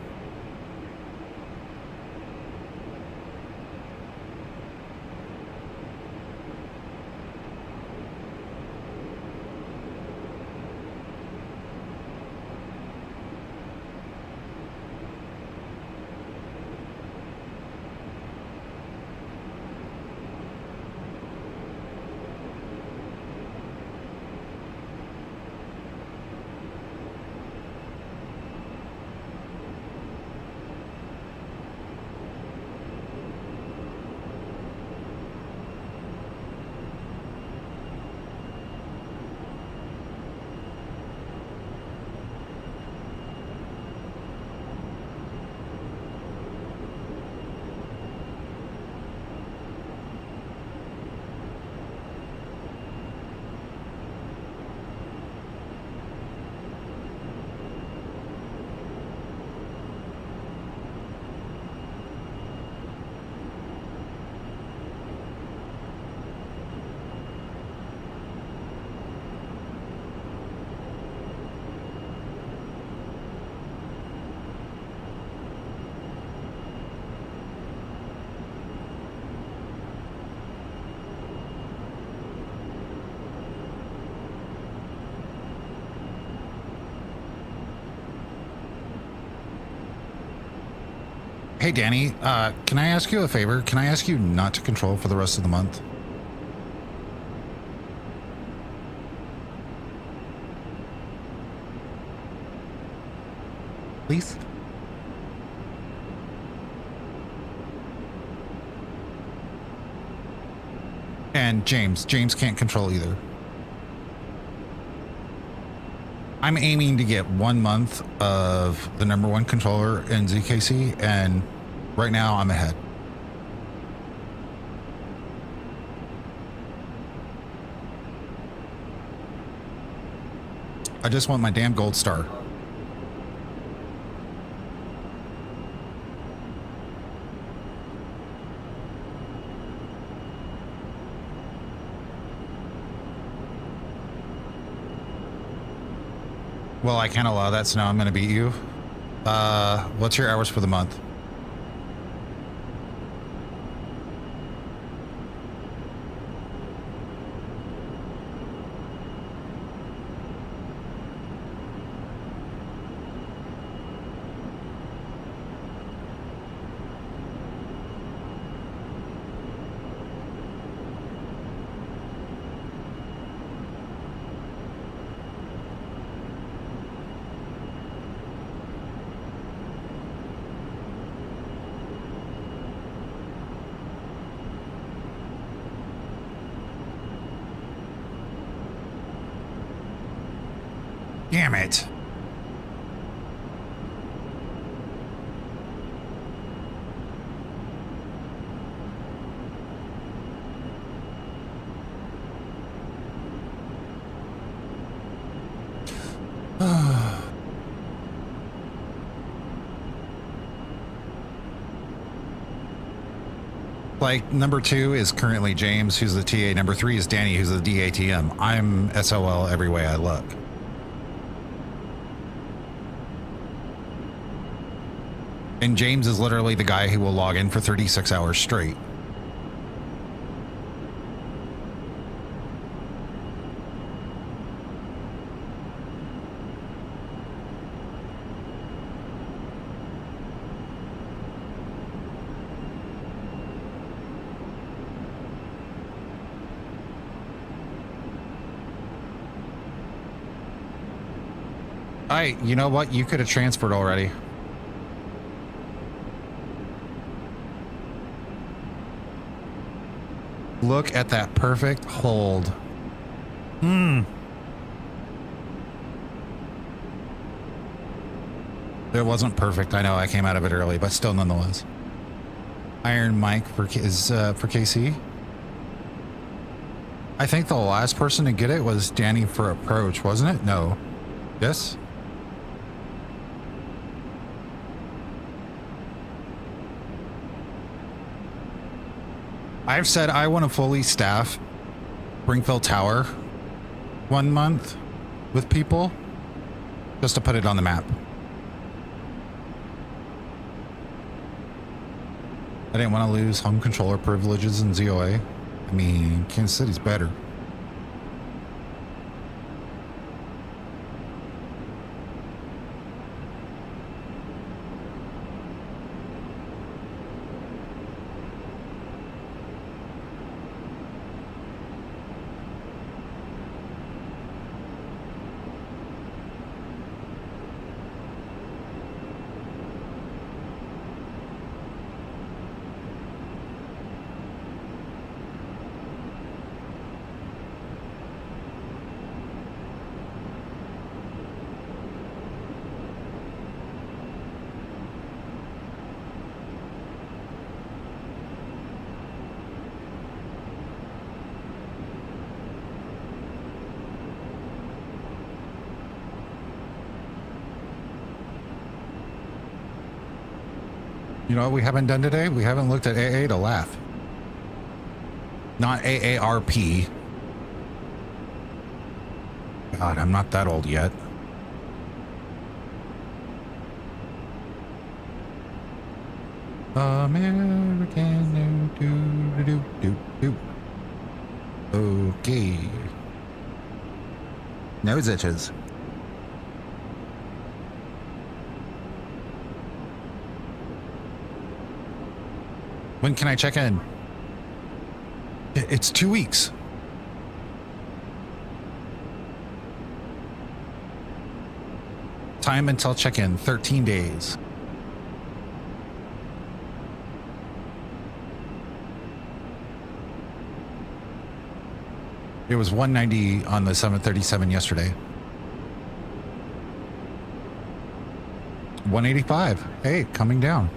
Hey, Danny, can I ask you a favor? Can I ask you not to control for the rest of the month? Please? And James can't control either. I'm aiming to get 1 month of the #1 controller in ZKC, and right now I'm ahead. I just want my damn gold star. Well, I can't allow that, so now I'm going to beat you. What's your hours for the month? Damn it. Like, #2 is currently James, who's the TA. #3 is Danny, who's the DATM. I'm SOL every way I look. And James is literally the guy who will log in for 36 hours straight. You know what? You could have transferred already. Look at that perfect hold. It wasn't perfect. I know I came out of it early, but still nonetheless. Iron Mike for KC. I think the last person to get it was Danny for approach, wasn't it? No. Yes? I've said I want to fully staff Springfield Tower 1 month with people just to put it on the map. I didn't want to lose home controller privileges in ZOA. I mean, Kansas City's better. You know what we haven't done today? We haven't looked at AA to laugh. Not AARP. God, I'm not that old yet. American do. Okay. Nose itches. When can I check in? It's 2 weeks. Time until check-in, 13 days. It was 190 on the 737 yesterday. 185. Hey, coming down.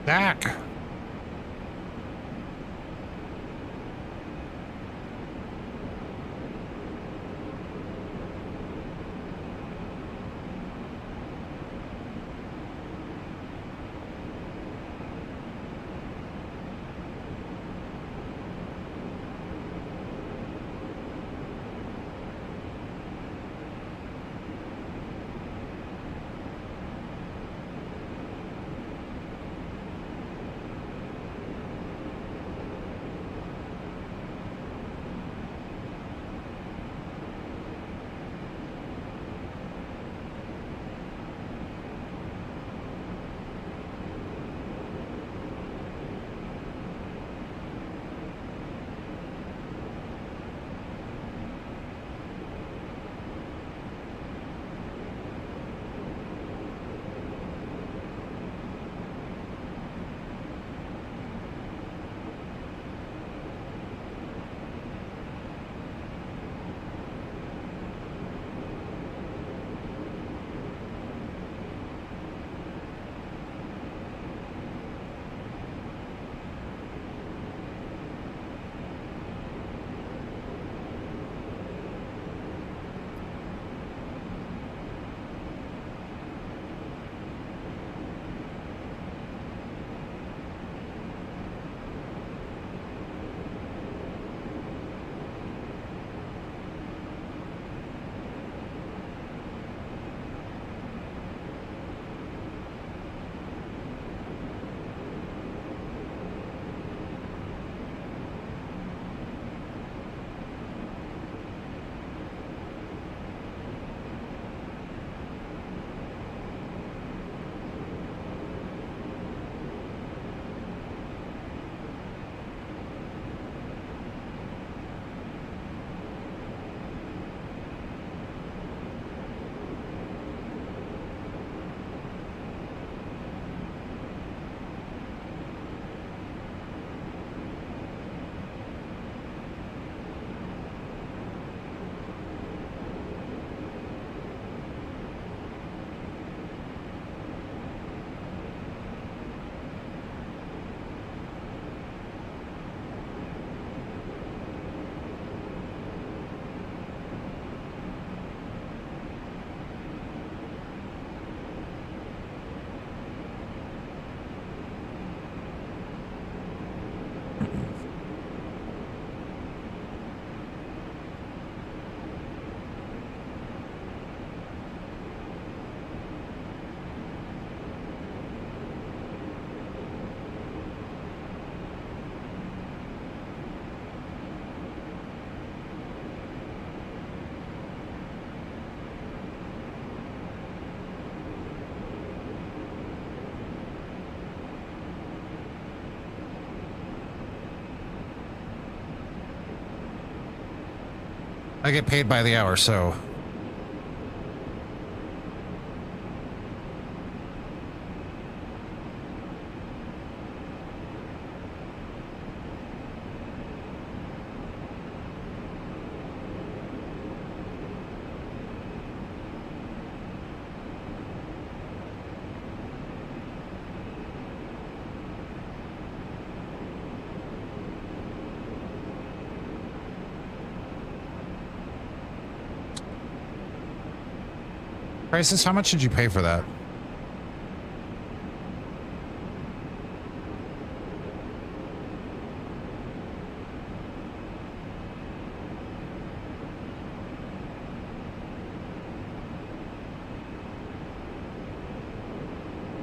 Back. I get paid by the hour, so. Crisis, how much did you pay for that?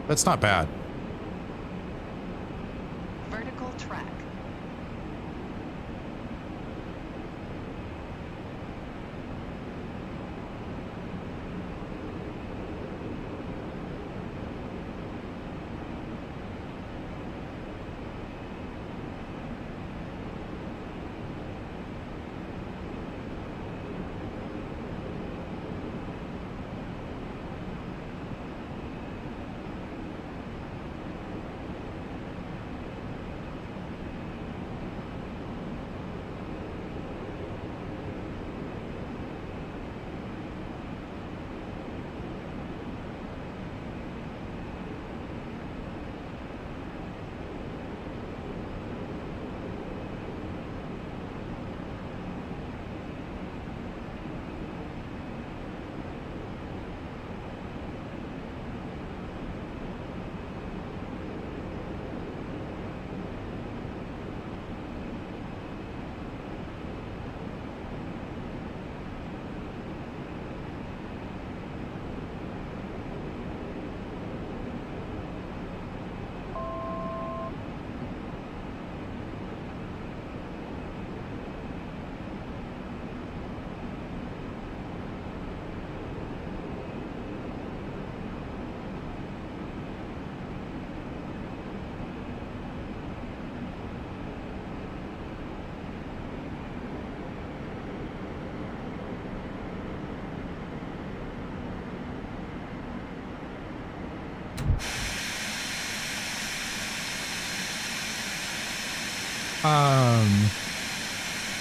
That's not bad. Vertical track.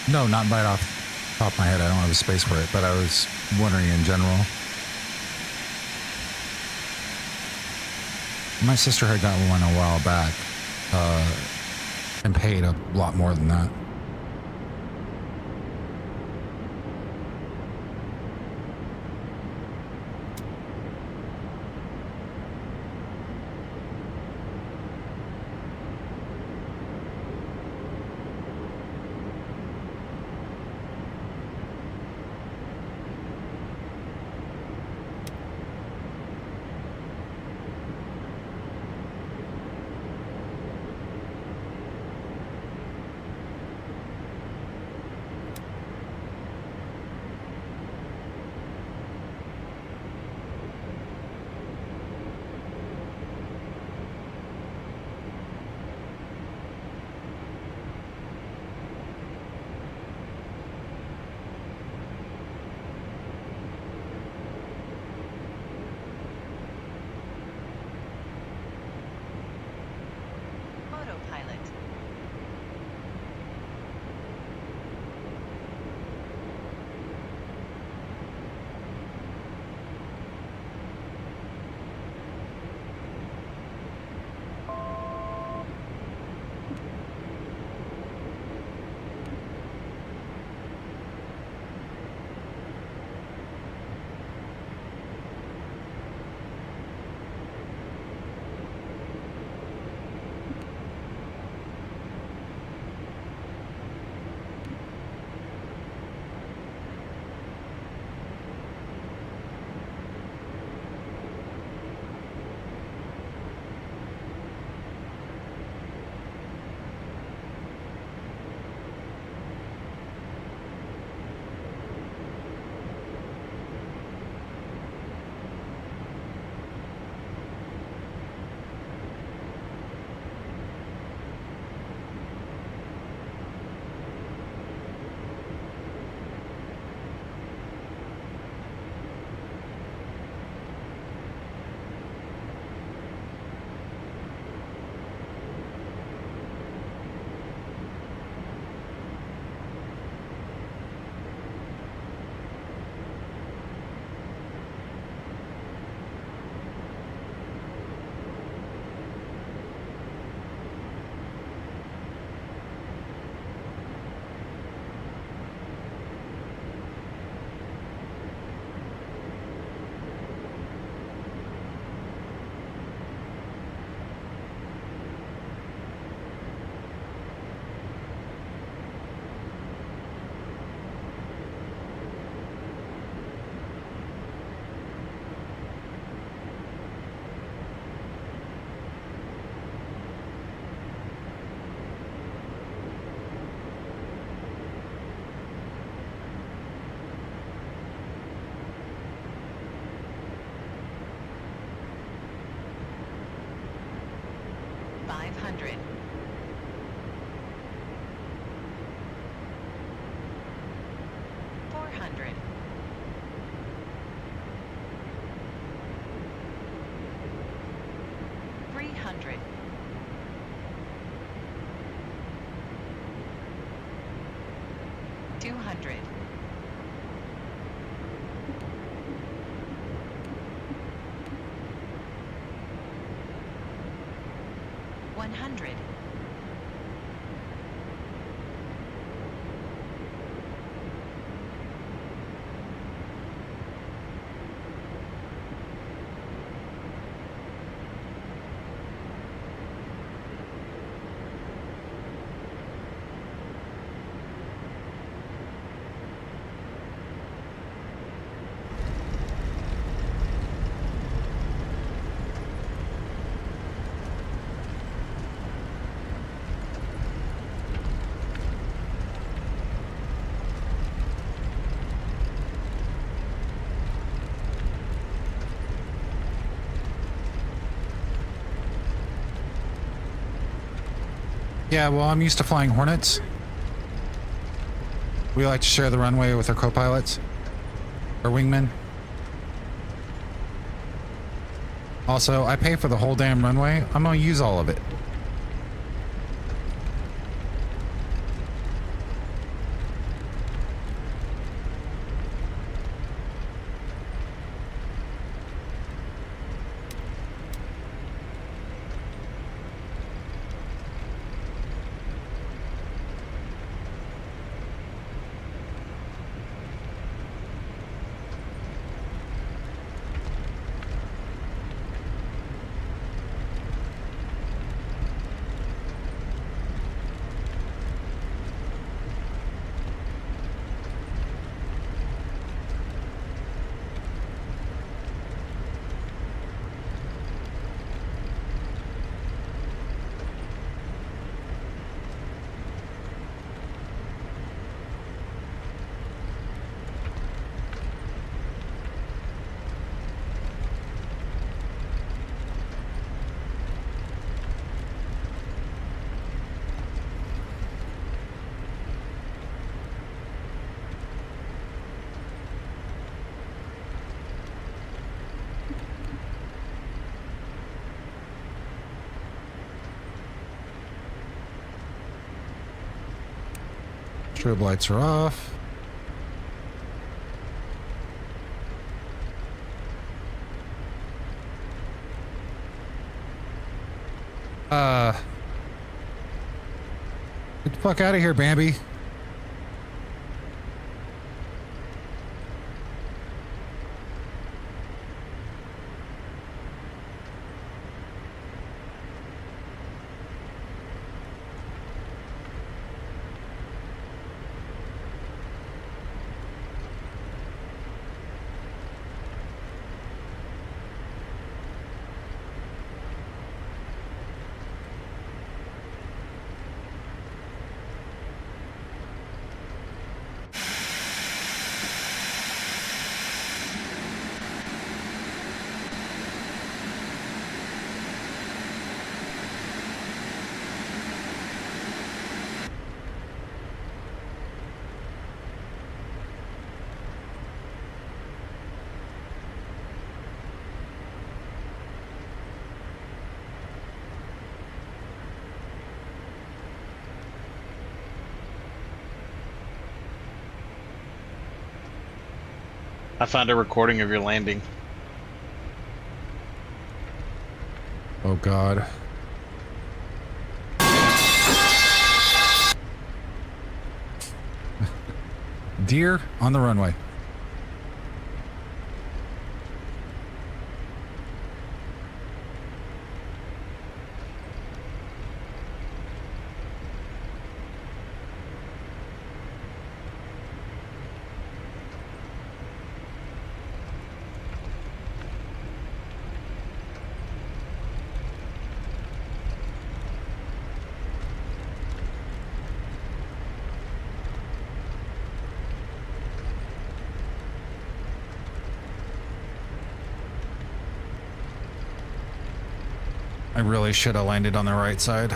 No, not right off the top of my head. I don't have a space for it, but I was wondering in general. My sister had got one a while back, and paid a lot more than that. 500. 400. 300. 200. 100. Yeah, well, I'm used to flying Hornets. We like to share the runway with our co-pilots or wingmen. Also, I pay for the whole damn runway. I'm gonna use all of it. Strobe lights are off. Get the fuck out of here, Bambi. I found a recording of your landing. Oh God. Deer on the runway. I really should have landed on the right side.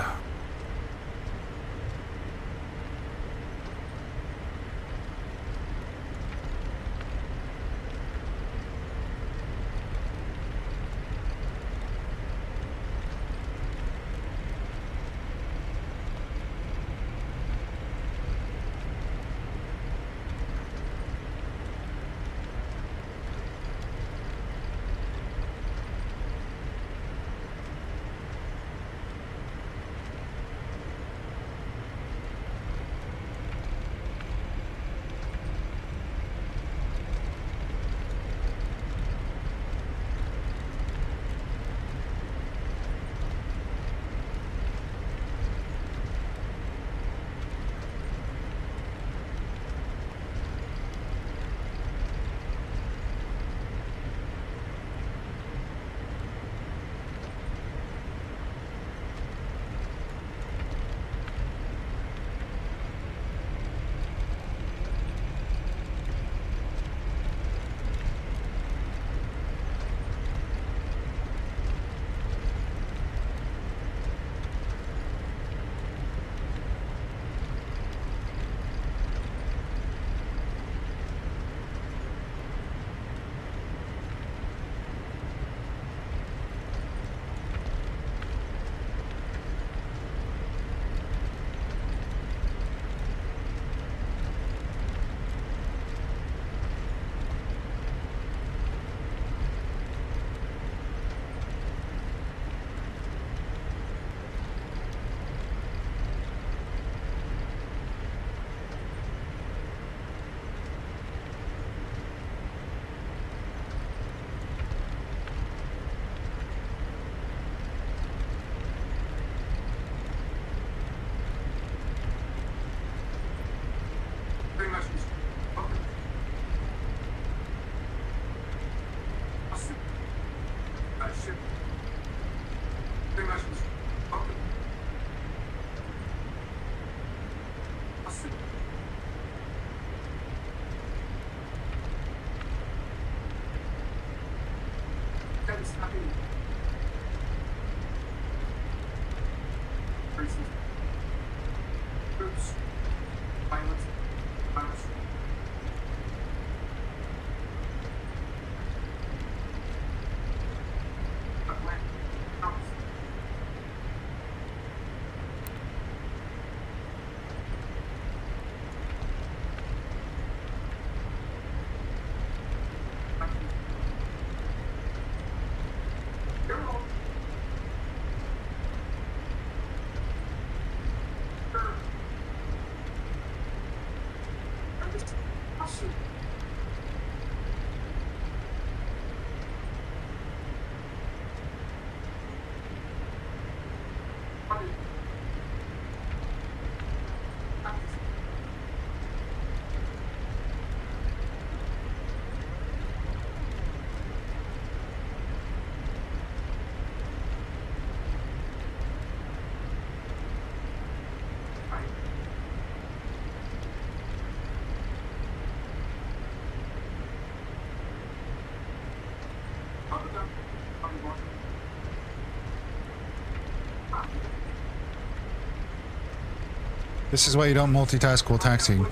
This is why you don't multitask while taxiing.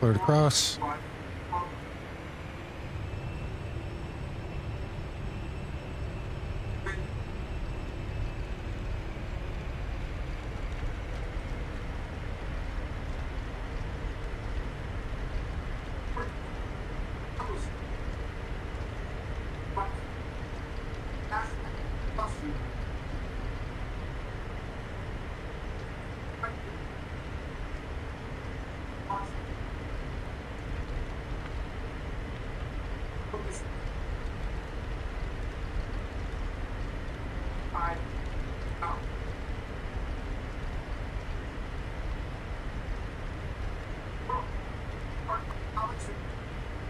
Cleared across.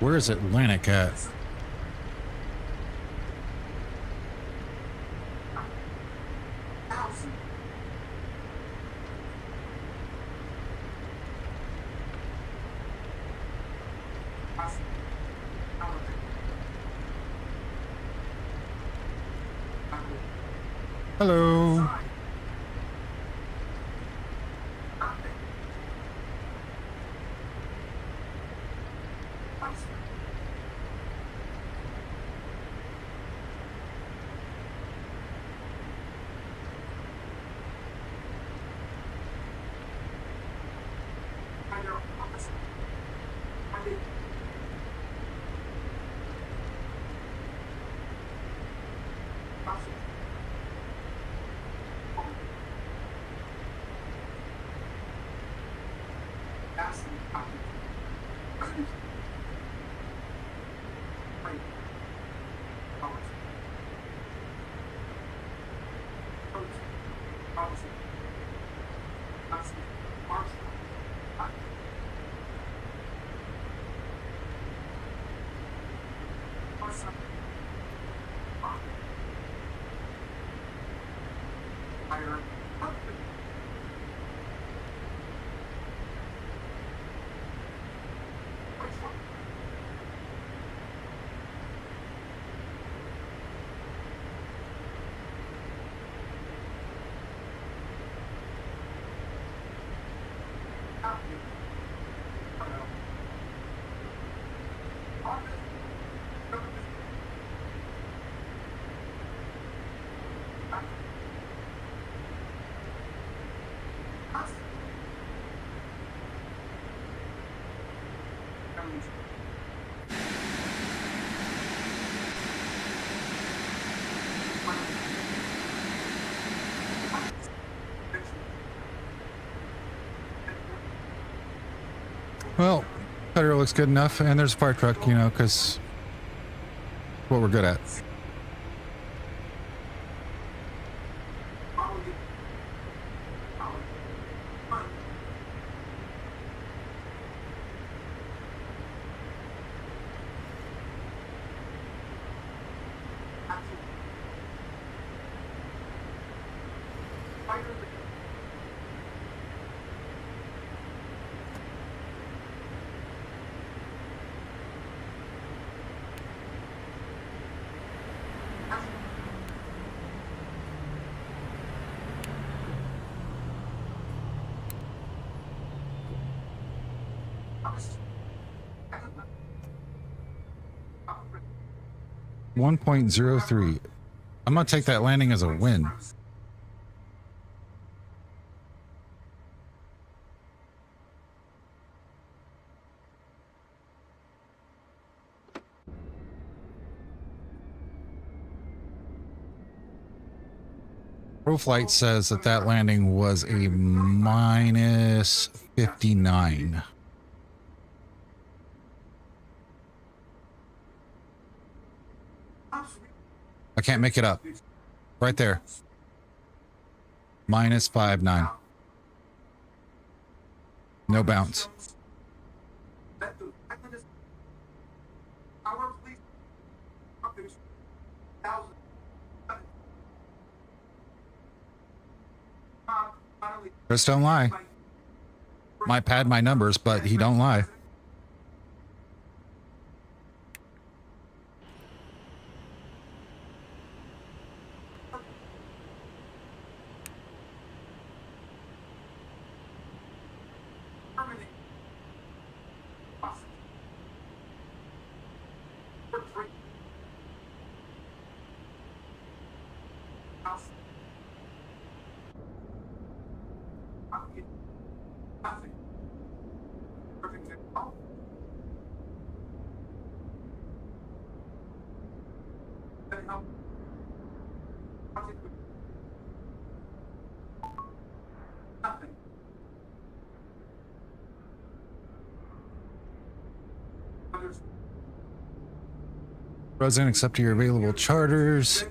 Where is Atlantic at? Hello. Well, cutter looks good enough, and there's a fire truck, you know, because what we're good at. .03. I'm gonna take that landing as a win. ProFlight says that that landing was a minus 59. I can't make it up. Right there. Minus 59. No bounce. Chris don't lie. Might pad my numbers, but he don't lie. President, accept your available charters.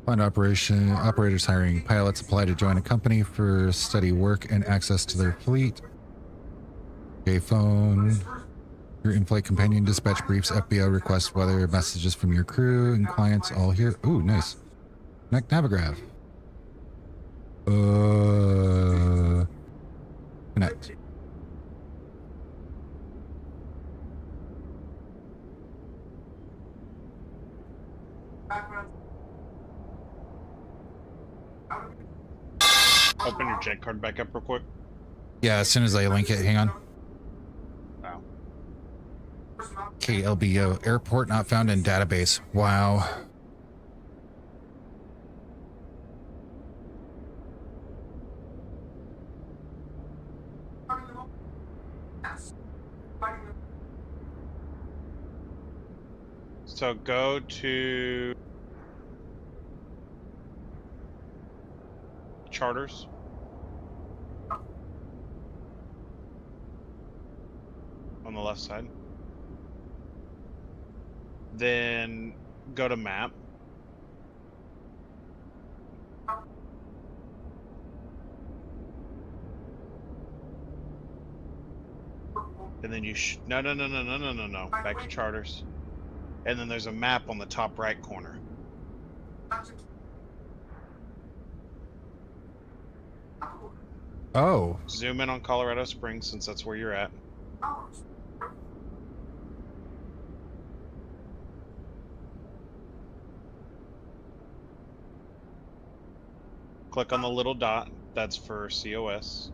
Find operators hiring pilots apply to join a company for steady work and access to their fleet. Okay, phone. Your in-flight companion dispatch briefs FBO requests weather messages from your crew and clients all here. Ooh, nice. Connect Navigraph. Connect. Open your jet card back up real quick. Yeah, as soon as I link it, hang on. Wow. KLBO, airport not found in database. Wow. So go to charters. On the left side. Then go to map. And then you no. Back to charters. And then there's a map on the top right corner. Oh. Zoom in on Colorado Springs since that's where you're at. Click on the little dot. That's for COS.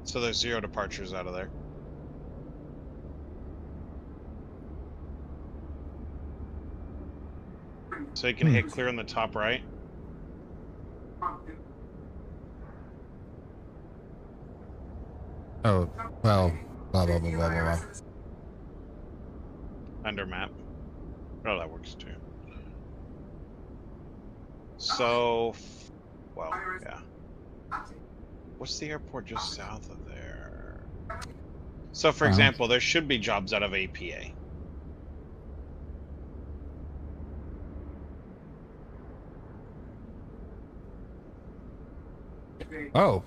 So there's 0 departures out of there. So you can hit clear on the top right. Oh, well, blah, blah, blah, blah, blah, blah. Under map. Oh, that works too. So, well, yeah. What's the airport just south of there? So, for example, there should be jobs out of APA. Oh.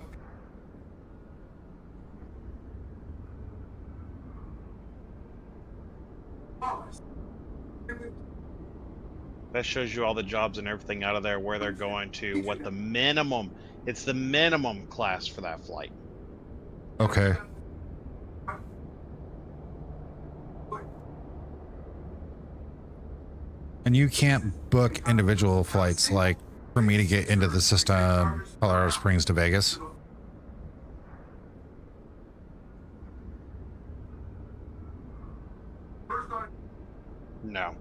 That shows you all the jobs and everything out of there, where they're going to, what the minimum, it's the minimum class for that flight. Okay. And you can't book individual flights, like for me to get into the system, Colorado Springs to Vegas. No.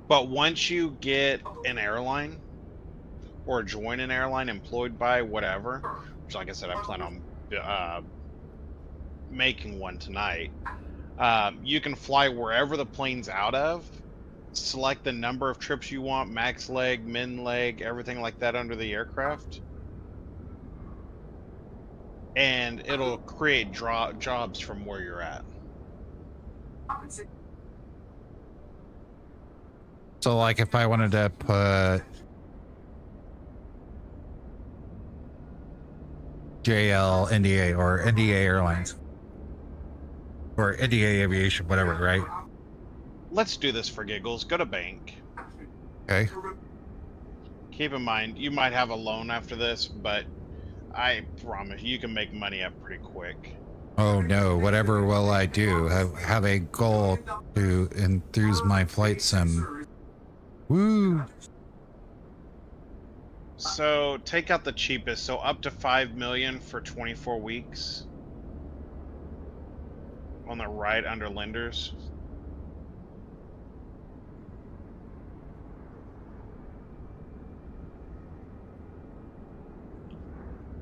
But once you get an airline or join an airline employed by whatever, which, like I said, I plan on making one tonight, you can fly wherever the plane's out of, select the number of trips you want, max leg, min leg, everything like that under the aircraft, and it'll create jobs from where you're at. So, like, if I wanted to put JL, NDA, or NDA Airlines, or NDA Aviation, whatever, right? Let's do this for giggles. Go to bank. Okay. Keep in mind, you might have a loan after this, but I promise you can make money up pretty quick. Oh no, whatever will I do? Have a goal to enthuse my flight sim. Woo! So take out the cheapest, so up to 5 million for 24 weeks. On the right under lenders.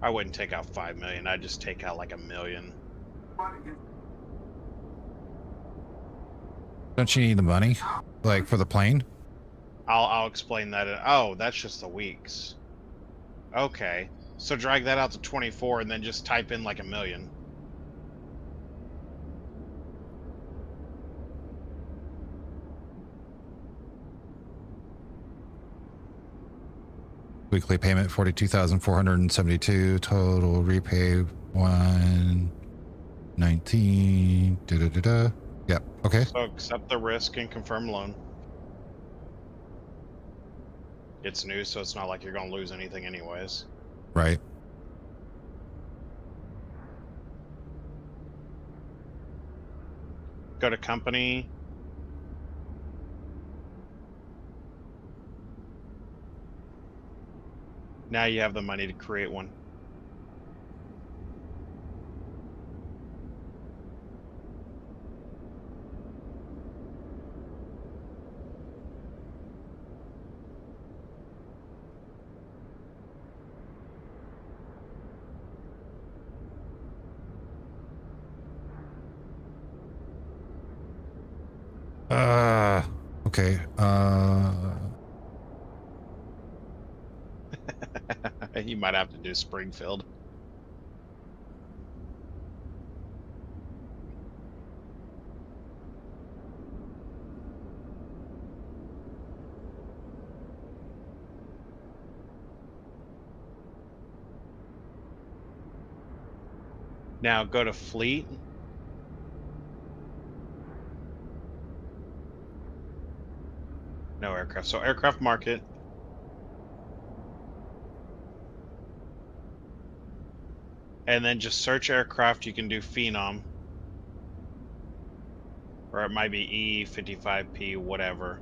I wouldn't take out 5 million, I'd just take out like 1 million. Don't you need the money? Like, for the plane? I'll explain that. Oh, that's just the weeks. Okay. So drag that out to 24 and then just type in like 1 million. Weekly payment 42,472. Total repay 119. Da da da da. Yep. Okay. So accept the risk and confirm loan. It's new, so it's not like you're going to lose anything anyways. Right. Go to company. Now you have the money to create one. Okay. You might have to do Springfield. Now go to fleet. No aircraft. So aircraft market. And then just search aircraft. You can do Phenom. Or it might be E55P, whatever.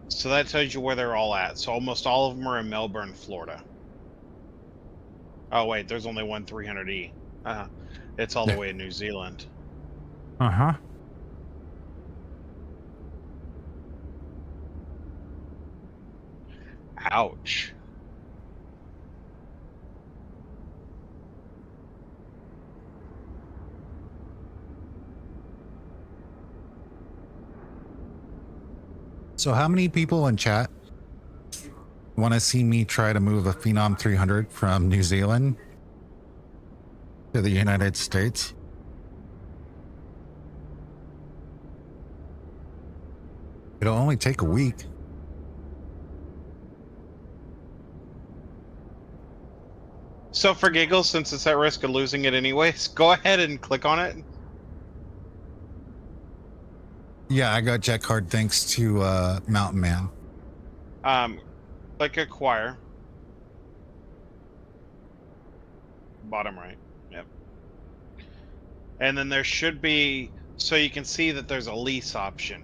So that tells you where they're all at. So almost all of them are in Melbourne, Florida. Oh, wait, there's only one 300E. It's all the way in New Zealand. Uh-huh. Ouch. So how many people in chat want to see me try to move a Phenom 300 from New Zealand to the United States? It'll only take a week. So for giggles, since it's at risk of losing it anyways, go ahead and click on it. Yeah, I got jet card thanks to Mountain Man. Click acquire. Bottom right. Yep. And then there should be, so you can see that there's a lease option.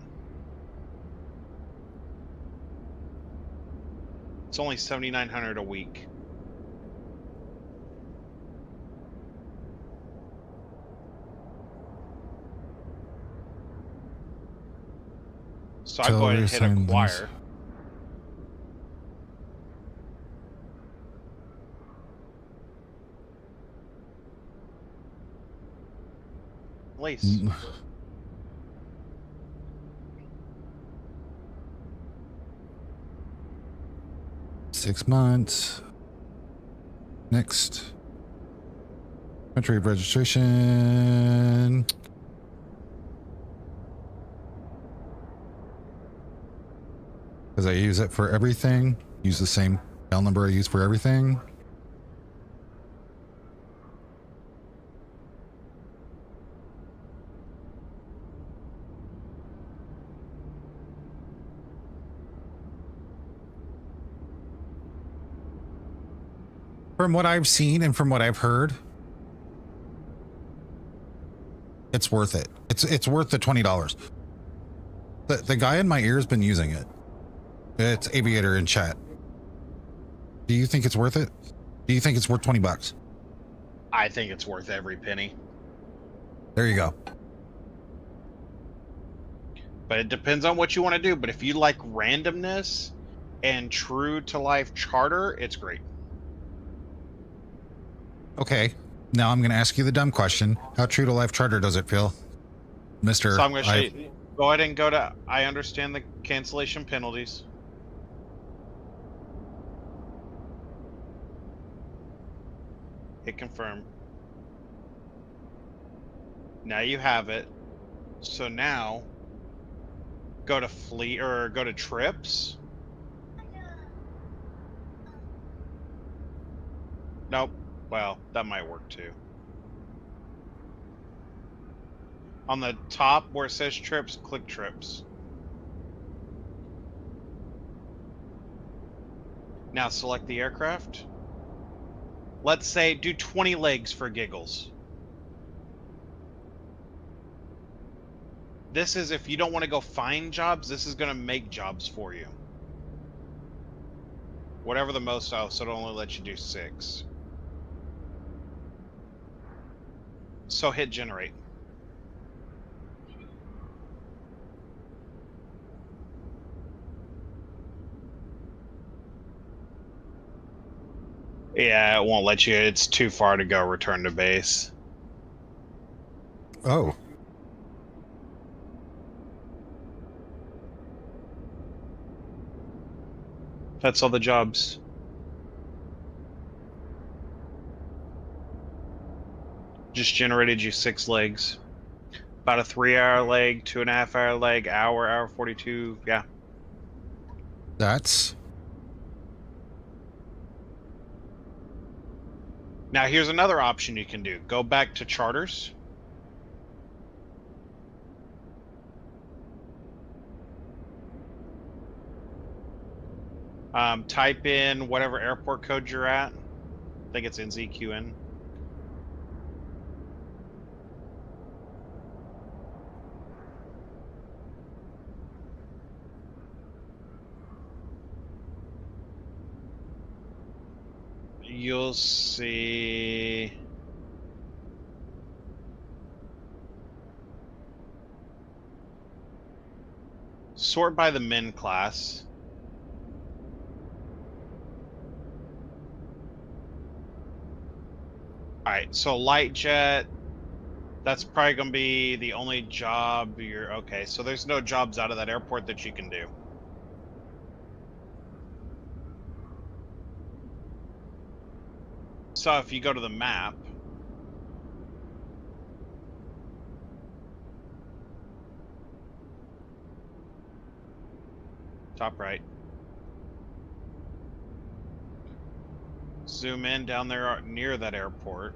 It's only $7,900 a week. So I'd go ahead and hit acquire. Lease. 6 months. Next. Country of registration. Because I use it for everything. Use the same file number I use for everything. From what I've seen and from what I've heard, it's worth it. It's worth the $20. The guy in my ear has been using it. It's Aviator in chat. Do you think it's worth it? Do you think it's worth $20? I think it's worth every penny. There you go. But it depends on what you want to do. But if you like randomness and true to life charter, it's great. Okay. Now I'm going to ask you the dumb question. How true to life charter does it feel? Mr. So I'm going to show you. Go ahead and go to, I understand the cancellation penalties. Hit confirm. Now you have it. So now go to fleet or go to trips. Nope. Well, that might work too. On the top where it says trips, click trips. Now select the aircraft. Let's say do 20 legs for giggles. This is if you don't want to go find jobs, this is going to make jobs for you. Whatever the most, so it only lets you do 6. So hit generate. Yeah, it won't let you. It's too far to go return to base. Oh. That's all the jobs. Just generated you 6 legs. About a 3-hour leg, 2.5-hour leg, hour 42. Yeah. That's... Now here's another option you can do. Go back to charters. Type in whatever airport code you're at. I think it's NZQN. You'll see. Sort by the min class. All right, so light jet. That's probably going to be the only job you're okay. So there's no jobs out of that airport that you can do. So if you go to the map, top right, zoom in down there near that airport.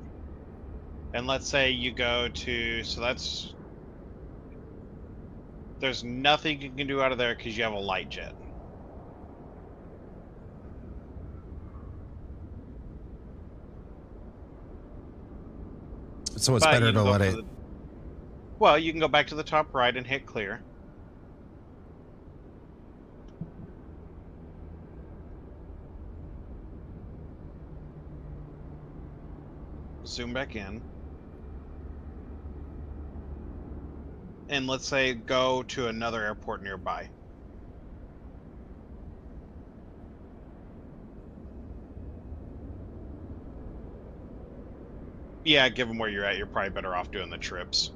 And let's say you go to, so that's, there's nothing you can do out of there because you have a light jet. So it's But better you can to go let for it... the, well, you can go back to the top right and hit clear. Zoom back in. And let's say go to another airport nearby. Yeah, given where you're at, you're probably better off doing the trips.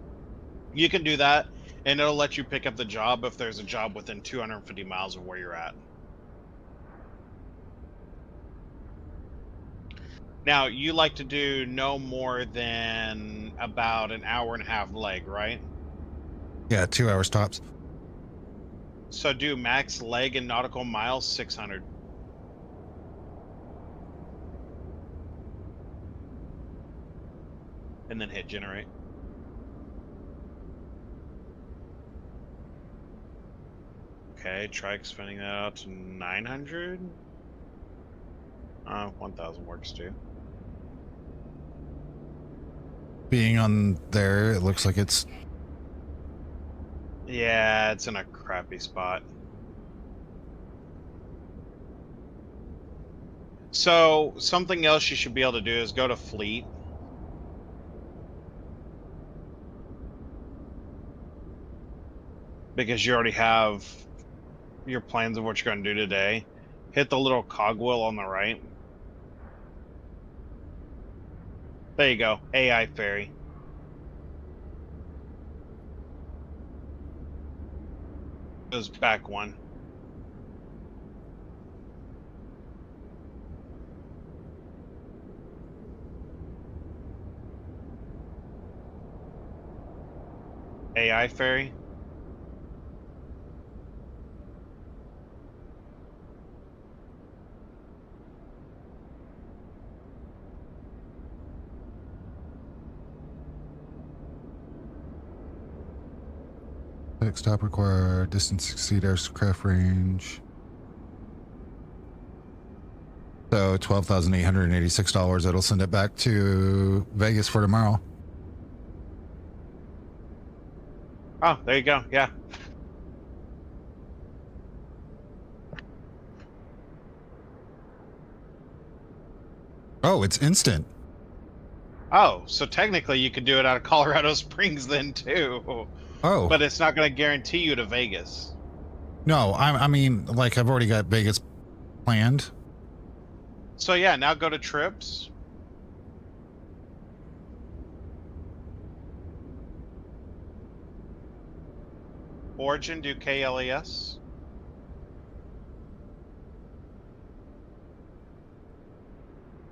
You can do that, and it'll let you pick up the job if there's a job within 250 miles of where you're at. Now, you like to do no more than about an hour and a half leg, right? Yeah, 2 hours tops. So do max leg and nautical miles 600. And then hit generate. Okay, try expanding that out to 900. 1000 works too. Being on there, it looks like it's... Yeah, it's in a crappy spot. So something else you should be able to do is go to fleet. Because you already have your plans of what you're going to do today. Hit the little cogwheel on the right. There you go. AI ferry. Goes back one. AI ferry. Next stop require distance exceed aircraft range. So $12,886. It'll send it back to Vegas for tomorrow. Oh, there you go. Yeah. Oh, it's instant. Oh, so technically you could do it out of Colorado Springs then too. Oh, But it's not going to guarantee you to Vegas. no, I mean, like I've already got Vegas planned. So yeah, now go to trips. Origin, do KLES.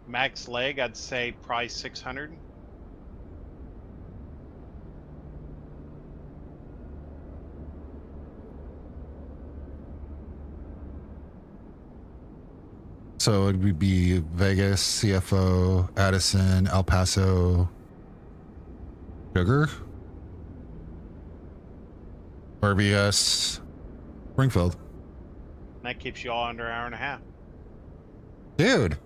Max leg, I'd say price 600. So it would be Vegas, CFO, Addison, El Paso, Sugar, RBS, Springfield. That keeps you all under an hour and a half. Dude.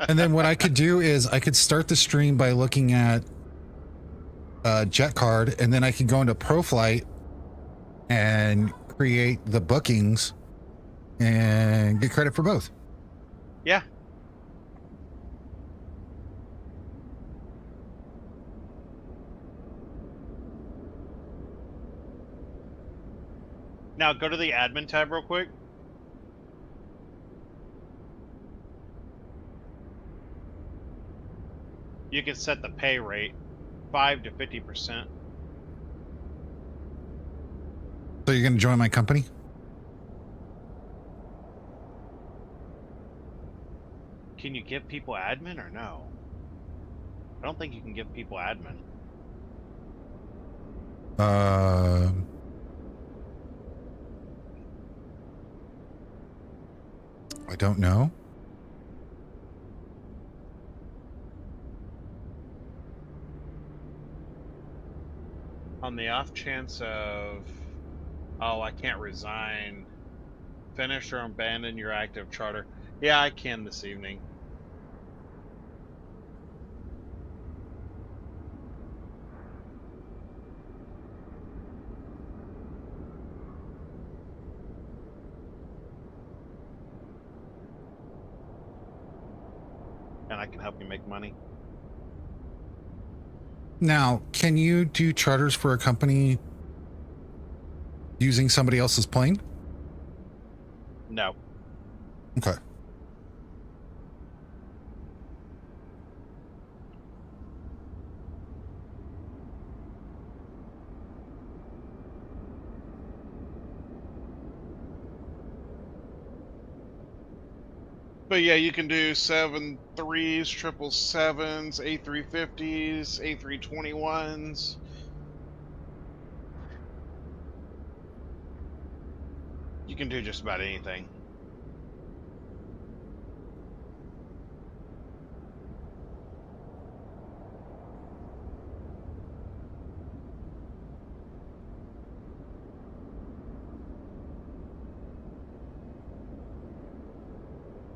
And then what I could do is I could start the stream by looking at Jet Card, and then I could go into ProFlight and create the bookings and get credit for both. Yeah. Now go to the admin tab real quick. You can set the pay rate 5 to 50%. So you're going to join my company? Can you give people admin or no? I don't think you can give people admin. I don't know. On the off chance of, oh, I can't resign, finish or abandon your active charter. Yeah, I can this evening. And I can help you make money. Now, can you do charters for a company using somebody else's plane? No. Okay. But yeah, you can do 7.3s, 777s, A350s, A321s. You can do just about anything.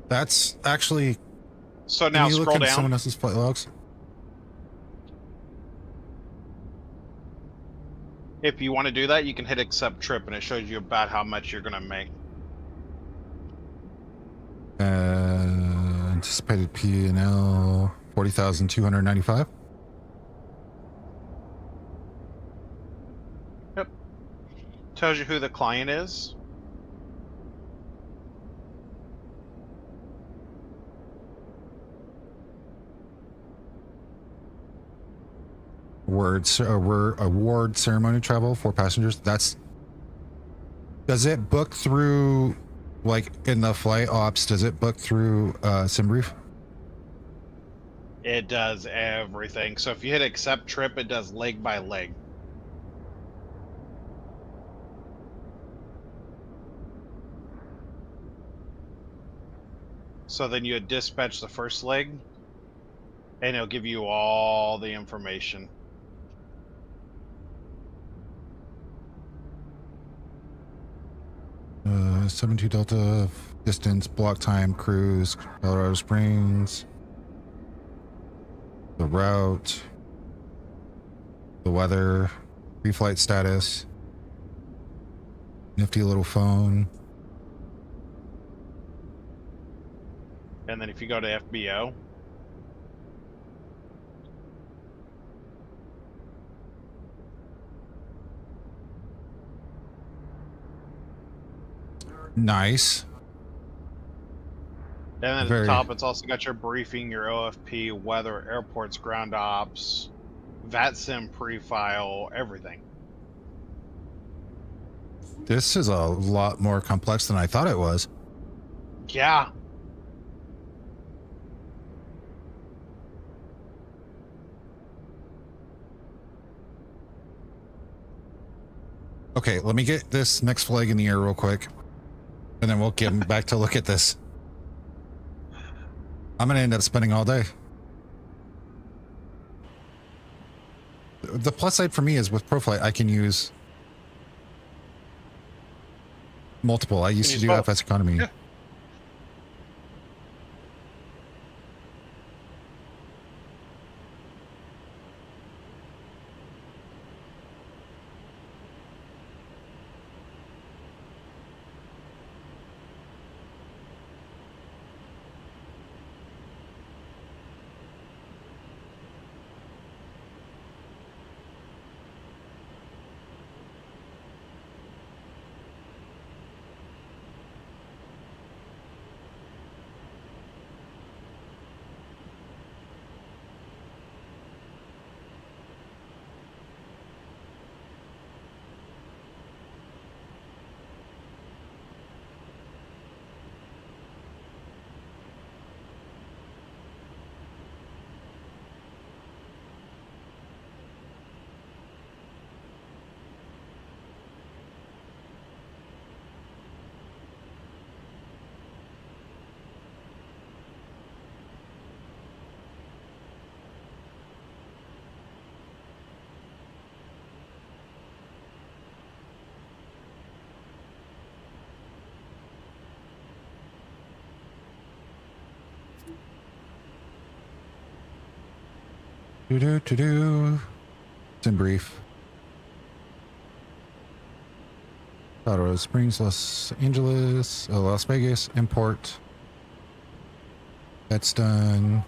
That's actually. So now can you scroll look at down. someone else's flight logs? If you want to do that, you can hit accept trip and it shows you about how much you're going to make. Anticipated P&L 40,295. Yep. Tells you who the client is. Award ceremony travel for passengers. Does it book through, like in the flight ops, does it book through SimBrief? It does everything. So if you hit accept trip, it does leg by leg. So then you would dispatch the first leg. and it'll give you all the information. Uh, 72 Delta, distance, block time, cruise, Colorado Springs, the route, the weather, pre-flight status, nifty little phone. And then if you go to FBO, Nice. and then at Very. the top, it's also got your briefing, your OFP, weather, airports, ground ops, Vatsim pre-file, everything. This is a lot more complex than I thought it was. Yeah. Okay, let me get this next flag in the air real quick, and then we'll get back to look at this. I'm gonna end up spending all day. The plus side for me is with ProFlight, I can use multiple. I used to do both. FS Economy. Yeah. It's in brief. Colorado Springs, Los Angeles, Las Vegas, import. That's done.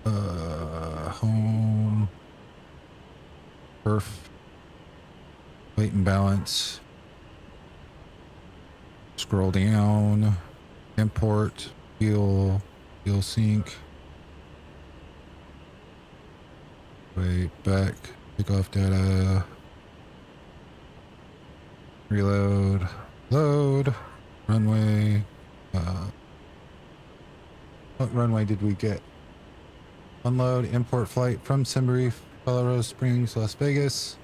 Home. Perf. Weight and balance. Scroll down. Import. Fuel sync. Wait, back. Pick off data. Reload. Load. Runway. What runway did we get? Unload. Import flight from Simbrief, Colorado Springs, Las Vegas.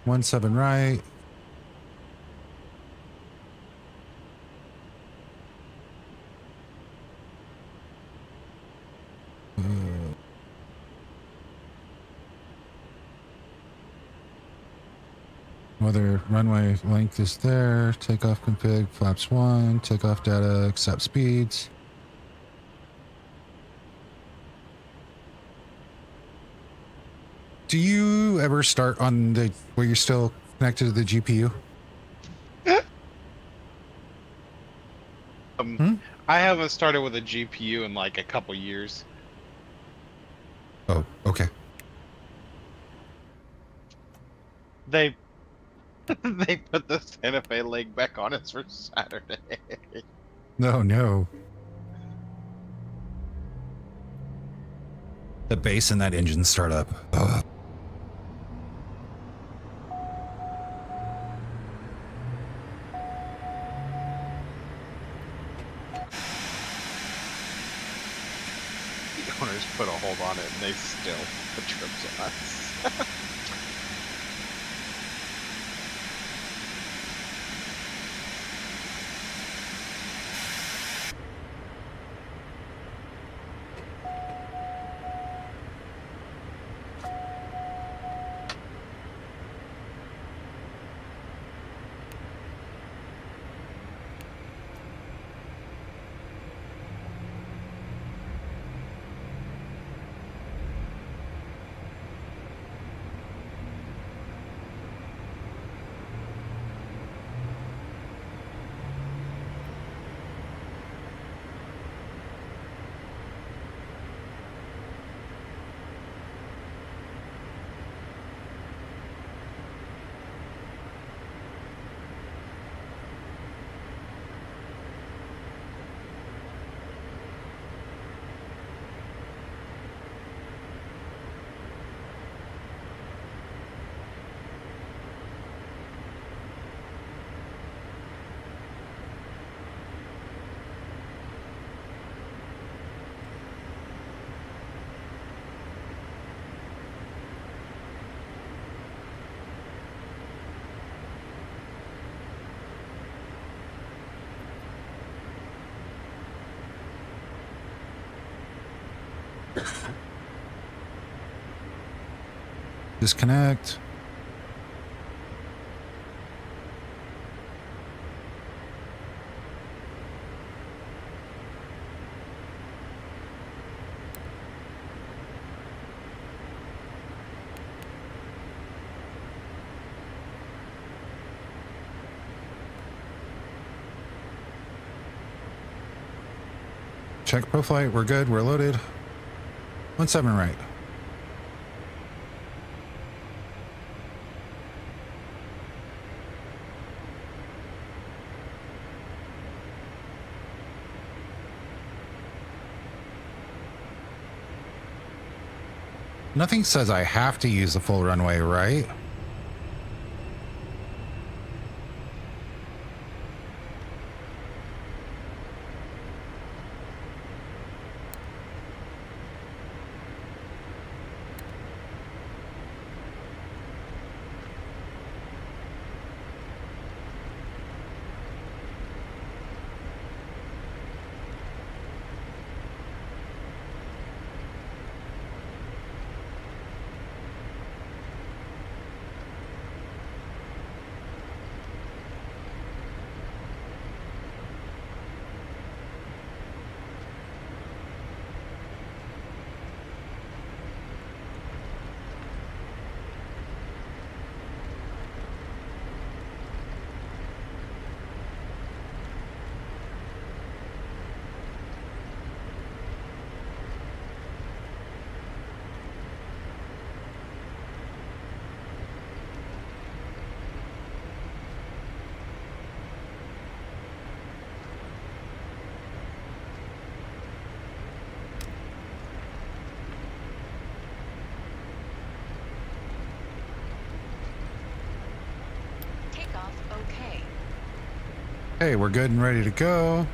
One seven right. Whether runway length is there, takeoff config, flaps 1, takeoff data, accept speeds. Do you ever start on the where you're still connected to the GPU? I haven't started with a GPU in like a couple years. Oh, okay. They they put the Santa Fe leg back on us for Saturday. No. The bass in that engine startup. Ugh. The owners put a hold on it and they still put trips on us. Disconnect. Check pro flight. We're good. We're loaded. 17 right. Nothing says I have to use the full runway, right? Okay. Hey, we're good and ready to go.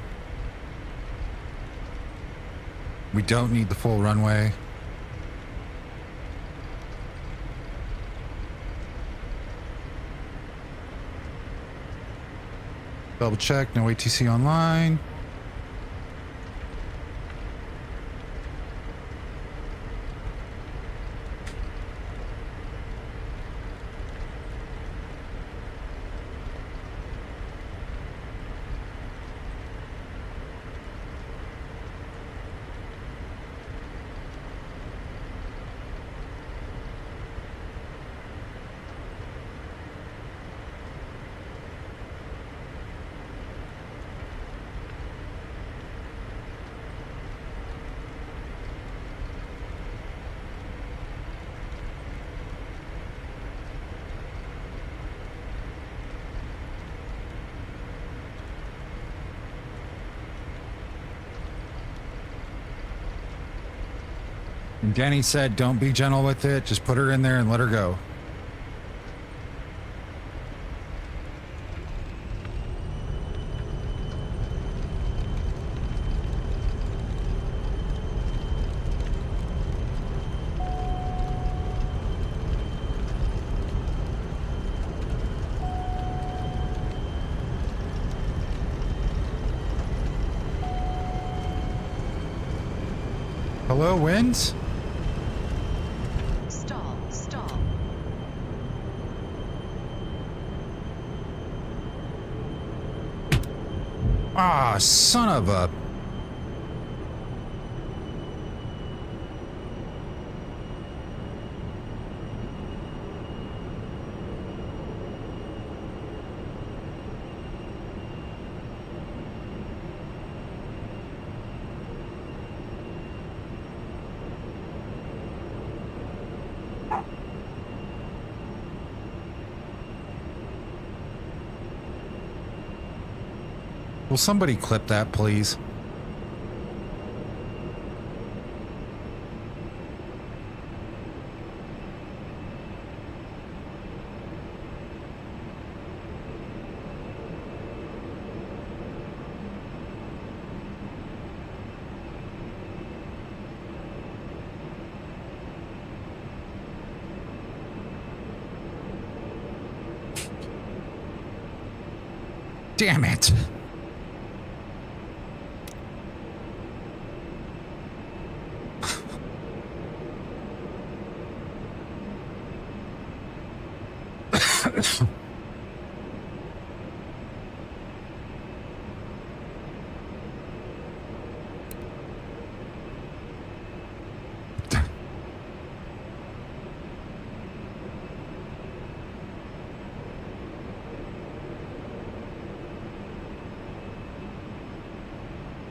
We don't need the full runway. Double check, no ATC online. And Danny said, don't be gentle with it. Just put her in there and let her go. Hello, winds? Stall. Ah, son of a... Will somebody clip that, please? Damn it.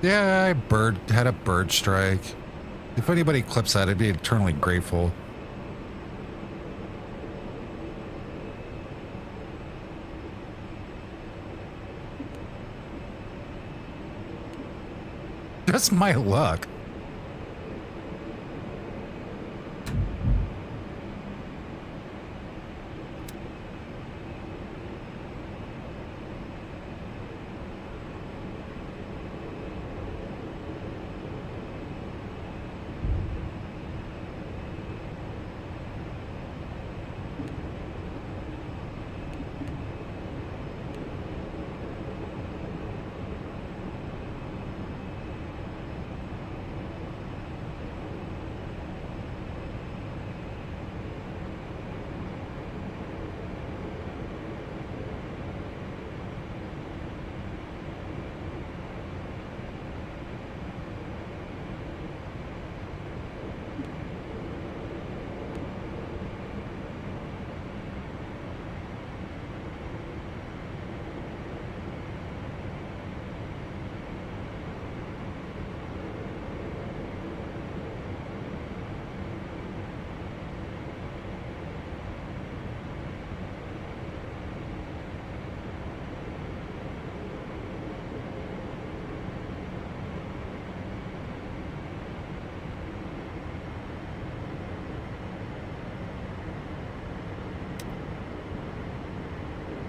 Yeah, I had a bird strike. If anybody clips that, I'd be eternally grateful. Just my luck.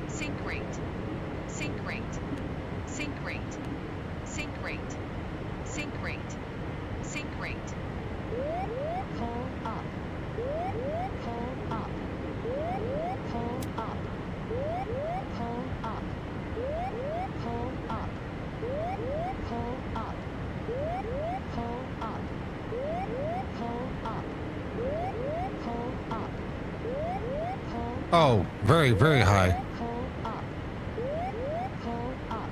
Sink rate. Sink rate. Sink rate. Sink rate. Sink rate. Sink rate. Pull up. Pull up. Pull up. Pull up. Pull up. Pull up. Pull up. Pull up. Pull up. Oh, very, very high. Pull up. Pull up.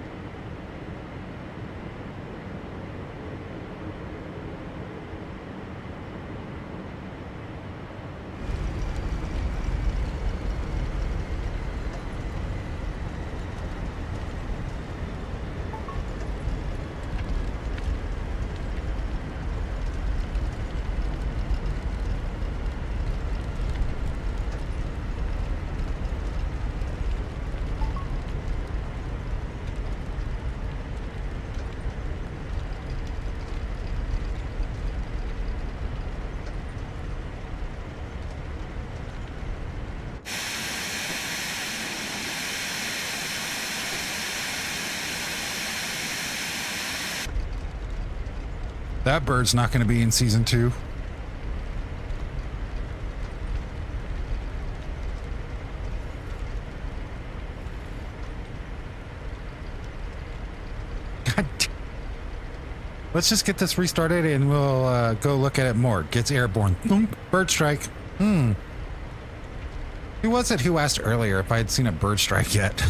That bird's not going to be in season 2. God. Let's just get this restarted and we'll go look at it more. Gets airborne. Thunk. Bird strike. Who was it who asked earlier if I had seen a bird strike yet?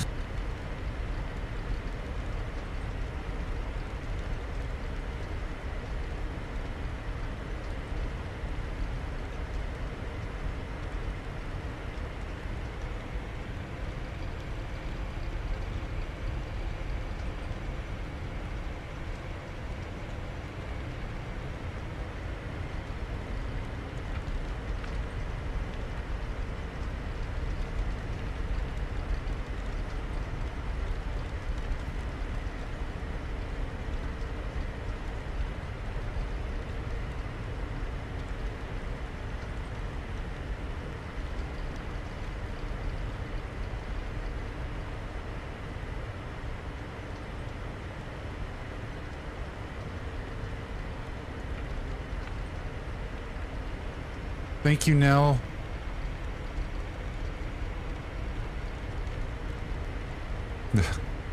Thank you, Nell.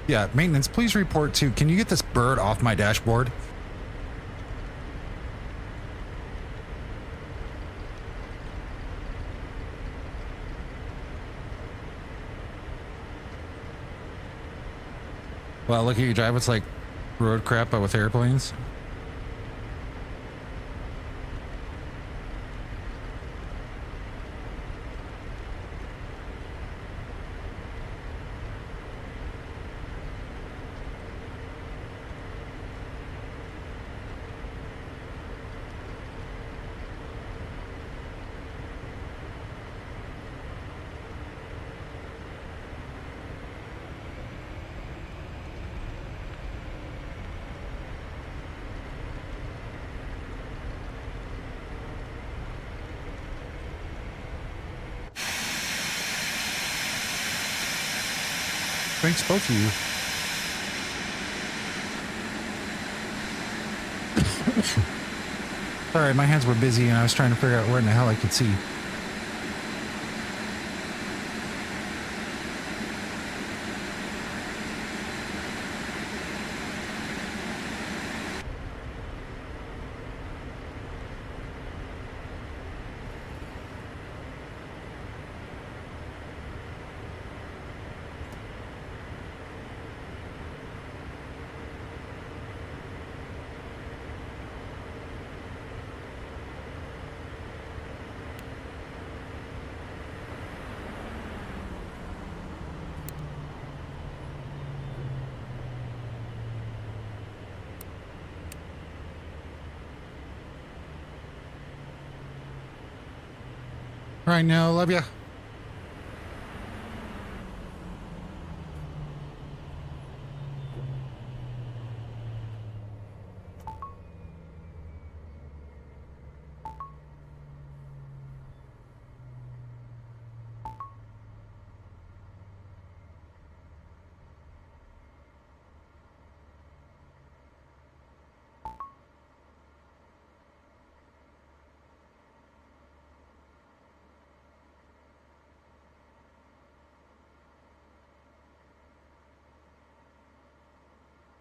Yeah, maintenance, please report to, can you get this bird off my dashboard? Well, look at you drive. It's like road crap, but with airplanes. Thanks, both of you. Sorry, my hands were busy and I was trying to figure out where in the hell I could see. All right, now, love ya.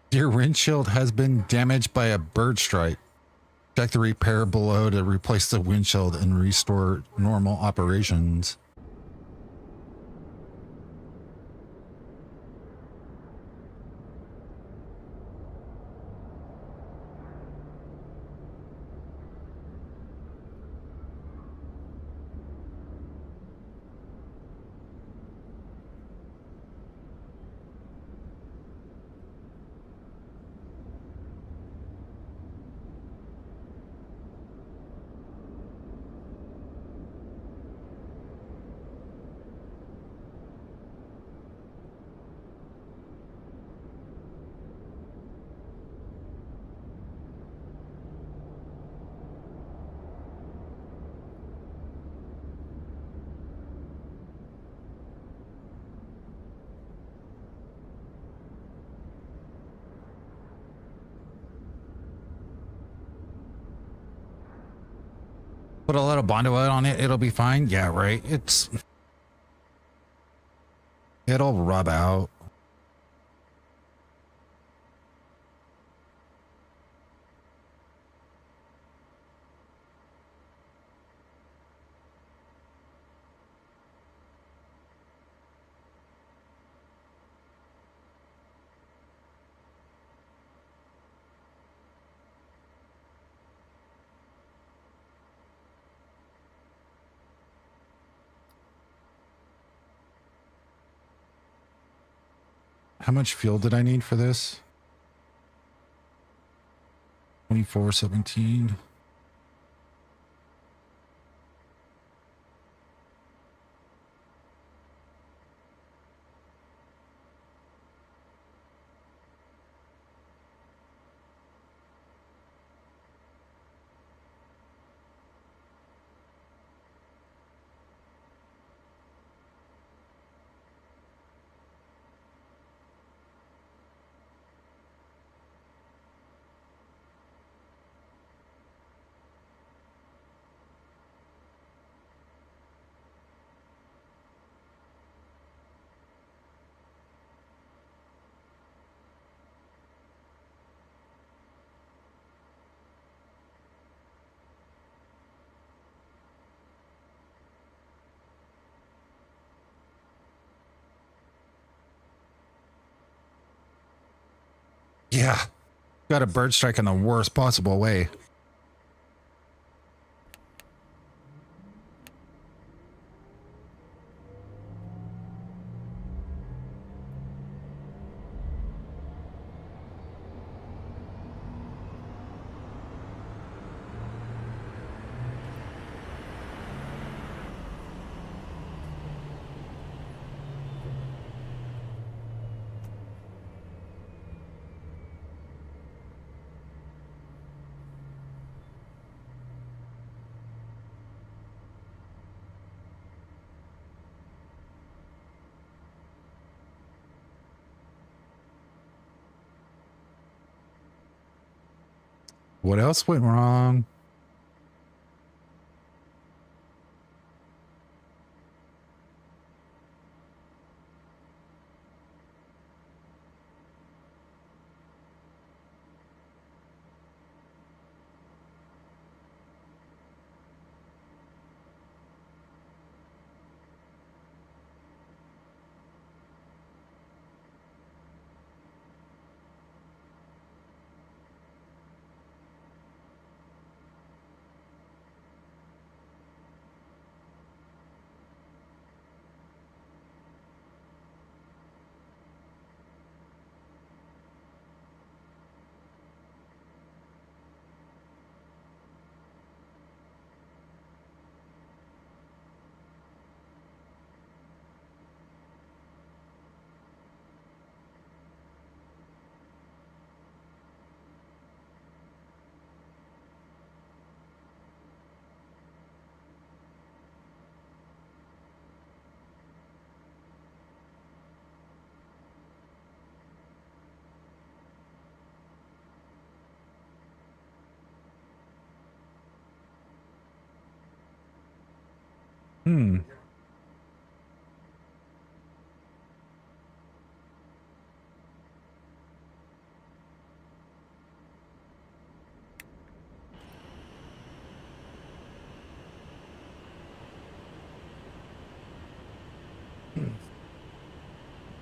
Your windshield has been damaged by a bird strike. Check the repair below to replace the windshield and restore normal operations. Put a little Bondo oil on it, it'll be fine. Yeah, right. It'll rub out. How much fuel did I need for this? 2417. Yeah. Got a bird strike in the worst possible way. What else went wrong? Hmm.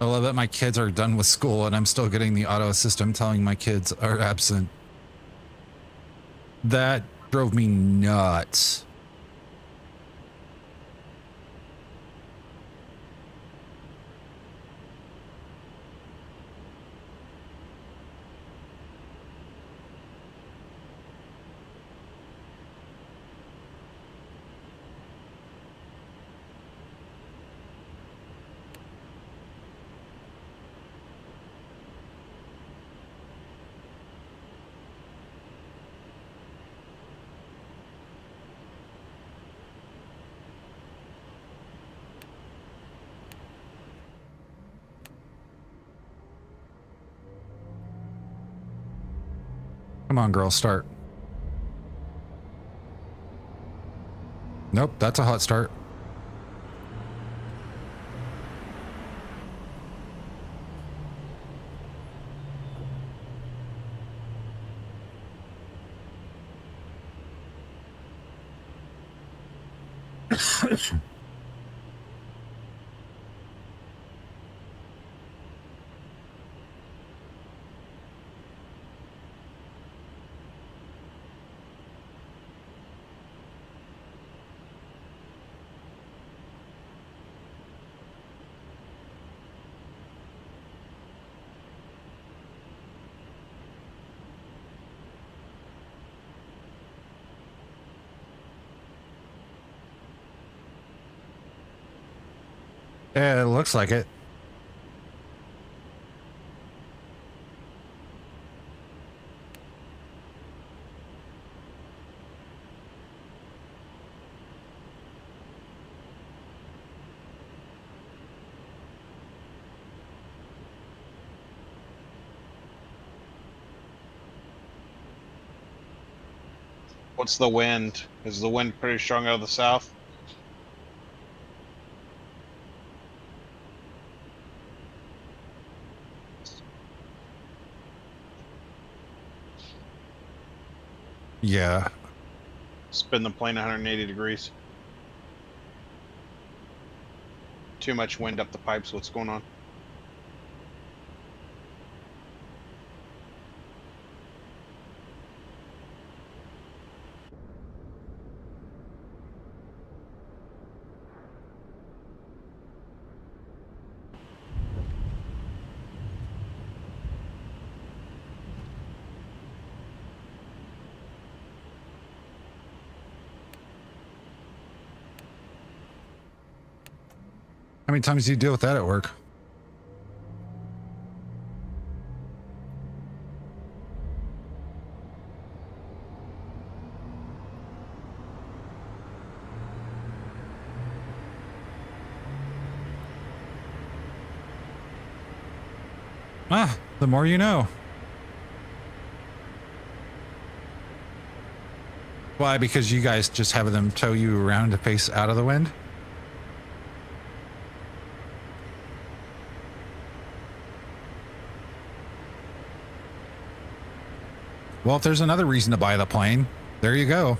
I love that my kids are done with school and I'm still getting the auto assistant telling my kids are absent. That drove me nuts. Come on, girl, start. Nope, that's a hot start. Yeah, it looks like it. What's the wind? Is the wind pretty strong out of the south? Yeah. Spin the plane 180 degrees. Too much wind up the pipes. What's going on? many times do you deal with that at work? Ah, the more you know. Why? Because you guys just have them tow you around to face out of the wind? Well, if there's another reason to buy the plane, there you go.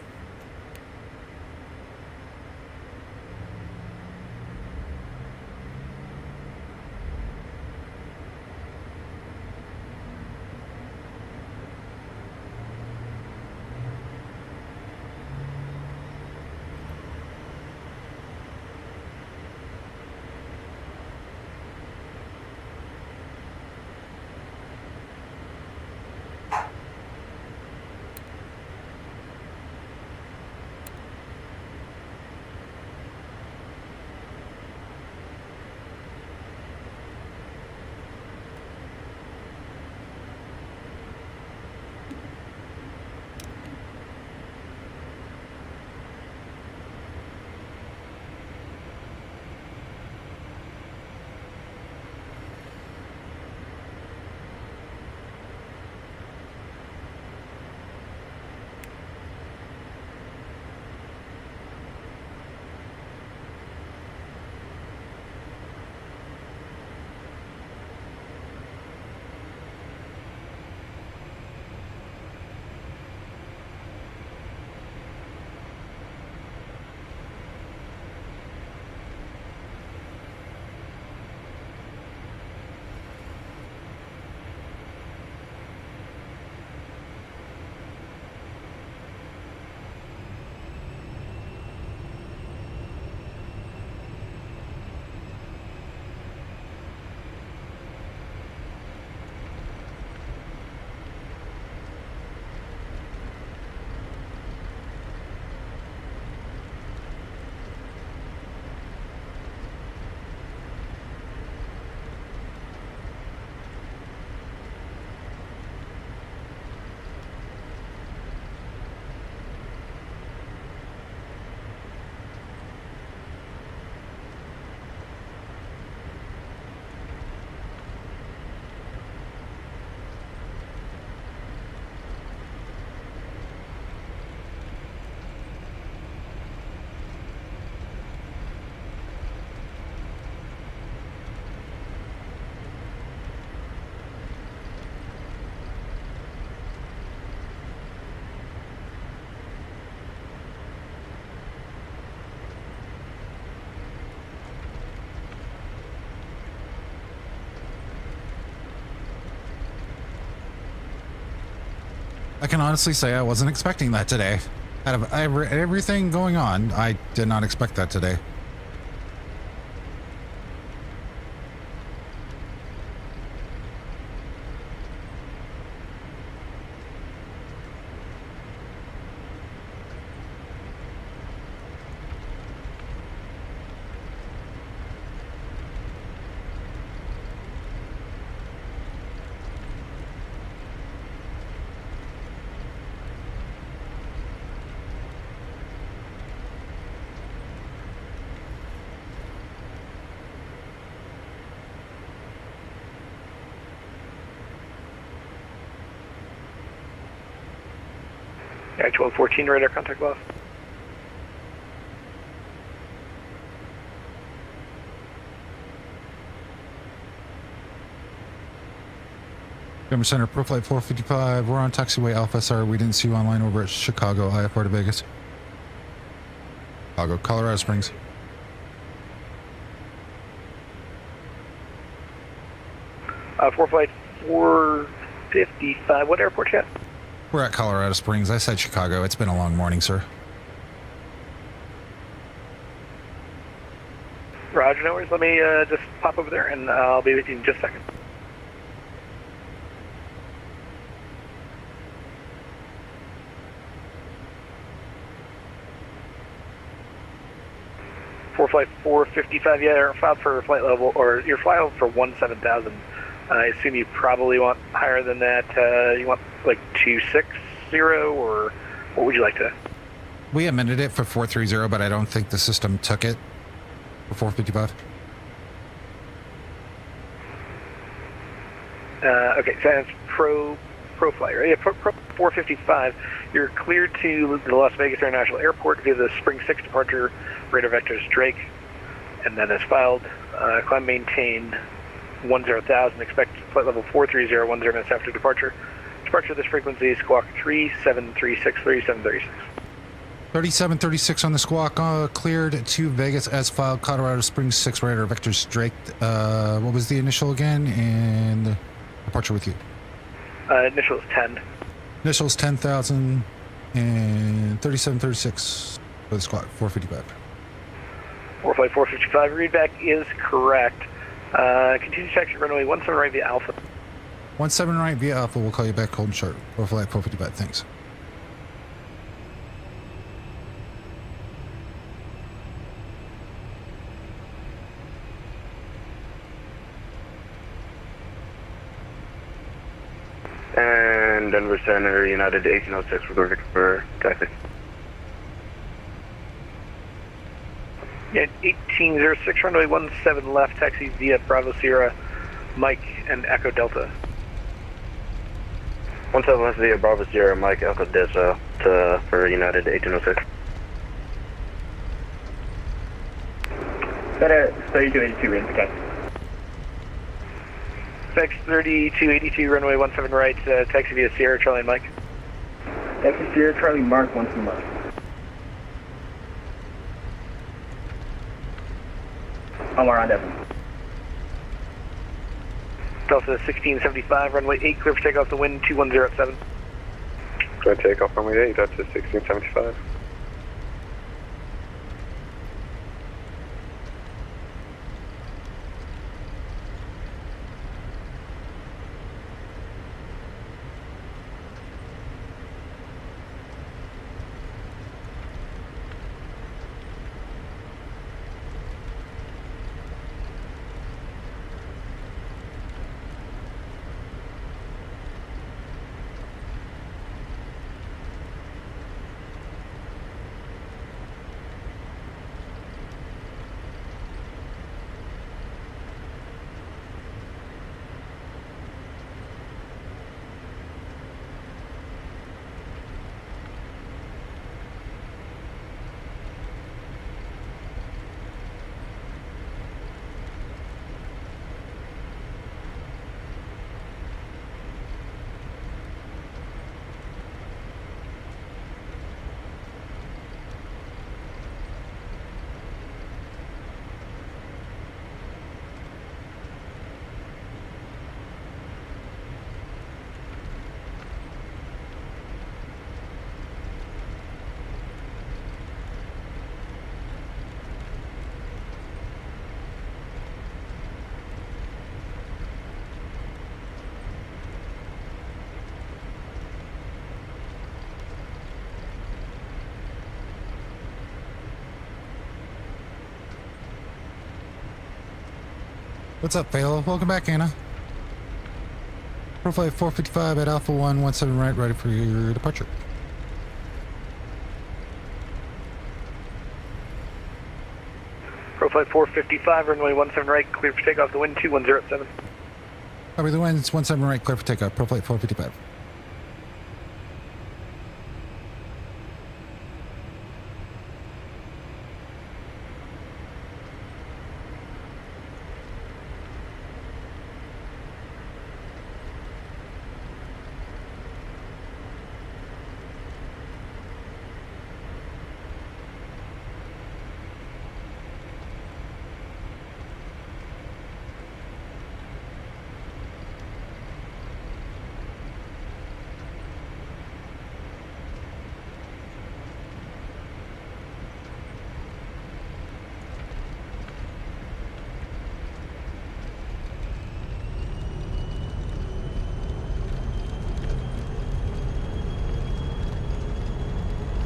I can honestly say I wasn't expecting that today. Out of everything going on, I did not expect that today. Actual 14 radar contact lost. Government Center, Pro Flight 455. We're on taxiway Alpha SR. We didn't see you online over at Chicago, IFR to Vegas. Chicago, Colorado Springs. For flight 455, what airport you at? We're at Colorado Springs. I said Chicago. It's been a long morning, sir. Roger, no worries. Let me just pop over there and I'll be with you in just a second. For flight 455, yeah, you're filed for flight level, or you're filed for 17,000. I assume you probably want higher than that. You want like 260, or what would you like to? We amended it for 430, but I don't think the system took it for 455. Okay, so that's pro flight, right? Yeah, pro 455. You're cleared to the Las Vegas International Airport via the Spring 6 departure, radar vectors Drake, and then as filed, climb maintain 10,000, expect flight level 430, 10 minutes after departure. Departure of this frequency is squawk 3736, 3736. 3736 on the squawk, cleared to Vegas as filed, Colorado Springs 6 radar vectors Drake. What was the initial again? And departure with you. Initial is 10. Initials 10,000 and 3736 for the squawk, 455. Flight 455, readback is correct. Continue taxi runway 17 right via Alpha. 17 right via Alpha, we'll call you back cold and short. Flight 455, thanks. And Denver Center, United 1806, we're looking for taxi. Yeah, 1806, runway 17 left, taxi via Bravo Sierra, Mike, and Echo Delta. 17 left via Bravo Sierra, Mike, Echo Delta for United 1806. Better 3282 reading for taxi. FX 3282, runway 17 right, taxi via Sierra, Charlie and Mike. Taxi Sierra, Charlie, Mark, 17 left. Omar on Devon. Delta 1675, runway 8, clear for takeoff the wind 2107. Try takeoff runway 8, that's 1675. What's up, Phalo? Welcome back, Anna. Profile 455 at Alpha 117 right, ready for your departure. Profile 455, runway 17 right, clear for takeoff the wind 2107. Copy the wind, it's 17 right, clear for takeoff. Profile 455.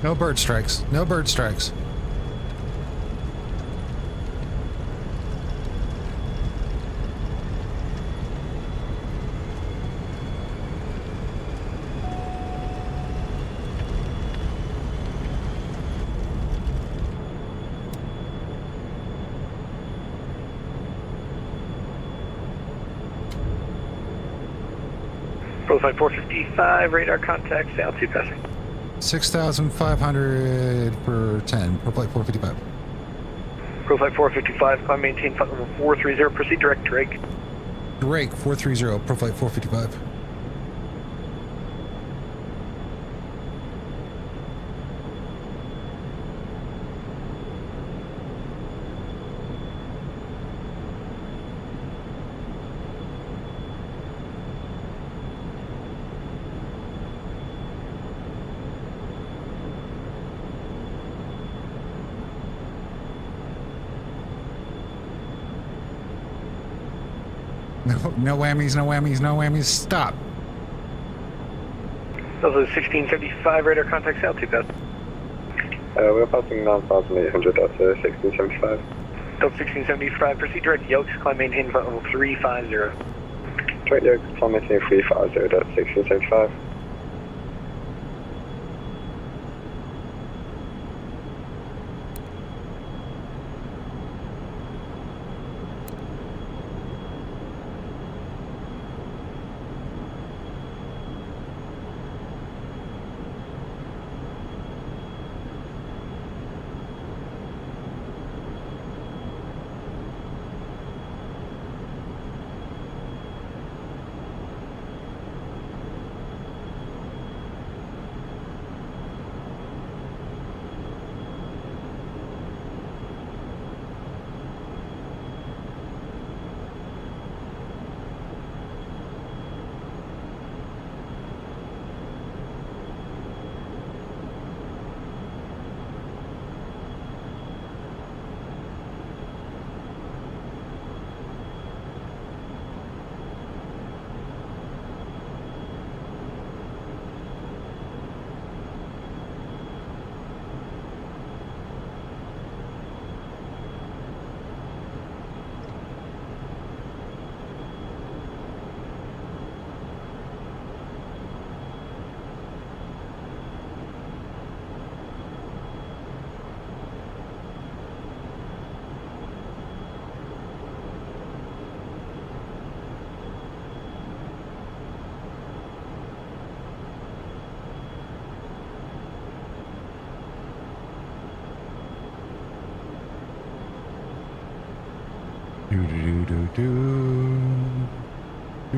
No bird strikes. No bird strikes. Profile 455, radar contact, altitude passing. 6,500 for 10, Profile 455. Profile 455, climb maintain flight level 430, proceed direct Drake. Drake 430, Profile 455. No whammies, no whammies, no whammies. Stop. Delta 1675, radar contact, altitude pass. We're passing 9,800 at 1675. Delta 1675, proceed direct Yokes, climb maintain flight level 350. Direct Yoke, climb maintain 350 at 1675.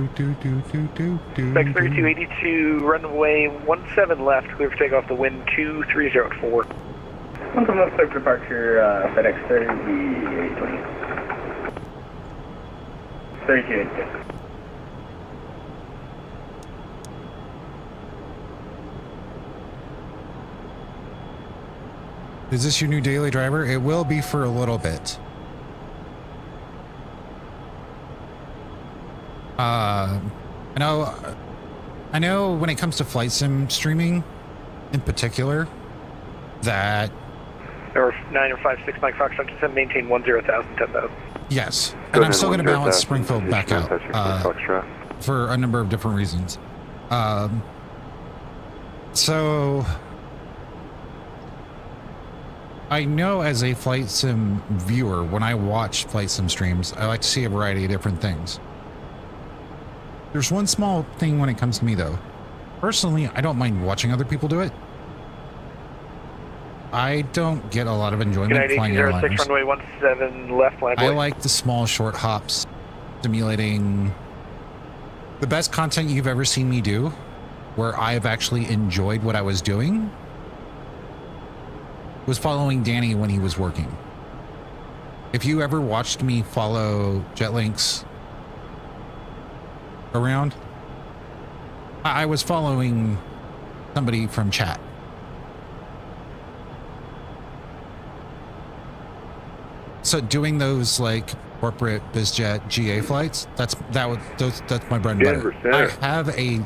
Spec 3282, runway 17 left, clear for takeoff, the wind 230 at 4. 1 left, clear for departure, FedEx 3820. 3282. Is this your new daily driver? It will be for a little bit. I know when it comes to flight sim streaming in particular, that... Or 956 Mike Foxtrot, descend, maintain 10,000, 10,000. Yes, and I'm still going to balance Springfield back out for a number of different reasons. So... I know as a flight sim viewer, when I watch flight sim streams, I like to see a variety of different things. There's one small thing when it comes to me though. Personally, I don't mind watching other people do it. I don't get a lot of enjoyment flying airliners. Runway 17 left, line I like the small short hops, simulating the best content you've ever seen me do, where I've actually enjoyed what I was doing, was following Danny when he was working. If you ever watched me follow JetLinks around, I was following somebody from chat. So doing those like corporate BizJet GA flights, that's my bread and butter. I have a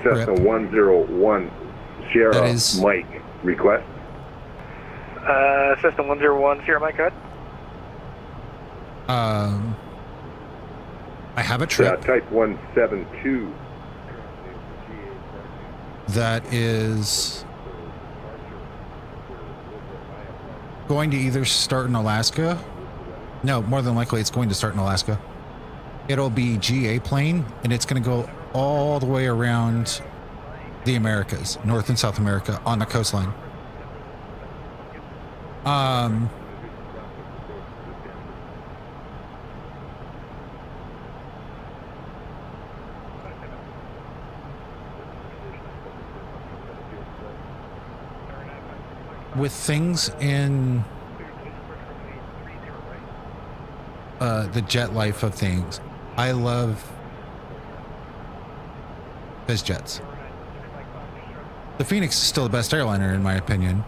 Cessna 101 Sierra that is, Mike request. Cessna 101 Sierra Mike, go ahead. I have a trip. Type 172. That is going to either start in Alaska. No, more than likely it's going to start in Alaska. It'll be GA plane, and it's going to go all the way around the Americas, North and South America, on the coastline. With things in the jet life of things, I love biz jets. The Phoenix is still the best airliner in my opinion.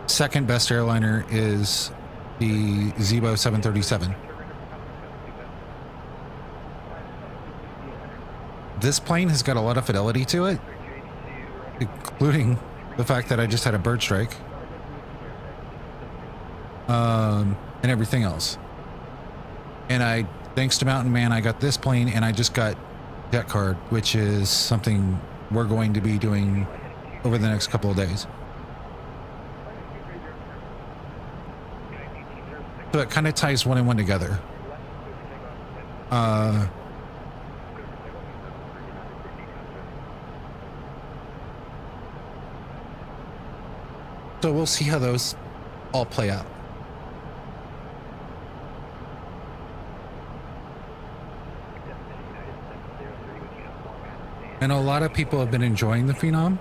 Second best airliner is the Zibo 737. This plane has got a lot of fidelity to it, including the fact that I just had a bird strike, and everything else. And I, thanks to Mountain Man, I got this plane, and I just got Jet Card, which is something we're going to be doing over the next couple of days. So it kind of ties one and one together. So we'll see how those all play out. And a lot of people have been enjoying the Phenom.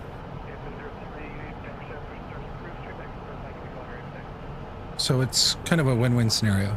So it's kind of a win-win scenario.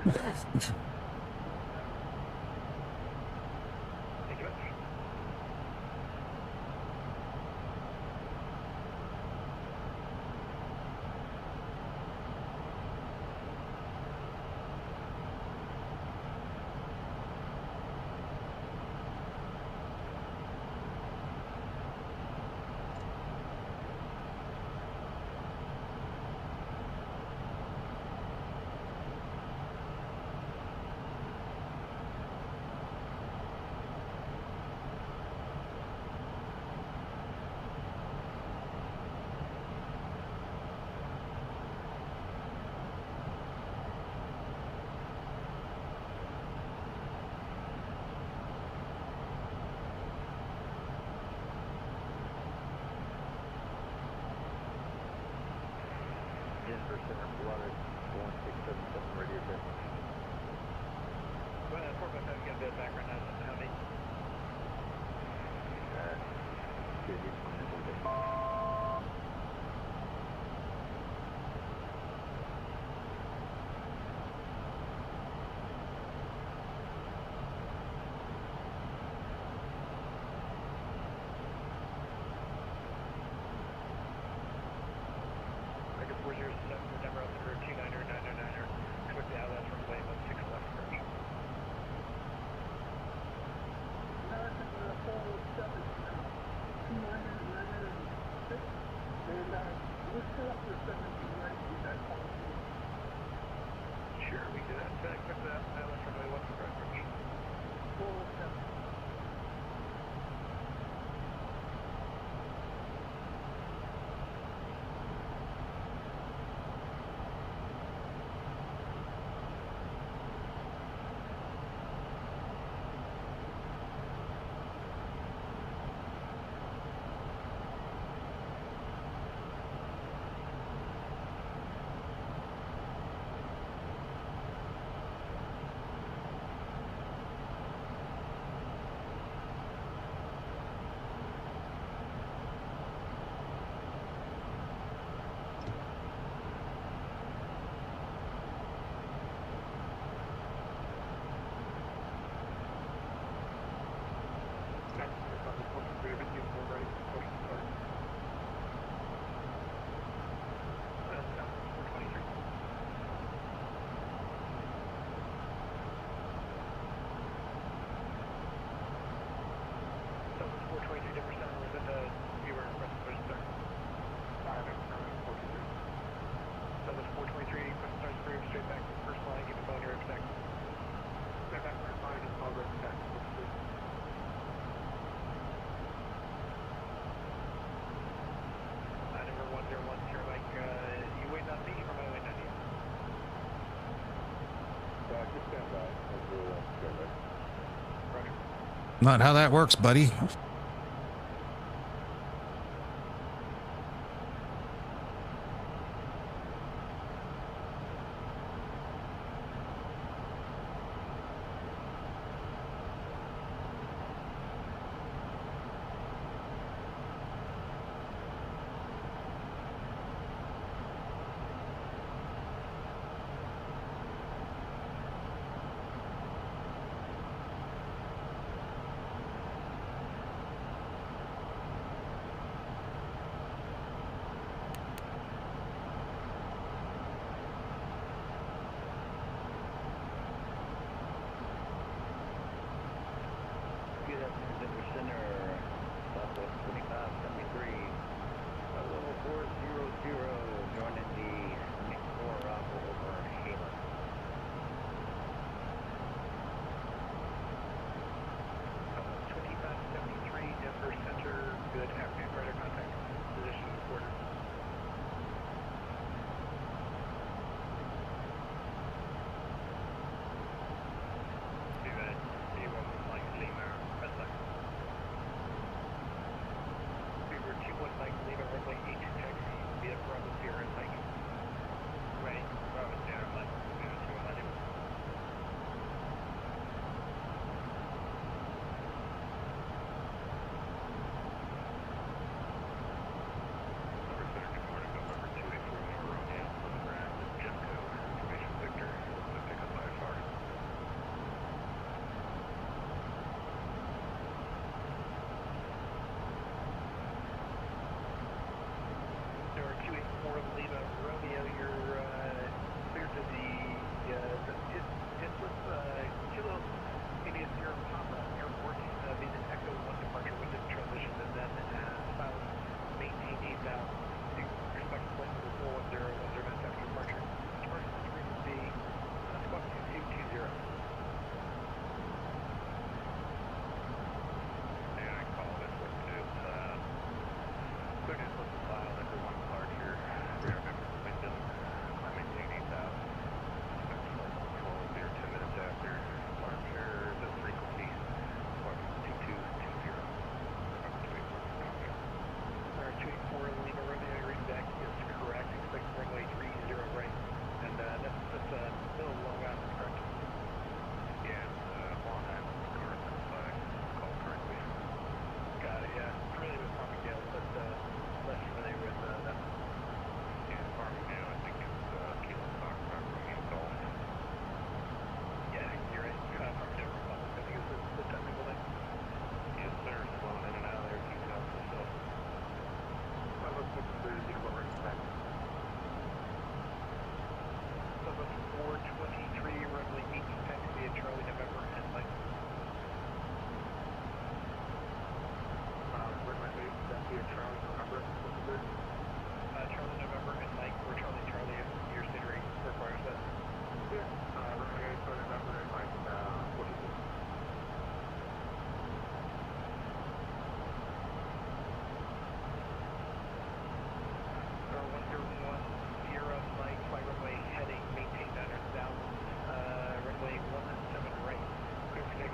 Thank you much. Denver Center, Blooded, 1677 radio check. Well, 457, got a bit of background on how many. Good, you can handle it. Record 407 for Denver, altimeter 29er, 909er. Expect the LS runway 16 left approach. Sure, we can do that. Expect the LS runway 16 left approach. Not how that works, buddy.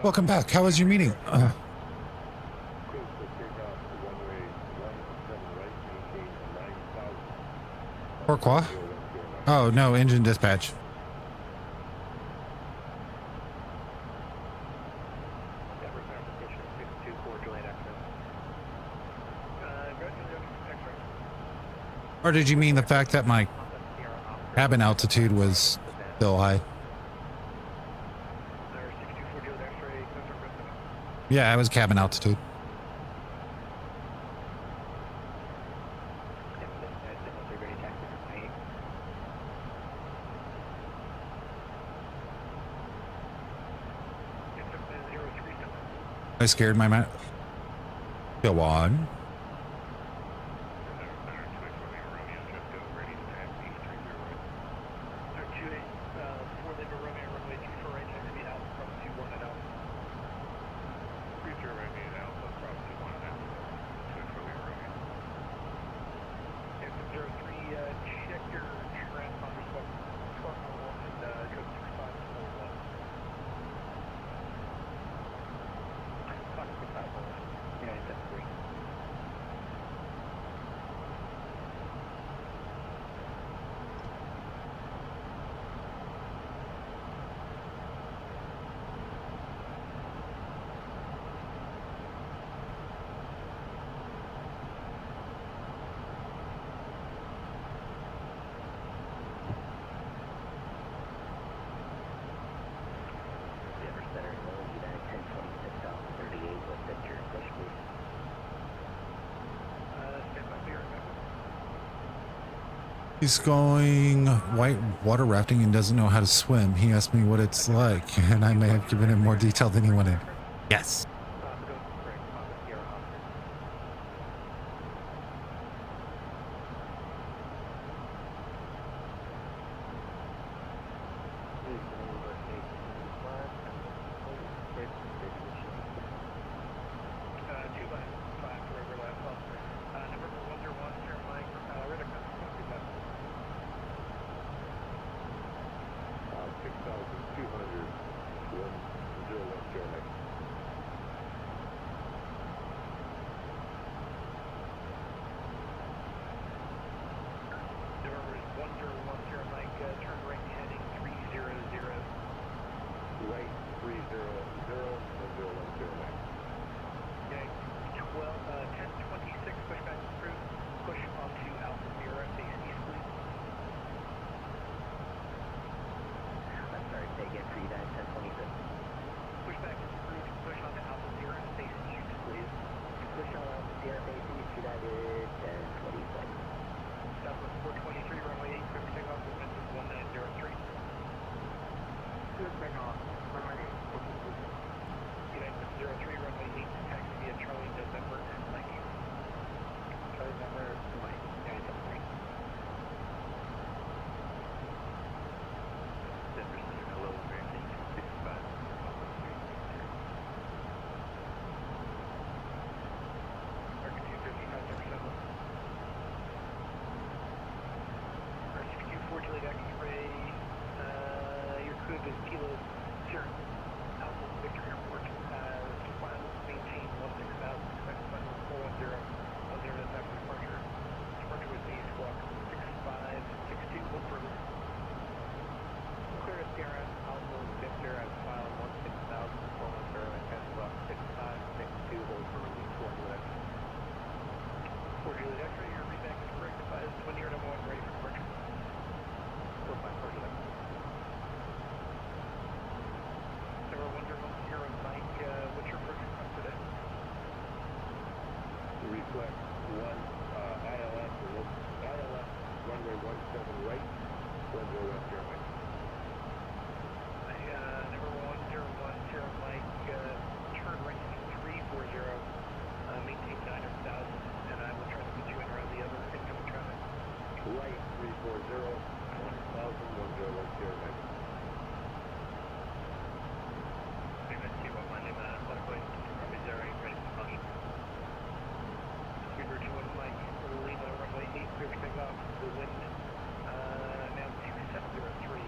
Welcome back. How was your meeting? Pourquoi? Oh, no, engine dispatch. Or did you mean the fact that my cabin altitude was still high? Yeah, it was cabin altitude. I scared my man. Go on. He's going white water rafting and doesn't know how to swim. He asked me what it's like, and I may have given him more detail than he wanted. Yes. The wind now 2703.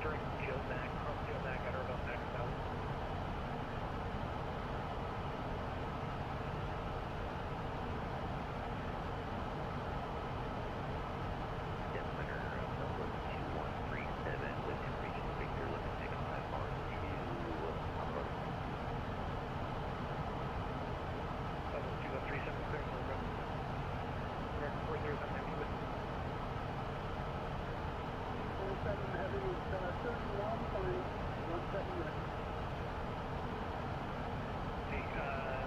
Entering Geomac, from Geomac at or about max out. Yes, center, number 2137, with him reaching Victor, looking 65 bars to Upper. Level 2137, clear for the American 407 heavy with 47 heavy is 31.17 minutes. Hey,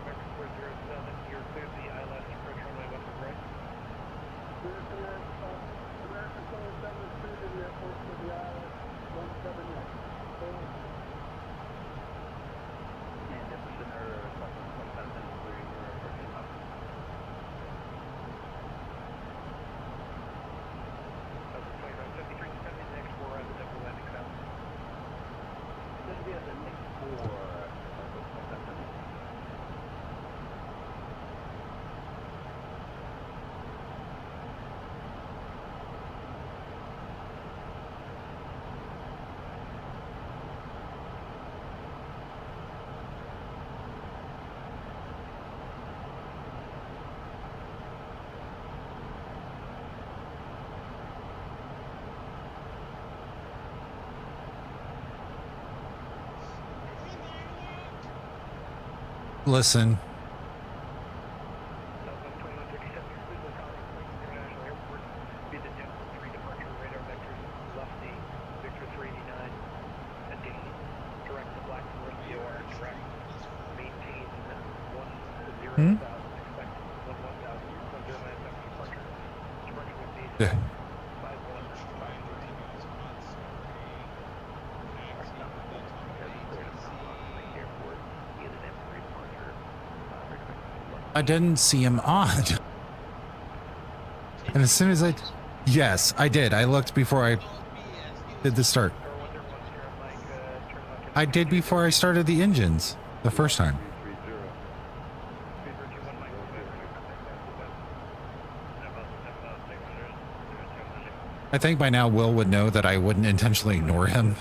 American 407, you're clear to the ILS approach runway 1 right. American 47 is clear to the airport for the ILS 17 yes. And Denver Center, 25 minutes where you were approaching up. Level 2573, descending the next 4 on the Denver landing south. This will be at the next 4, 25 minutes. Listen, Southwest 2137, you're clear to the College International Airport via the Denver 3 departure radar vectors lefty, Victor 389, attaining direct to Black Forest, VOR, direct, maintain 10,000, expect 11,000, 1097 departure, departure with base yeah. 5153. Airport, via the Denver 3 departure, I didn't see him on. And as soon as yes, I did. I looked before I did the start. I did before I started the engines the first time. I think by now Will would know that I wouldn't intentionally ignore him.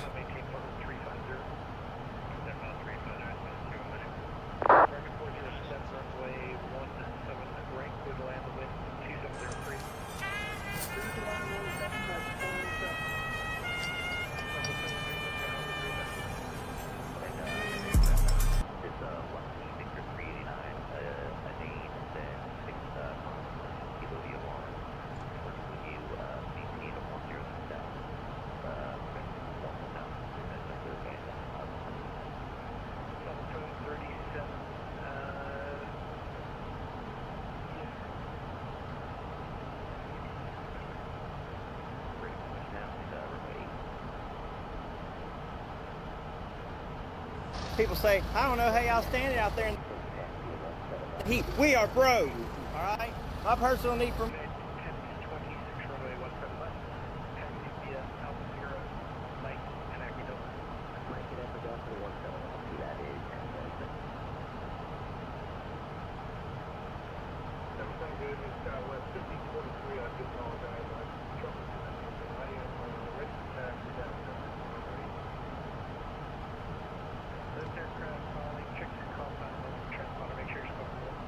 People say, I don't know how y'all standing out there in the heat. We are pros, all right? My personal need for... 1026 runway 17 left, taxi via Alpha Sierra, Mike, and Acadome. Mike and Acadome for 17, that is 1026. Everything good in Southwest 5043. I do apologize. I had trouble connecting. I am ready to taxi down to This aircraft calling, check your call time, transponder, make sure you're spoken with.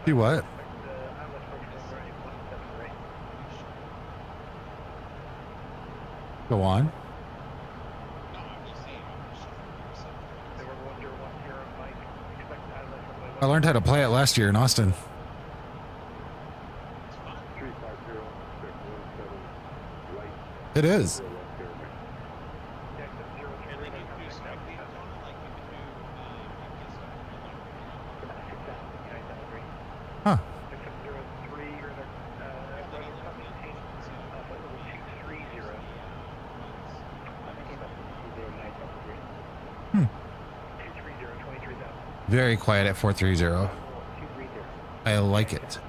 See what? Go on. No, I'm just saying. I learned how to play it last year in Austin. It is. Huh. Very quiet at 430. I like it.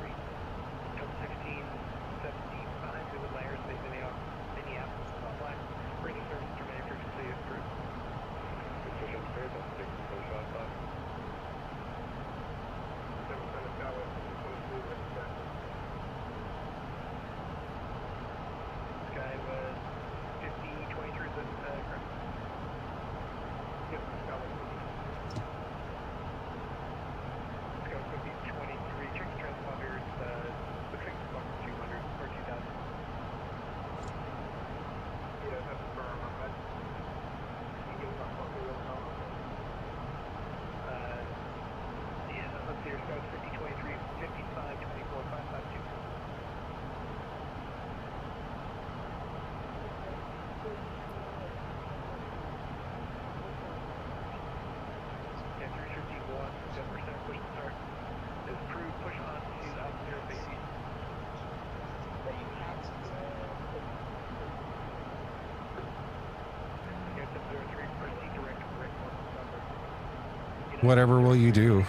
Whatever will you do?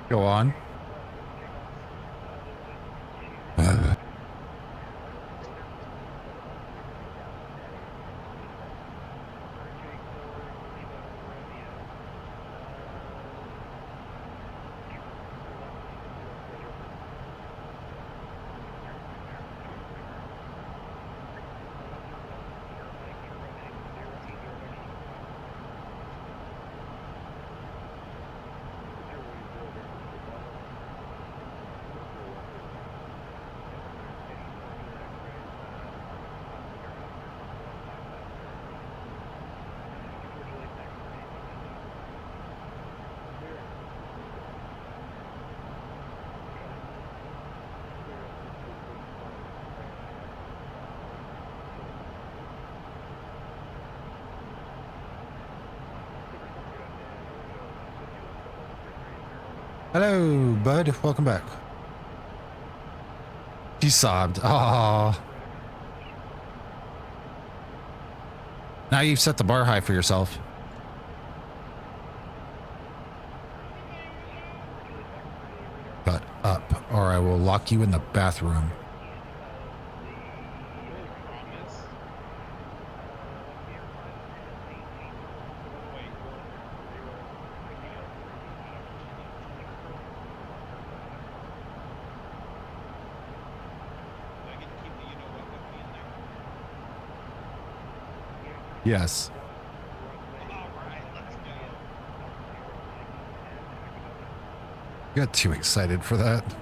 Go on. Hello, bud. Welcome back. She sobbed. Ah. Now you've set the bar high for yourself. Shut up, or I will lock you in the bathroom. Yes. All right, let's go. Got too excited for that.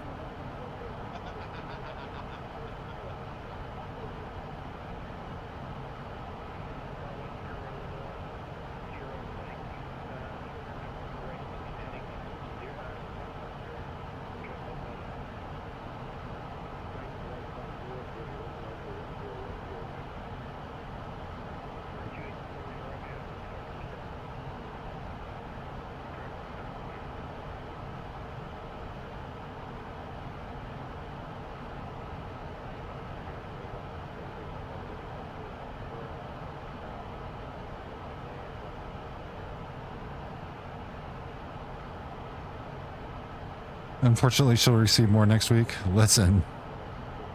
Unfortunately, she'll receive more next week. Listen,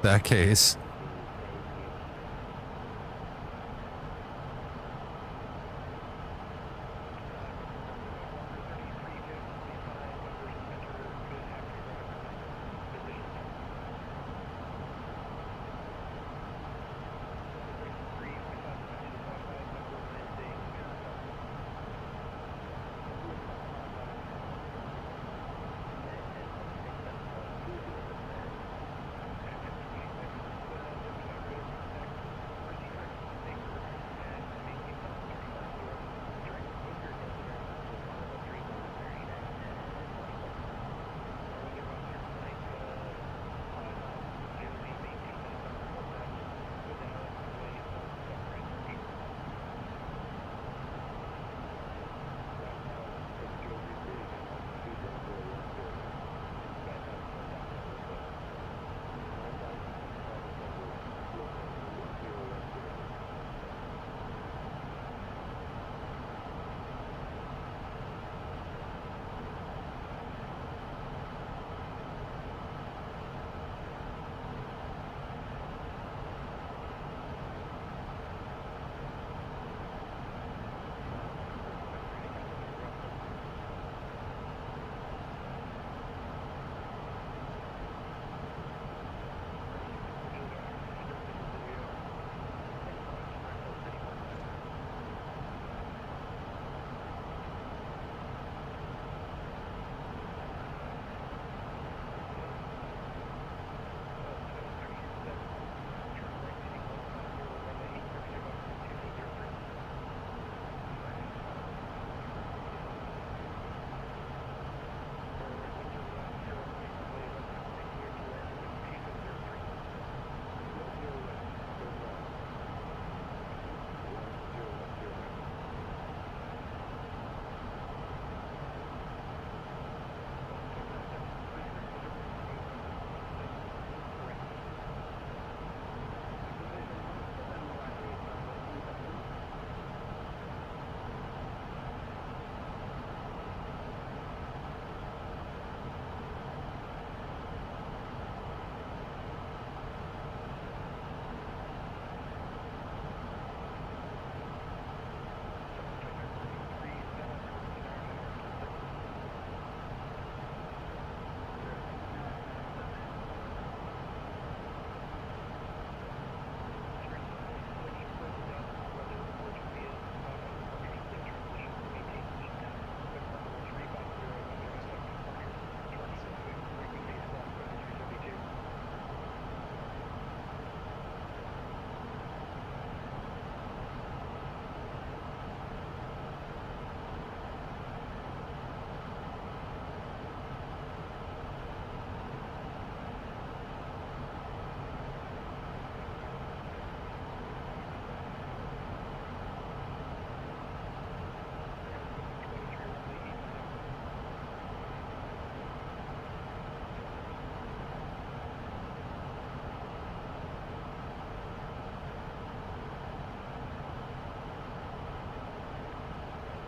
that case.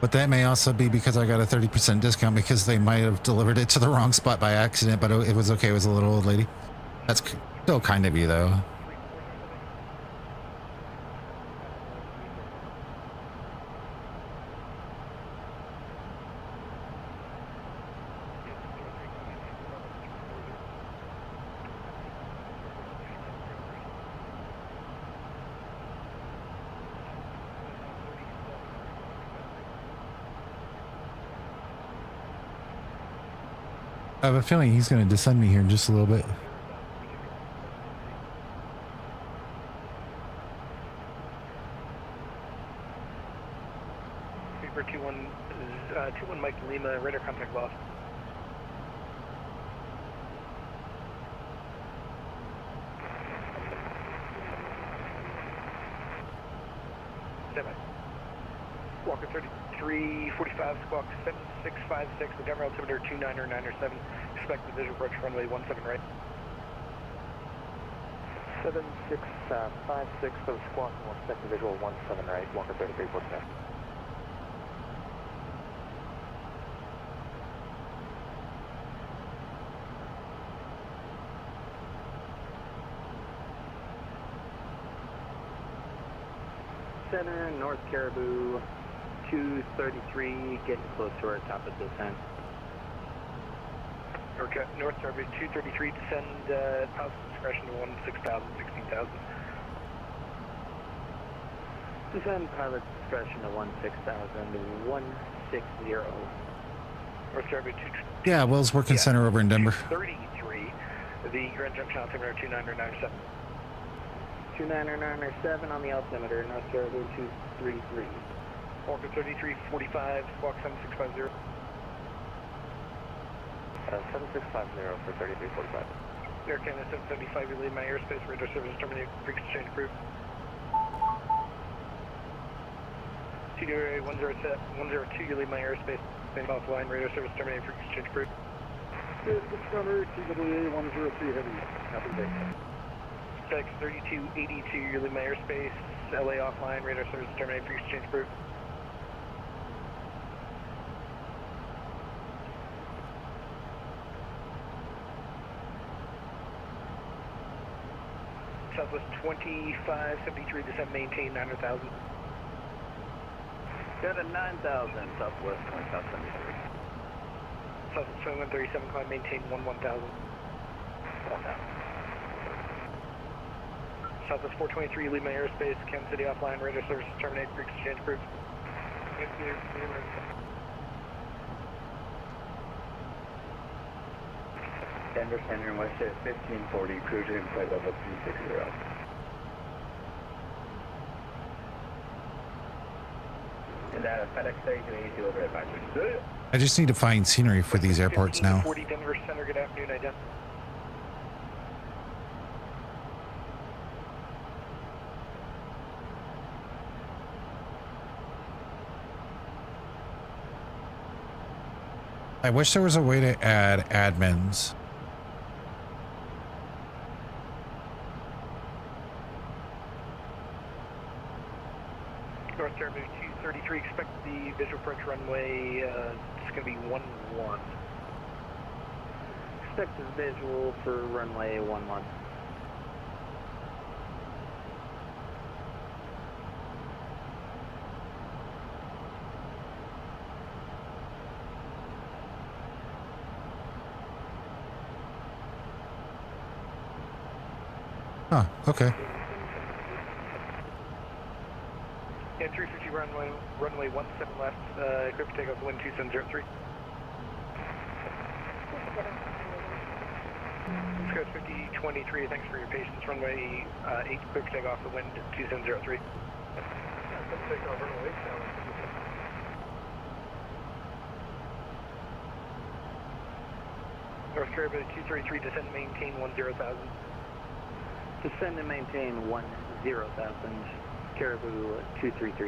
But that may also be because I got a 30% discount because they might have delivered it to the wrong spot by accident, but it was okay. It was a little old lady. That's still kind of you, though. I have a feeling he's going to descend me here in just a little bit. Super 21 Mike Lima, radar contact lost. Stand by. Walker 3345, squawk 7656, the Denver altimeter 29907. Expect the visual approach runway 17 right. 7656 for the squawk, and we'll expect the visual 17 right, Walker 3347. Center, North Caribou, 233, getting close to our top of descent. North Caribou 233, descend positive discretion to 16,000, 16,000. Descend pilot discretion to 16,000, 160. North Caribou 233. Yeah, Will's working center over in Denver. 33, the Grand Junction altimeter 29907. 29907 on the altimeter, North Caribou 233. Walker 3345, squawk 7650. 7650 for 3345. Air Canada 775, you leave my airspace, radar service terminated, freak exchange approved. TWA 102, you leave my airspace, same offline, radar service terminated, freak exchange approved. Discover TWA 103 heavy. Copy day. Specs 3282, you leave my airspace, LA offline, radar service terminated, freak exchange approved. Southwest 2573, descend maintain 900,000. Got a 9,000, Southwest 2573. Southwest 2137, climb maintain 11,000. 1,000. Southwest 423, leave my airspace, Kansas City offline, radar service terminate, freak exchange approved. Denver Center and West at 1540, cruiser in flight level 360. And FedEx 300E delivery advisory. I just need to find scenery for these airports now. 40 Denver Center, good afternoon, ident. I wish there was a way to add admins. North Caribou 233, expect the visual approach runway, it's going to be 11. Expect the visual for runway 11. Huh, okay. Yeah, 350 runway 17 left, equipped for takeoff, wind 2703. Scout 5023, thanks for your patience, runway 8, equipped for takeoff, the wind 2703. Takeoff runway 8 now. North Caribou 233, descend maintain 10,000. Descend and maintain 10,000, Caribou 233.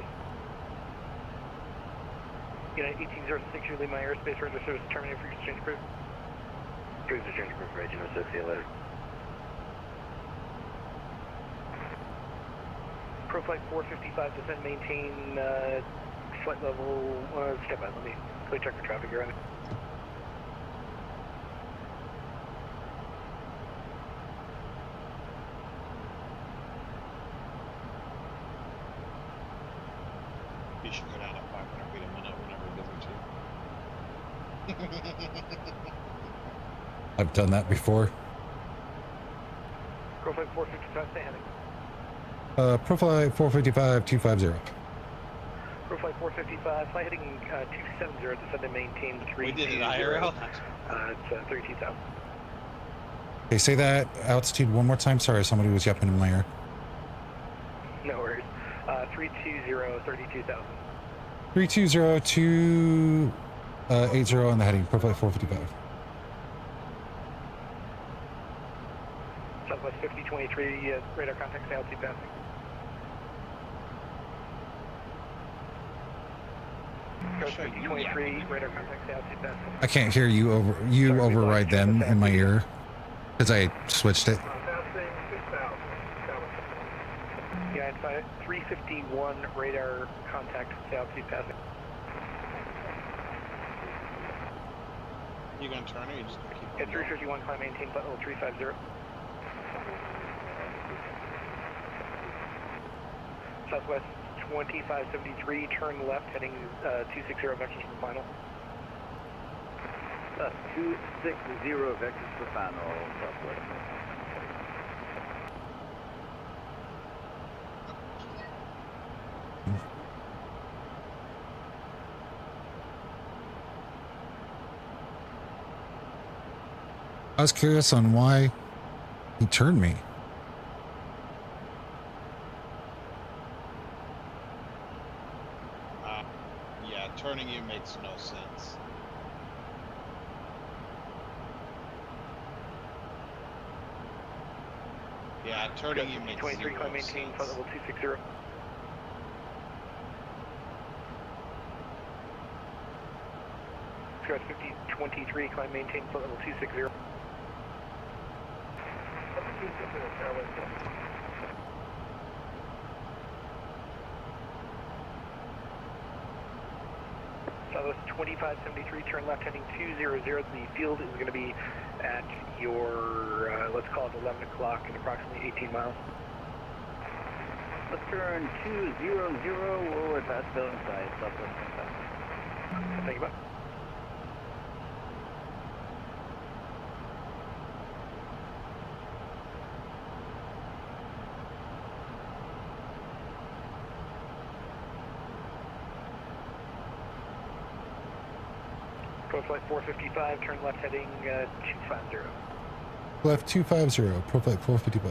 United 1806, you leave my airspace, radar service terminated for exchange approved. Approved exchange approved for Agent 06, see you later. Profile 455, descend maintain flight level, step out, let me quickly check for traffic here on it. You should go down at 500 feet a minute whenever it doesn't too. I've done that before. Profile 455, stay heading. Profile 455 250. Profile 455, flight heading 270, descend and maintain 320. We did it IRL. It's 32,000. Okay, say that altitude one more time. Sorry, somebody was yapping in my ear. No worries. 320, 32,000. 320 280 on the heading. Profile 455. Southwest 5023, radar contact, altitude passing. Coast 5023, radar contact, altitude passing. I can't hear you override them in my ear because I switched it. Passing 6,000. Yeah, it's 351 radar contact, altitude passing. You gonna turn it? You just gonna keep At 351, climb maintain flight level 350. Southwest 2573, turn left, heading 260 vectors for final. 260 vectors for final, Southwest. I was curious on why he turned me. Yeah, turning you makes no sense. Yeah, turning you makes 23, zero climb maintain sense. flight level 260. Scout 5023, climb maintain flight level 260. Southwest 2573, turn left heading 200. The field is going to be at your, let's call it 11 o'clock in approximately 18 miles. Let's turn 200, we'll advance building side, Southwest 25. Thank you, bud. Flight 455, turn left heading 250. Left 250, profile 455.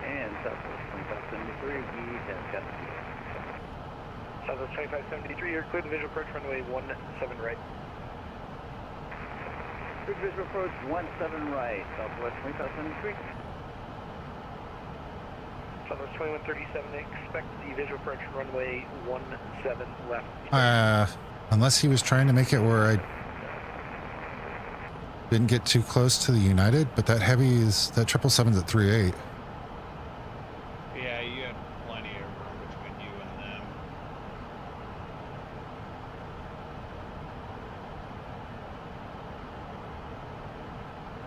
And Southwest 2573, we have got the Southwest 2573, you're clear to visual approach runway 17 right. Clear visual approach 17 right, Southwest 2573. Southwest 2137, expect the visual approach runway 17 left. Unless he was trying to make it where I didn't get too close to the United, but that heavy is, that 777's at 3.8. Yeah, you had plenty of room between you and them.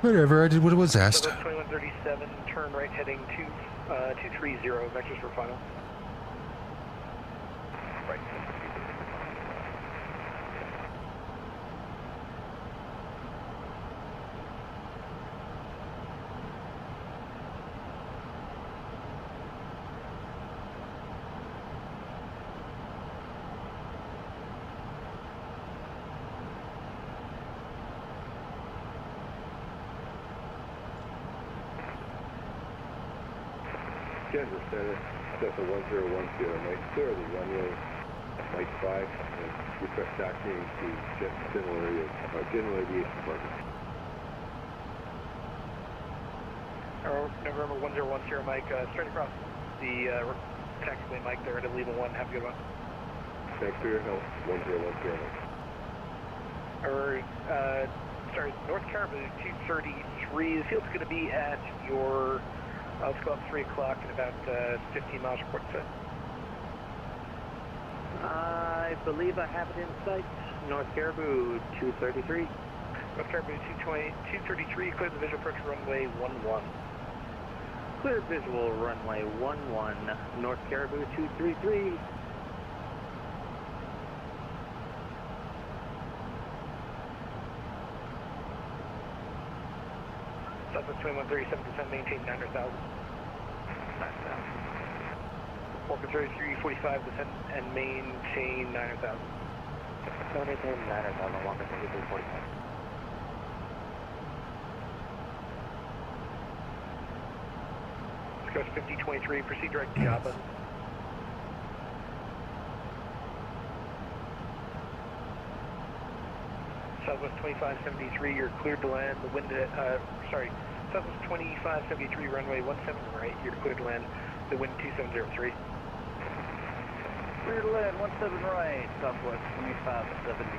Whatever, I did what was asked. Southwest 2137, turn right heading 230, vectors for final. Right. Denver Center, Delta 1010, might clear the runway, Mike 5, and request docking to General Aviation Department. November 1010, Mike, straight across the taxiway, Mike, there to Lima 1, have a good one. Thanks for your help, 1010, Mike. Sorry, North Caribou 233, the field's going to be at your, let's go up 3 o'clock in about 15 miles from Port Set. I believe I have it in sight. North Caribou 233. North Caribou 233, clear the visual approach runway 11. Clear visual runway 11, North Caribou 233. Southwest 2137, descend, maintain 900,000. Walker 3345, descend and maintain 9,000. Maintain 9,000, Walker 3345. Kcos 5023, proceed direct to Java. Southwest 2573, you're cleared to land. The wind, Southwest 2573, runway 17 right, you're cleared to land. The wind 2703. Clear to land, 17 right, Southwest 2570.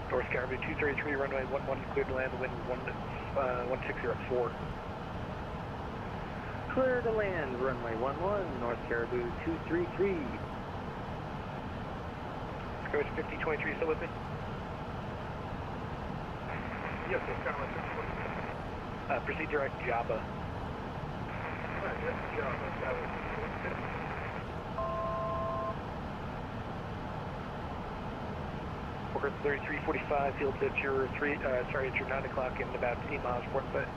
North Caribou 233, runway 11, cleared to land. The wind 1604. Clear to land, runway 11, North Caribou 233. Kcos 5023, still with me? Yes, sir. Skyline 620. Proceed direct Java. Alright, yes, Java. Skyline 620. Walker 3345, field at your at your 9 o'clock in about 8 miles port foot.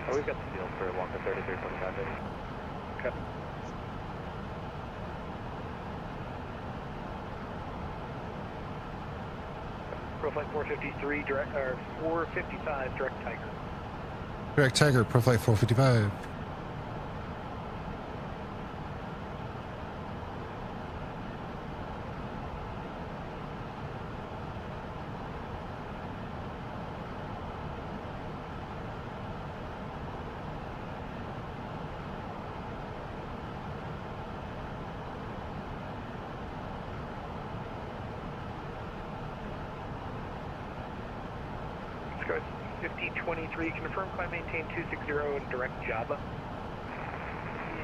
Oh, we've got the field for Walker 3345. Okay. Profile 453, direct, or 455, direct Tiger. Direct Tiger, Profile 455. Kcos 5023, confirm climb maintain 260 and direct Java.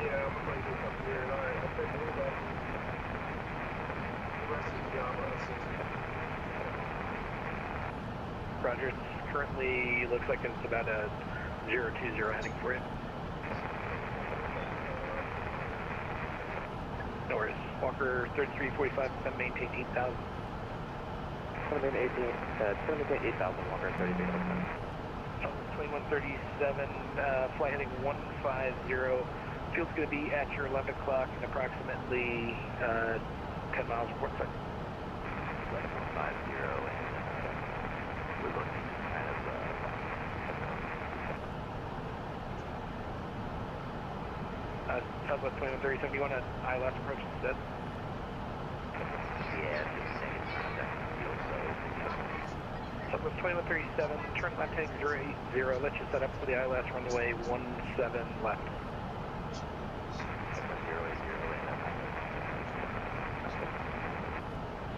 Yeah, I'm going to do something weird. Alright, I'll take a little bit. The rest is Java. Roger, it's currently looks like it's about a 020 heading for you. No worries. Walker 3345, maintain 8,000. 718, 8,000, Walker 3345. 2137, flight heading 150. Field's going to be at your 11 o'clock in approximately 10 miles port foot. 150, and we're looking kind of Southwest 2137, you want an ILS approach instead? yeah, just saying field, so Southwest 2137, turn left heading 080, let you set up for the ILS runway 17 left.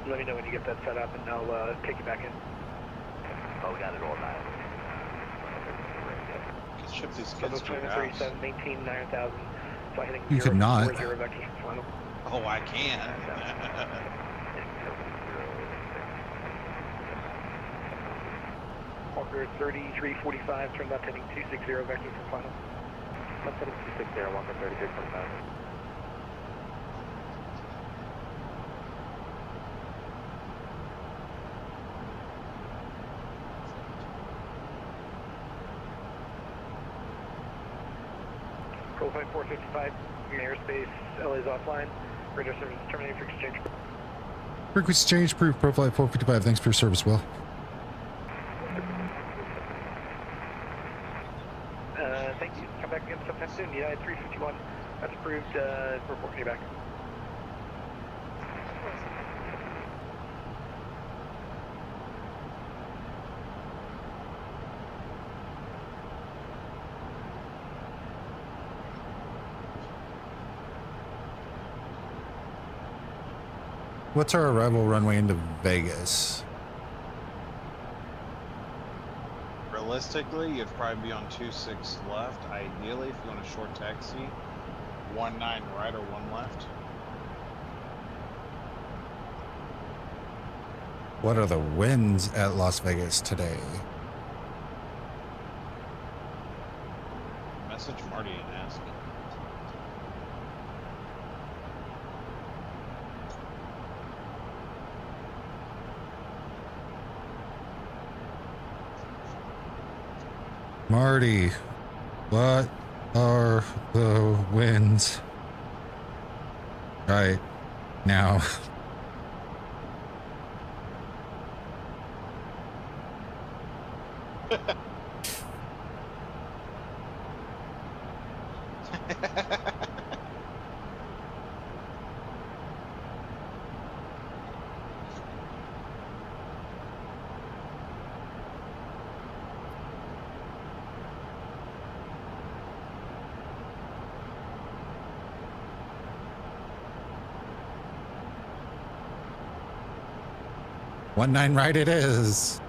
Let me know when you get that set up and I'll take you back in. Oh, we got it all dialed. Let's ship these kids Southwest to your house. 2137, maintain 9,000, flight heading You could not. 040, vectors for final. Oh, I can. Walker 3345, turn left heading 260, vector for final. Left heading 260, Walker 3345. Profile 455, your airspace, LA is offline. Radar service terminated for exchange. Frequency change, proof, Profile 455. Thanks for your service, Will. Thank you. Come back again sometime soon. United 351. That's approved. Reporting you back. What's our arrival runway into Vegas? Realistically, you'd probably be on 26 left. Ideally, if you want a short taxi, 19 right or 1 left. What are the winds at Las Vegas today? Message Marty and ask. Marty, what are the winds right now? One nine right it is.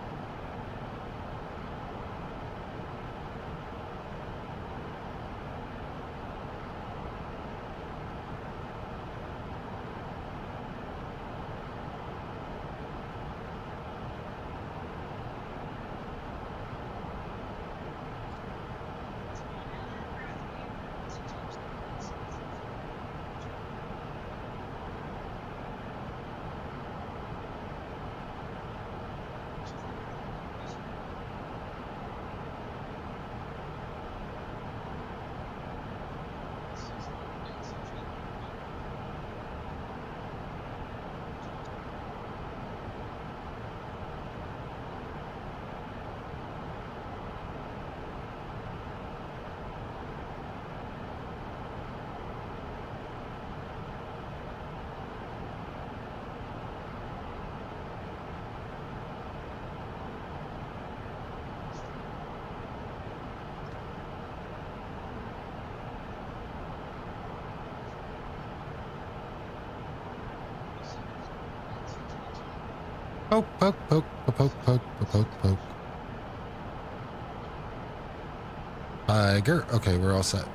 Poke, poke, poke, poke, poke, poke, poke, poke. Tiger. Okay, we're all set.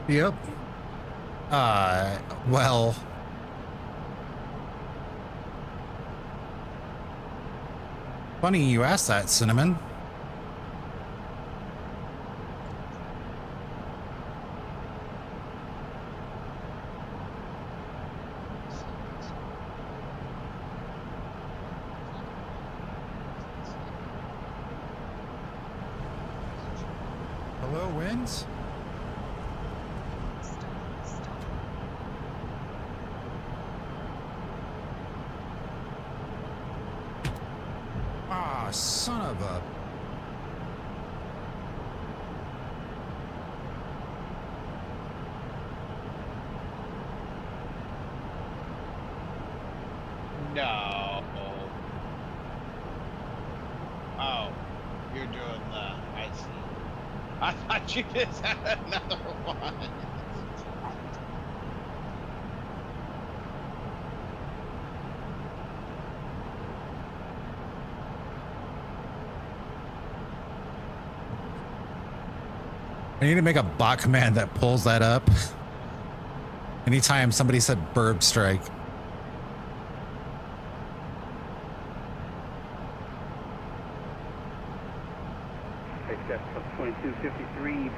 Yep. Well. Funny you asked that, Cinnamon. Hello, winds? Ah, son of a... No. Oh, you're doing the... I see. I thought you just had another one. I need to make a bot command that pulls that up. Anytime somebody said burb strike. Accept 2253,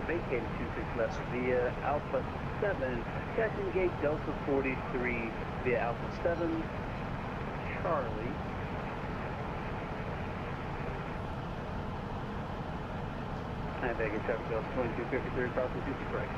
vacated 26 left via Alpha 7, catching gate Delta 43 via Alpha 7, Charlie. And Vegas traffic Delta 2253, crossing 2 correct.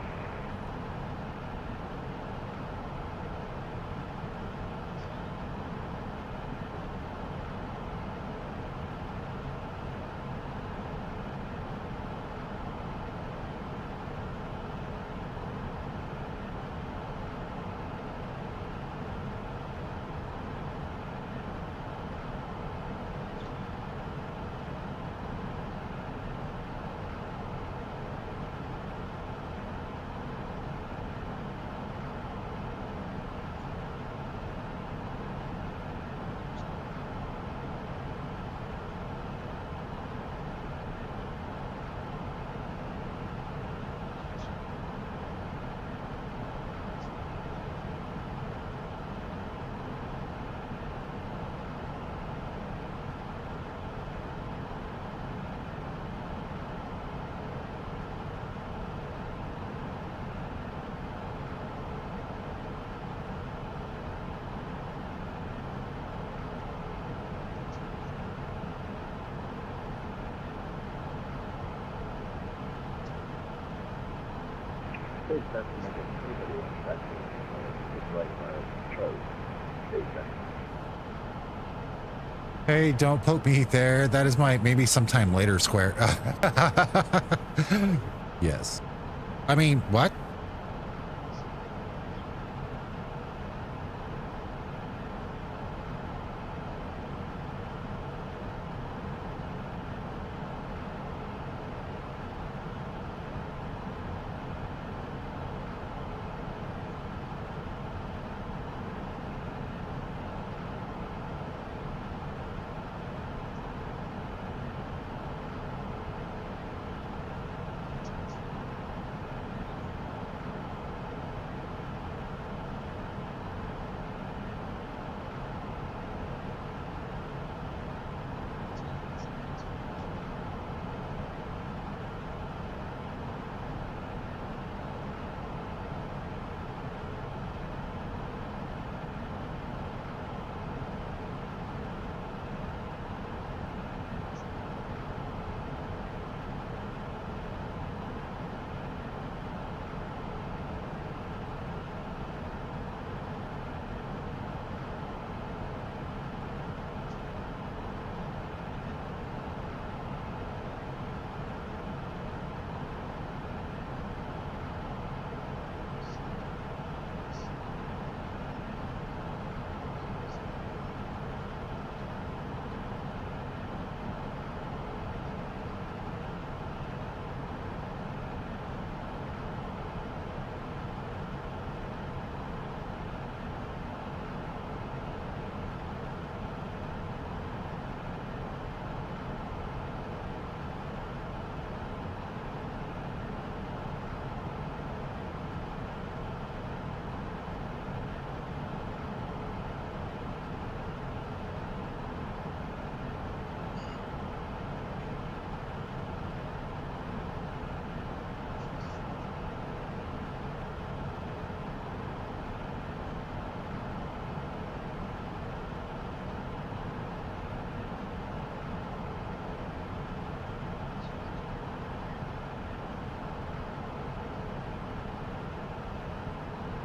Hey, don't poke me there. That is my maybe sometime later square. Yes. I mean, what?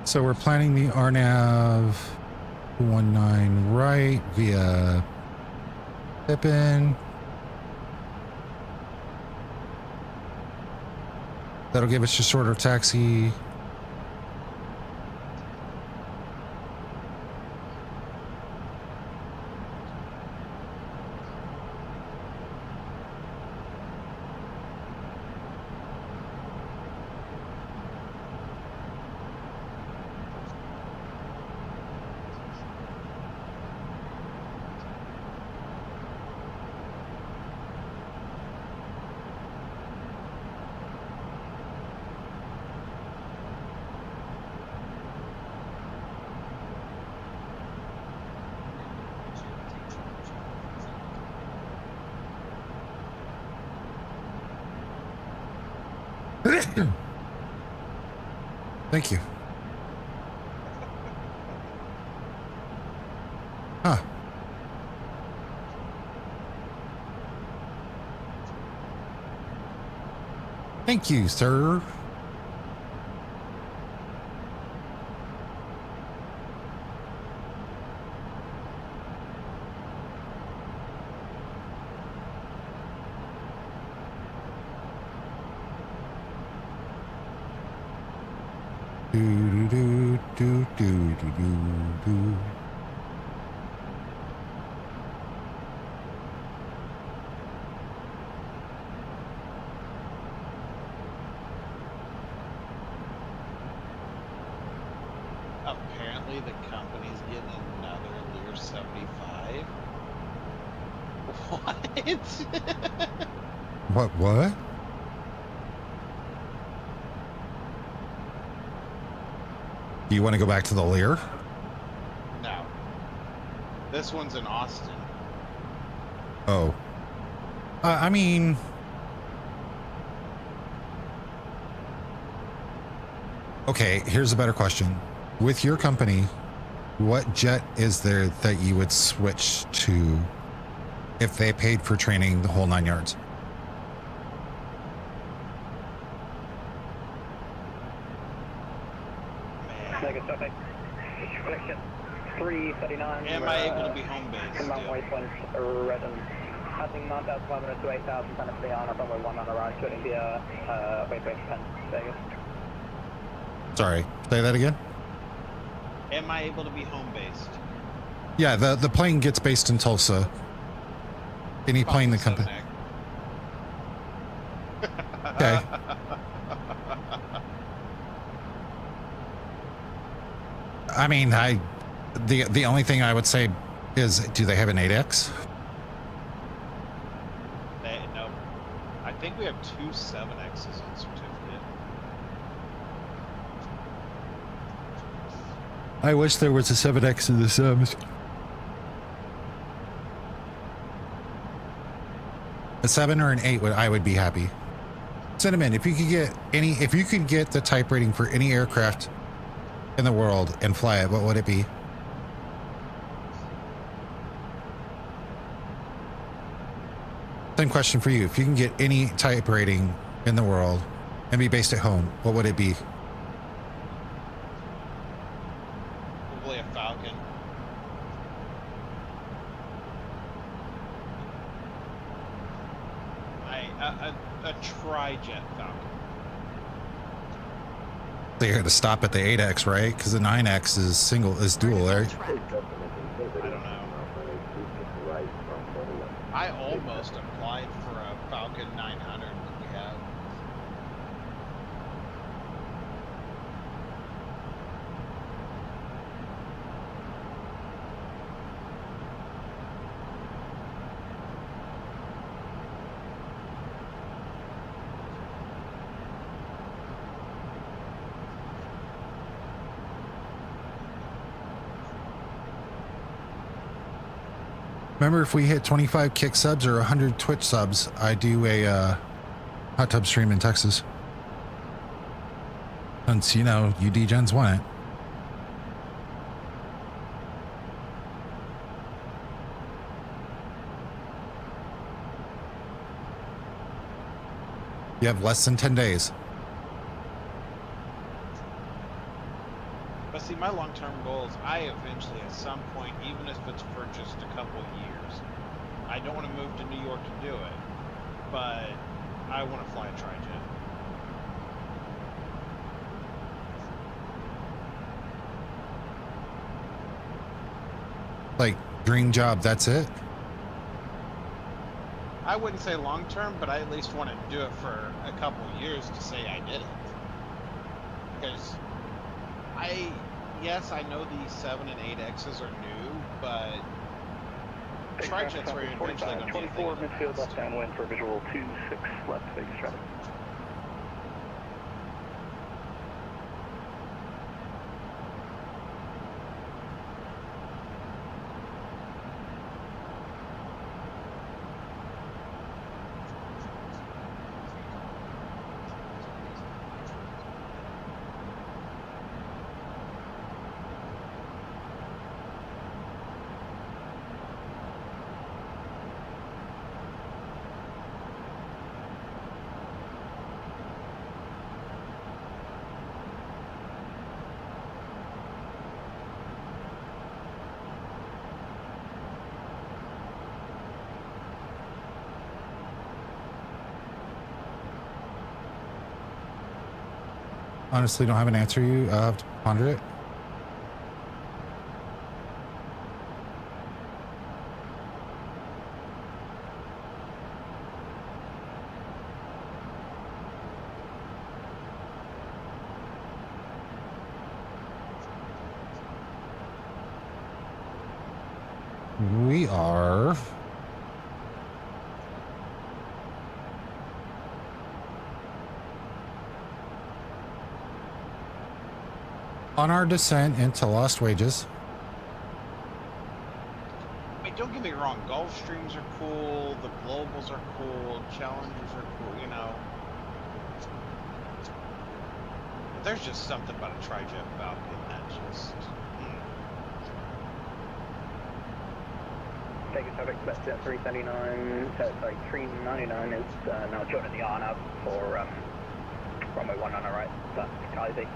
So we're planning the RNAV 19 right via Pippin. That'll give us just shorter taxi. Thank you. Huh. Thank you, sir. Do do do do do do do. Apparently, the company's getting another Lear 75. What? What? Do you want to go back to the Lear? No. This one's in Austin. Oh. I mean... Okay, here's a better question. With your company, what jet is there that you would switch to if they paid for training the whole 9 yards? Negative traffic. 339. Am I able to be home based? Mount Waypoint, Redden. Passing Mount Altimeter to 8,000, Tennessee on runway 1 on arrival, shooting via Waypoint 10, Vegas. Sorry, say that again? Am I able to be home based? Yeah, the plane gets based in Tulsa. Any plane the company. Okay. I mean, the only thing I would say is, do they have an 8X? No. I think we have 2 7Xs on certificate. I wish there was a 7X in the subs. A 7 or an 8 I would be happy. Cinnamon, if you could get the type rating for any aircraft in the world and fly it, what would it be? Same question for you. If you can get any type rating in the world and be based at home, what would it be? Probably a Falcon. A tri-jet Falcon. They had to stop at the 8X, right? Because the 9X is dual, right? I don't know. I almost applied for a Falcon 900 that we have. Remember, if we hit 25 kick subs or 100 Twitch subs, I do a hot tub stream in Texas. Since, you know, you D-Gens want it. You have less than 10 days. But see, my long-term goal is I eventually, at some point, even if it's for just a couple years, I don't want to move to New York to do it, but I want to fly a tri-jet. Like, dream job, that's it? I wouldn't say long-term, but I at least want to do it for a couple years to say I did it. Because yes, I know the 7 and 8Xs are new, but tri-jets were eventually going to be 24 midfield left downwind for visual 26 left Vegas traffic. honestly don't have an answer. You have to ponder it. We are on our descent into lost wages. I mean, don't get me wrong, Gulfstreams are cool, the Globals are cool, Challengers are cool, you know. But there's just something about a tri-jet Falcon that just... Take a traffic, that's jet 339, sorry, 399 is now joining the RNAV for runway 1 on the right, that's Kcos.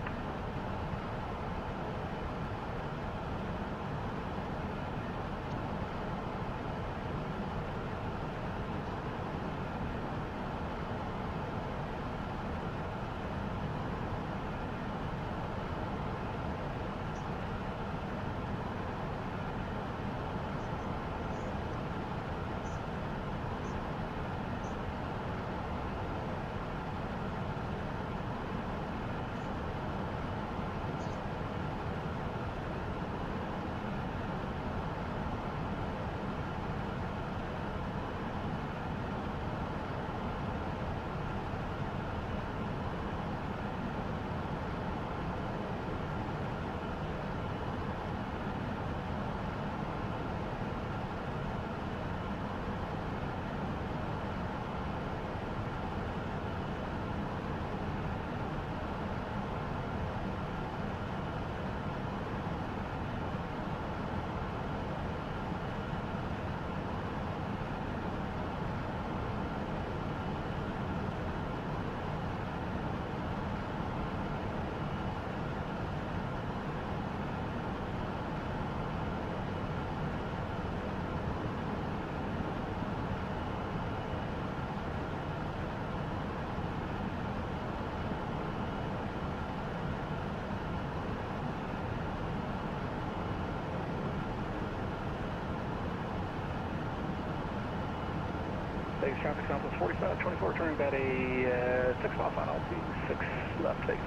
Base traffic sample 4524, turning about a 6 off on altitude, 6 left base.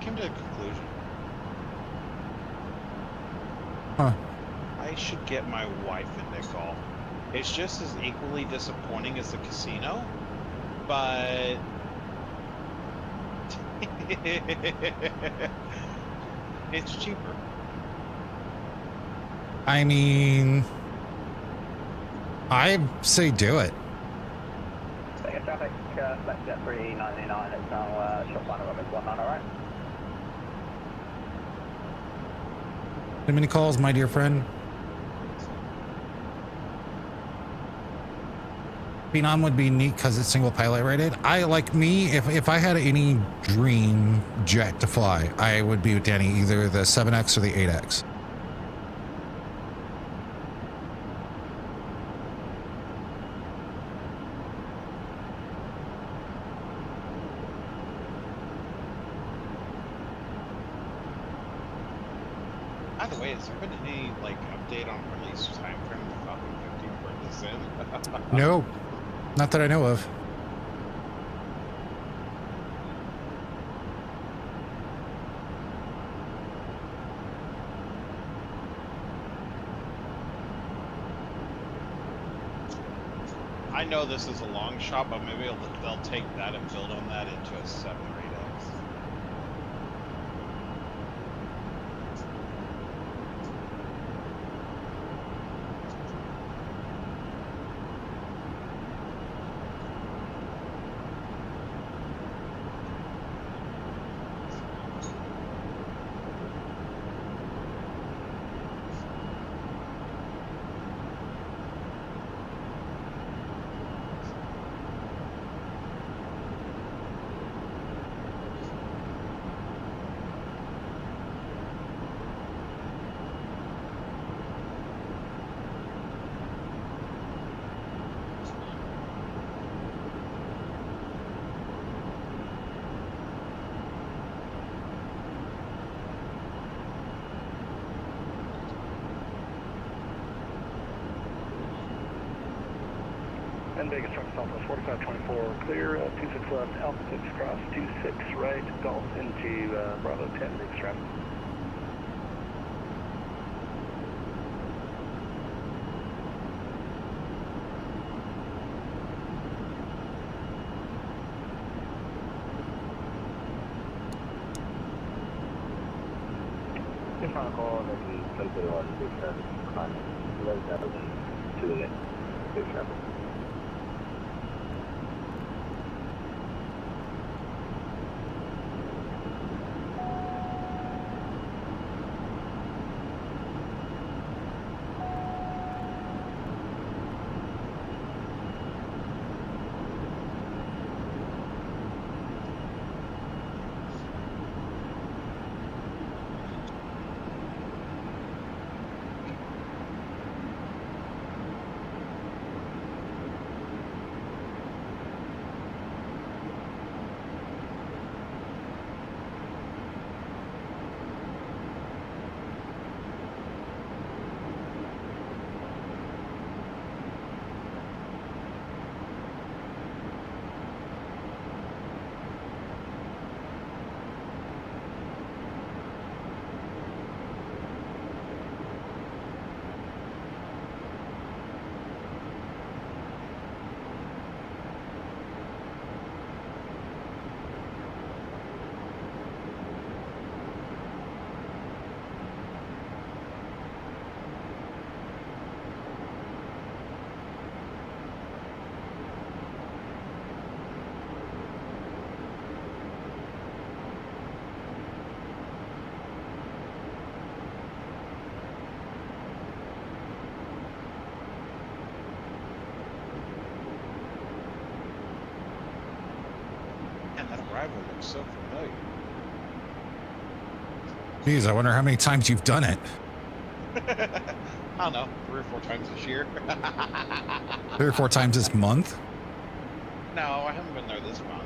Came to a conclusion. Huh. I should get my wife into golf. It's just as equally disappointing as the casino, but it's cheaper. I mean, I say do it. Take a traffic, left jet 399, it's now short line of runway 1 on the right. Too many calls, my dear friend. Phenom would be neat because it's single pilot rated. I, like me, if I had any dream jet to fly, I would be with Danny, either the 7X or the 8X. By the way, has there been any like update on release time frame of the Falcon 50 for this in? No, not that I know of. I know this is a long shot, but maybe they'll take that and build on that into a 7 or 8X. And Vegas from Southwest 4524, clear 26 left, Alpha 6 cross 26 right, Golf into Bravo 10, Brooks traffic. Chronicle, and then send it on big traffic, on 11,000 to the big traffic. Man, that arrival looks so familiar. Geez, I wonder how many times you've done it. I don't know, 3 or 4 times this year. 3 or 4 times this month? No, I haven't been there this month.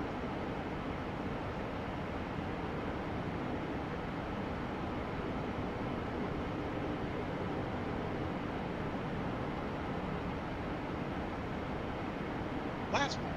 Last month.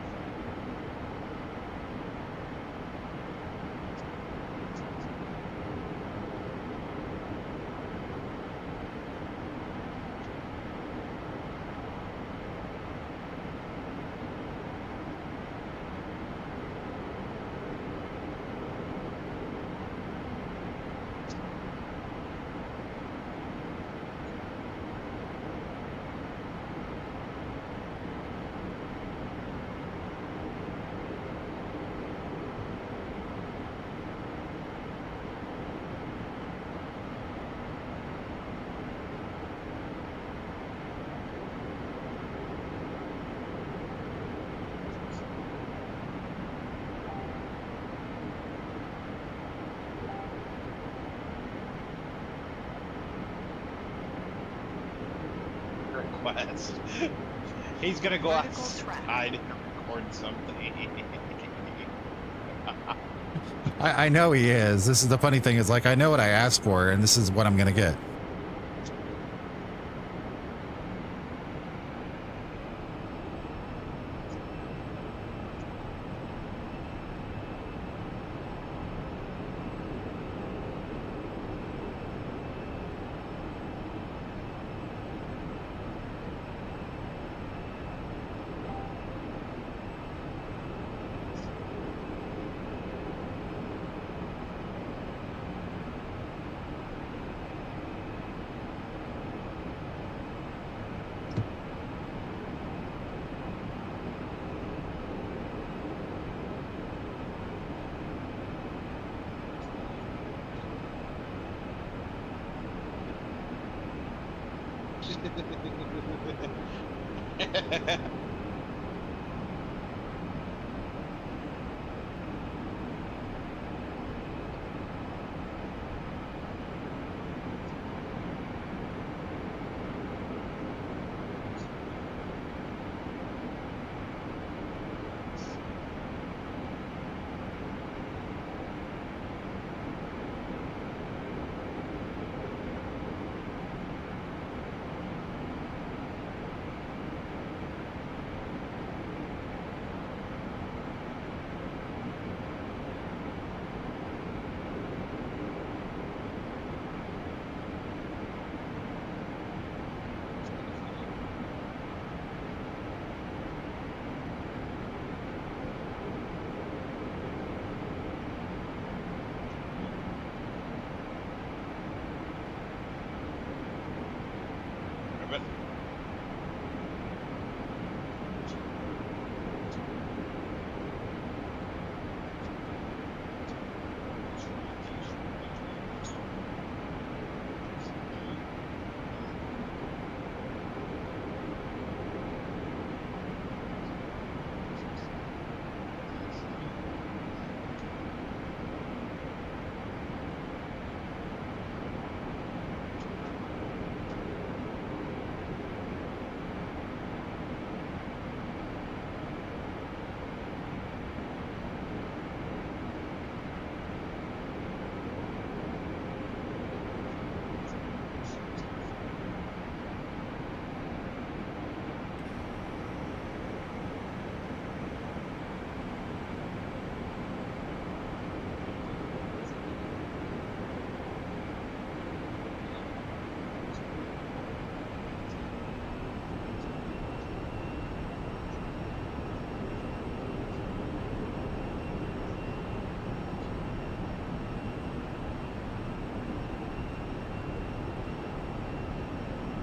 Request. He's gonna go Vertical outside and record something. I know he is. This is the funny thing is like, I know what I asked for and this is what I'm going to get.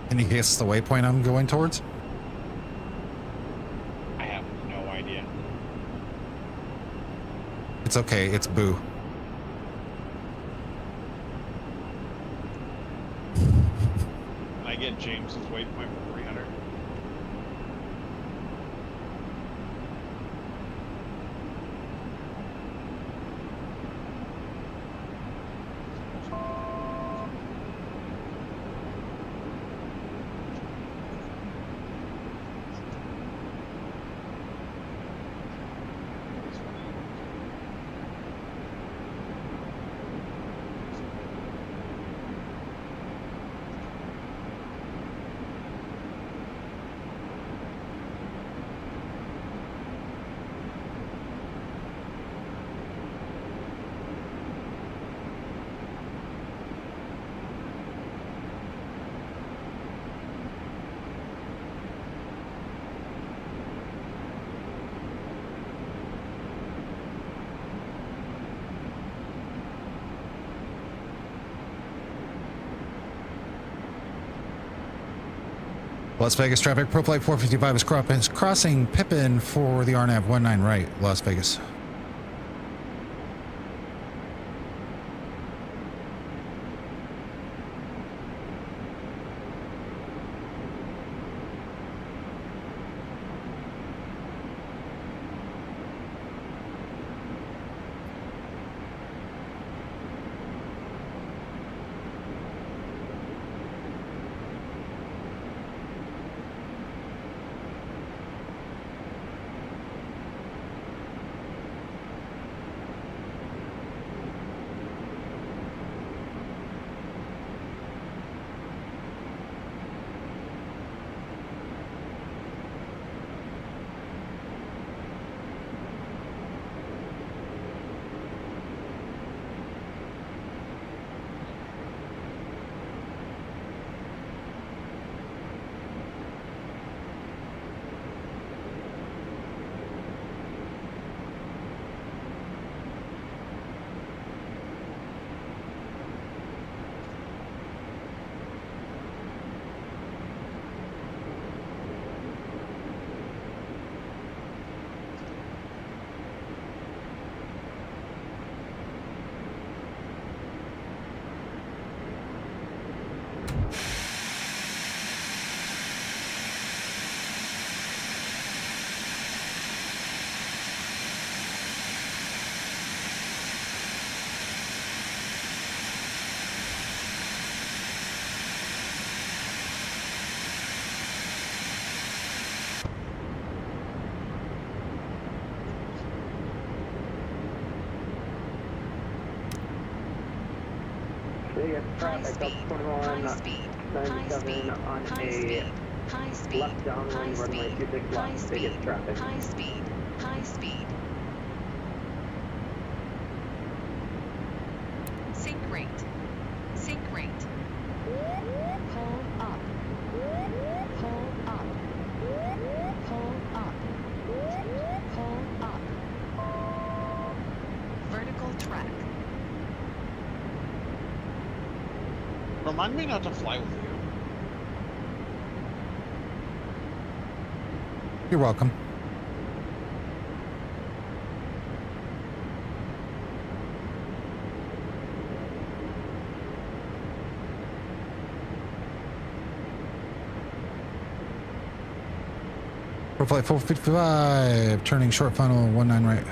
Can you guess the waypoint I'm going towards? I have no idea. It's okay. It's Boo. I get James's waypoint for 300. Las Vegas traffic. Pro Flight 455 is crossing Pippin for the RNAV 19 right, Las Vegas. High speed, high speed, high speed, high speed, high speed, left downwind, high runway speed, 26 high left, speed, biggest traffic. high speed, high speed. Sink rate, sink rate. Pull up, pull up, pull up, pull up. Vertical track. Remind me not to fly with you. You're welcome. Pro Flight 455, turning short final 19 right.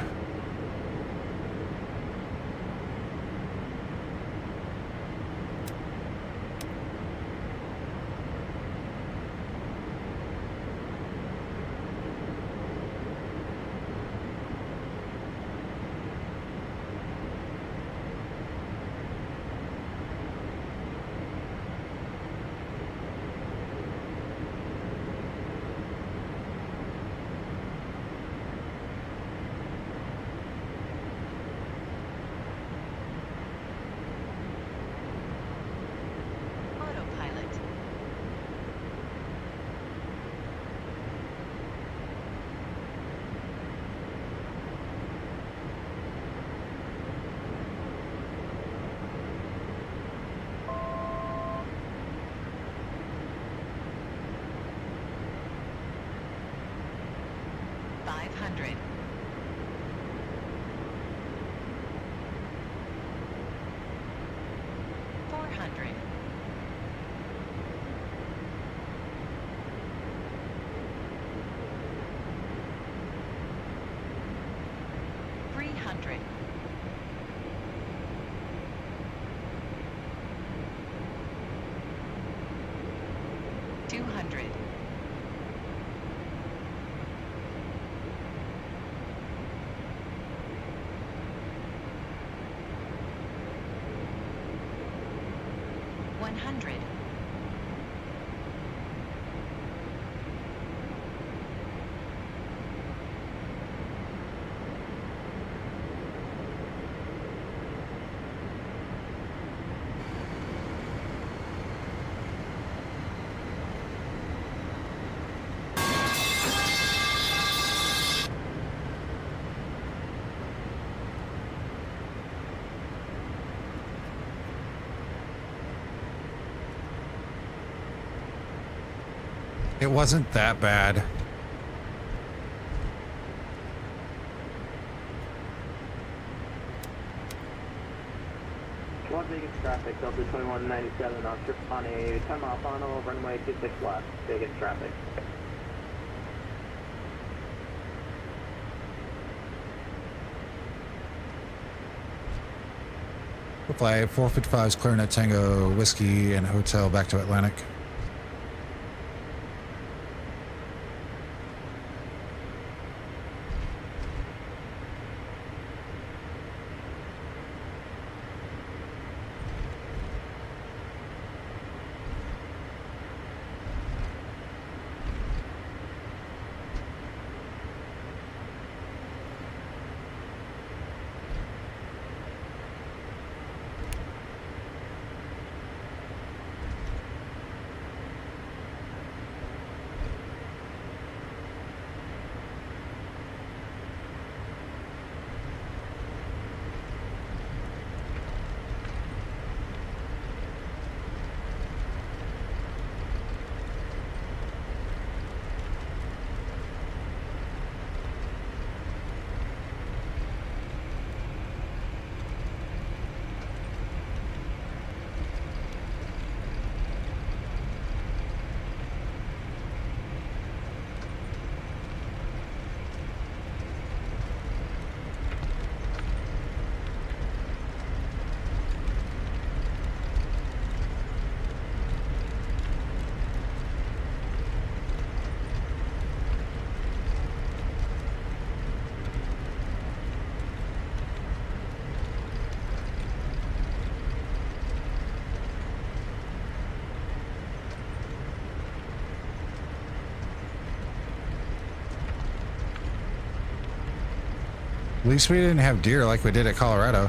100. It wasn't that bad. Las Vegas traffic, Delta 2197 on a 10-mile final, runway 26 left, Vegas traffic. Flight 455's Clarinet Tango Whiskey and Hotel back to Atlantic. At least we didn't have deer like we did at Colorado.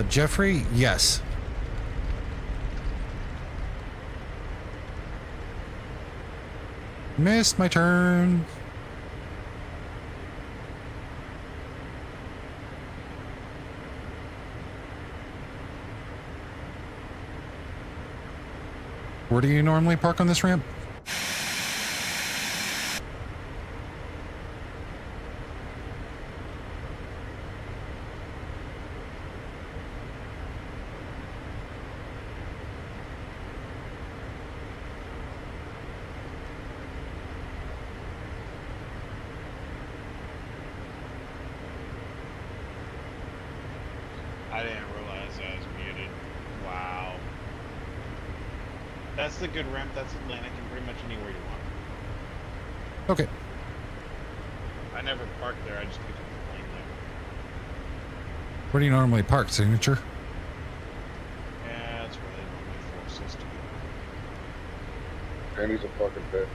Jeffrey, yes. Missed my turn. Where do you normally park on this ramp? I didn't realize I was muted. Wow. That's the good ramp. That's Atlantic and pretty much anywhere you want. Okay. I never parked there. I just picked up the plane there. Where do you normally park, Signature? Yeah, that's where they normally force us to go. And he's a fucking bitch.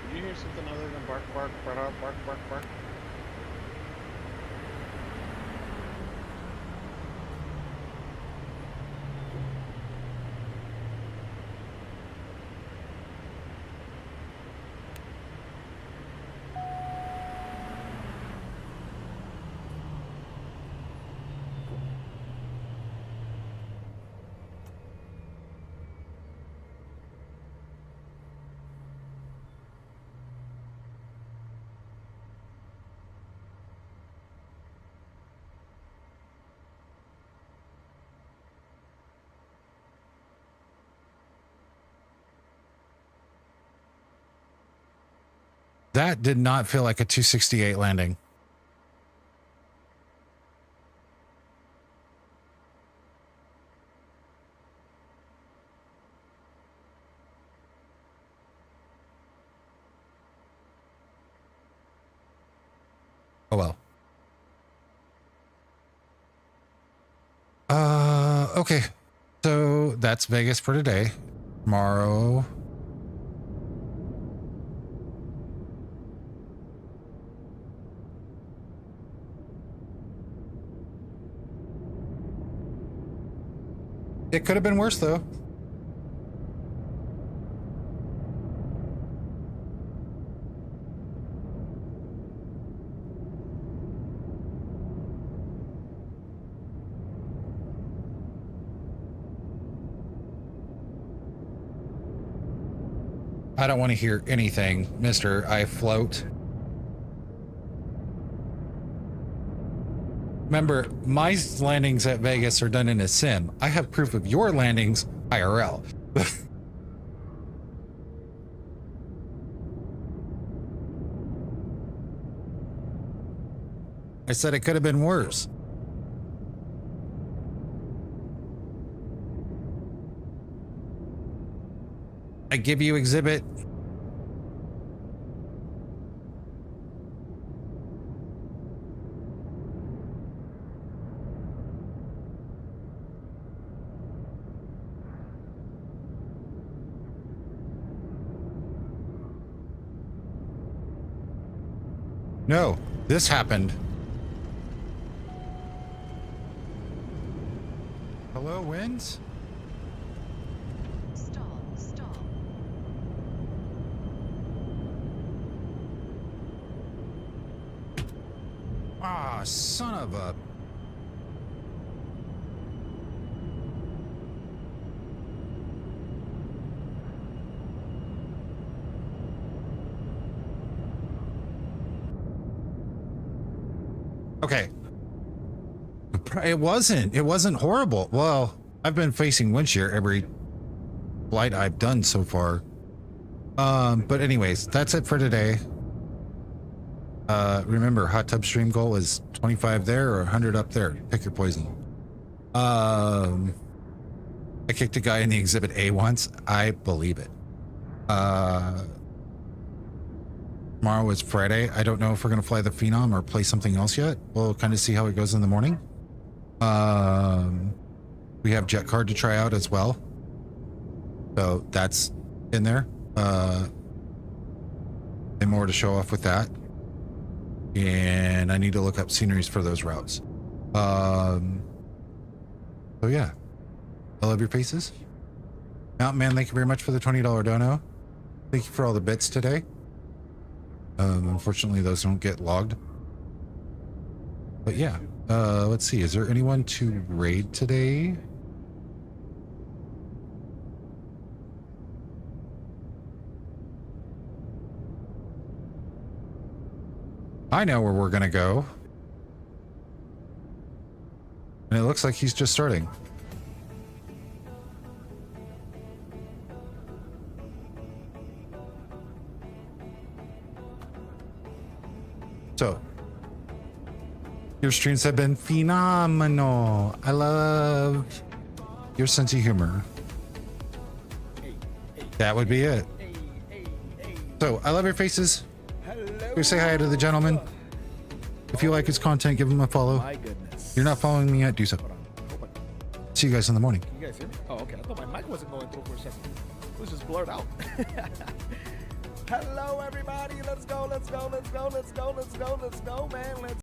Did you hear something other than bark, bark, bark, bark, bark, bark? That did not feel like a 268 landing. Oh well. Okay. So that's Vegas for today. Tomorrow. It could have been worse though. I don't want to hear anything, Mr. I float. Remember, my landings at Vegas are done in a sim. I have proof of your landings IRL. I said it could have been worse. I give you exhibit. No, this happened. Hello, winds? Stop. Ah, son of a... Okay. It wasn't horrible. Well, I've been facing wind shear every flight I've done so far. But anyways, that's it for today. Remember, hot tub stream goal is 25 there or 100 up there. Pick your poison. I kicked a guy in the exhibit A once. I believe it. Tomorrow is Friday. I don't know if we're going to fly the Phenom or play something else yet. We'll kind of see how it goes in the morning. We have Jet Card to try out as well. So that's in there. And more to show off with that. And I need to look up sceneries for those routes. So yeah. I love your faces. Mountain Man, thank you very much for the $20 dono. Thank you for all the bits today. Unfortunately, those don't get logged. But yeah, let's see. Is there anyone to raid today? I know where we're gonna go. it looks like he's just starting. So, your streams have been phenomenal. I love your sense of humor. That would be it. So, I love your faces. Go say hi to the gentleman. If you like his content, give him a follow. My goodness. If you're not following me yet, do so. See you guys in the morning. You guys hear me? Oh, okay. I thought my mic wasn't going through for a second. It was just blurred out. Hello, everybody. Let's go, let's go, let's go, let's go, let's go, let's go, man. Let's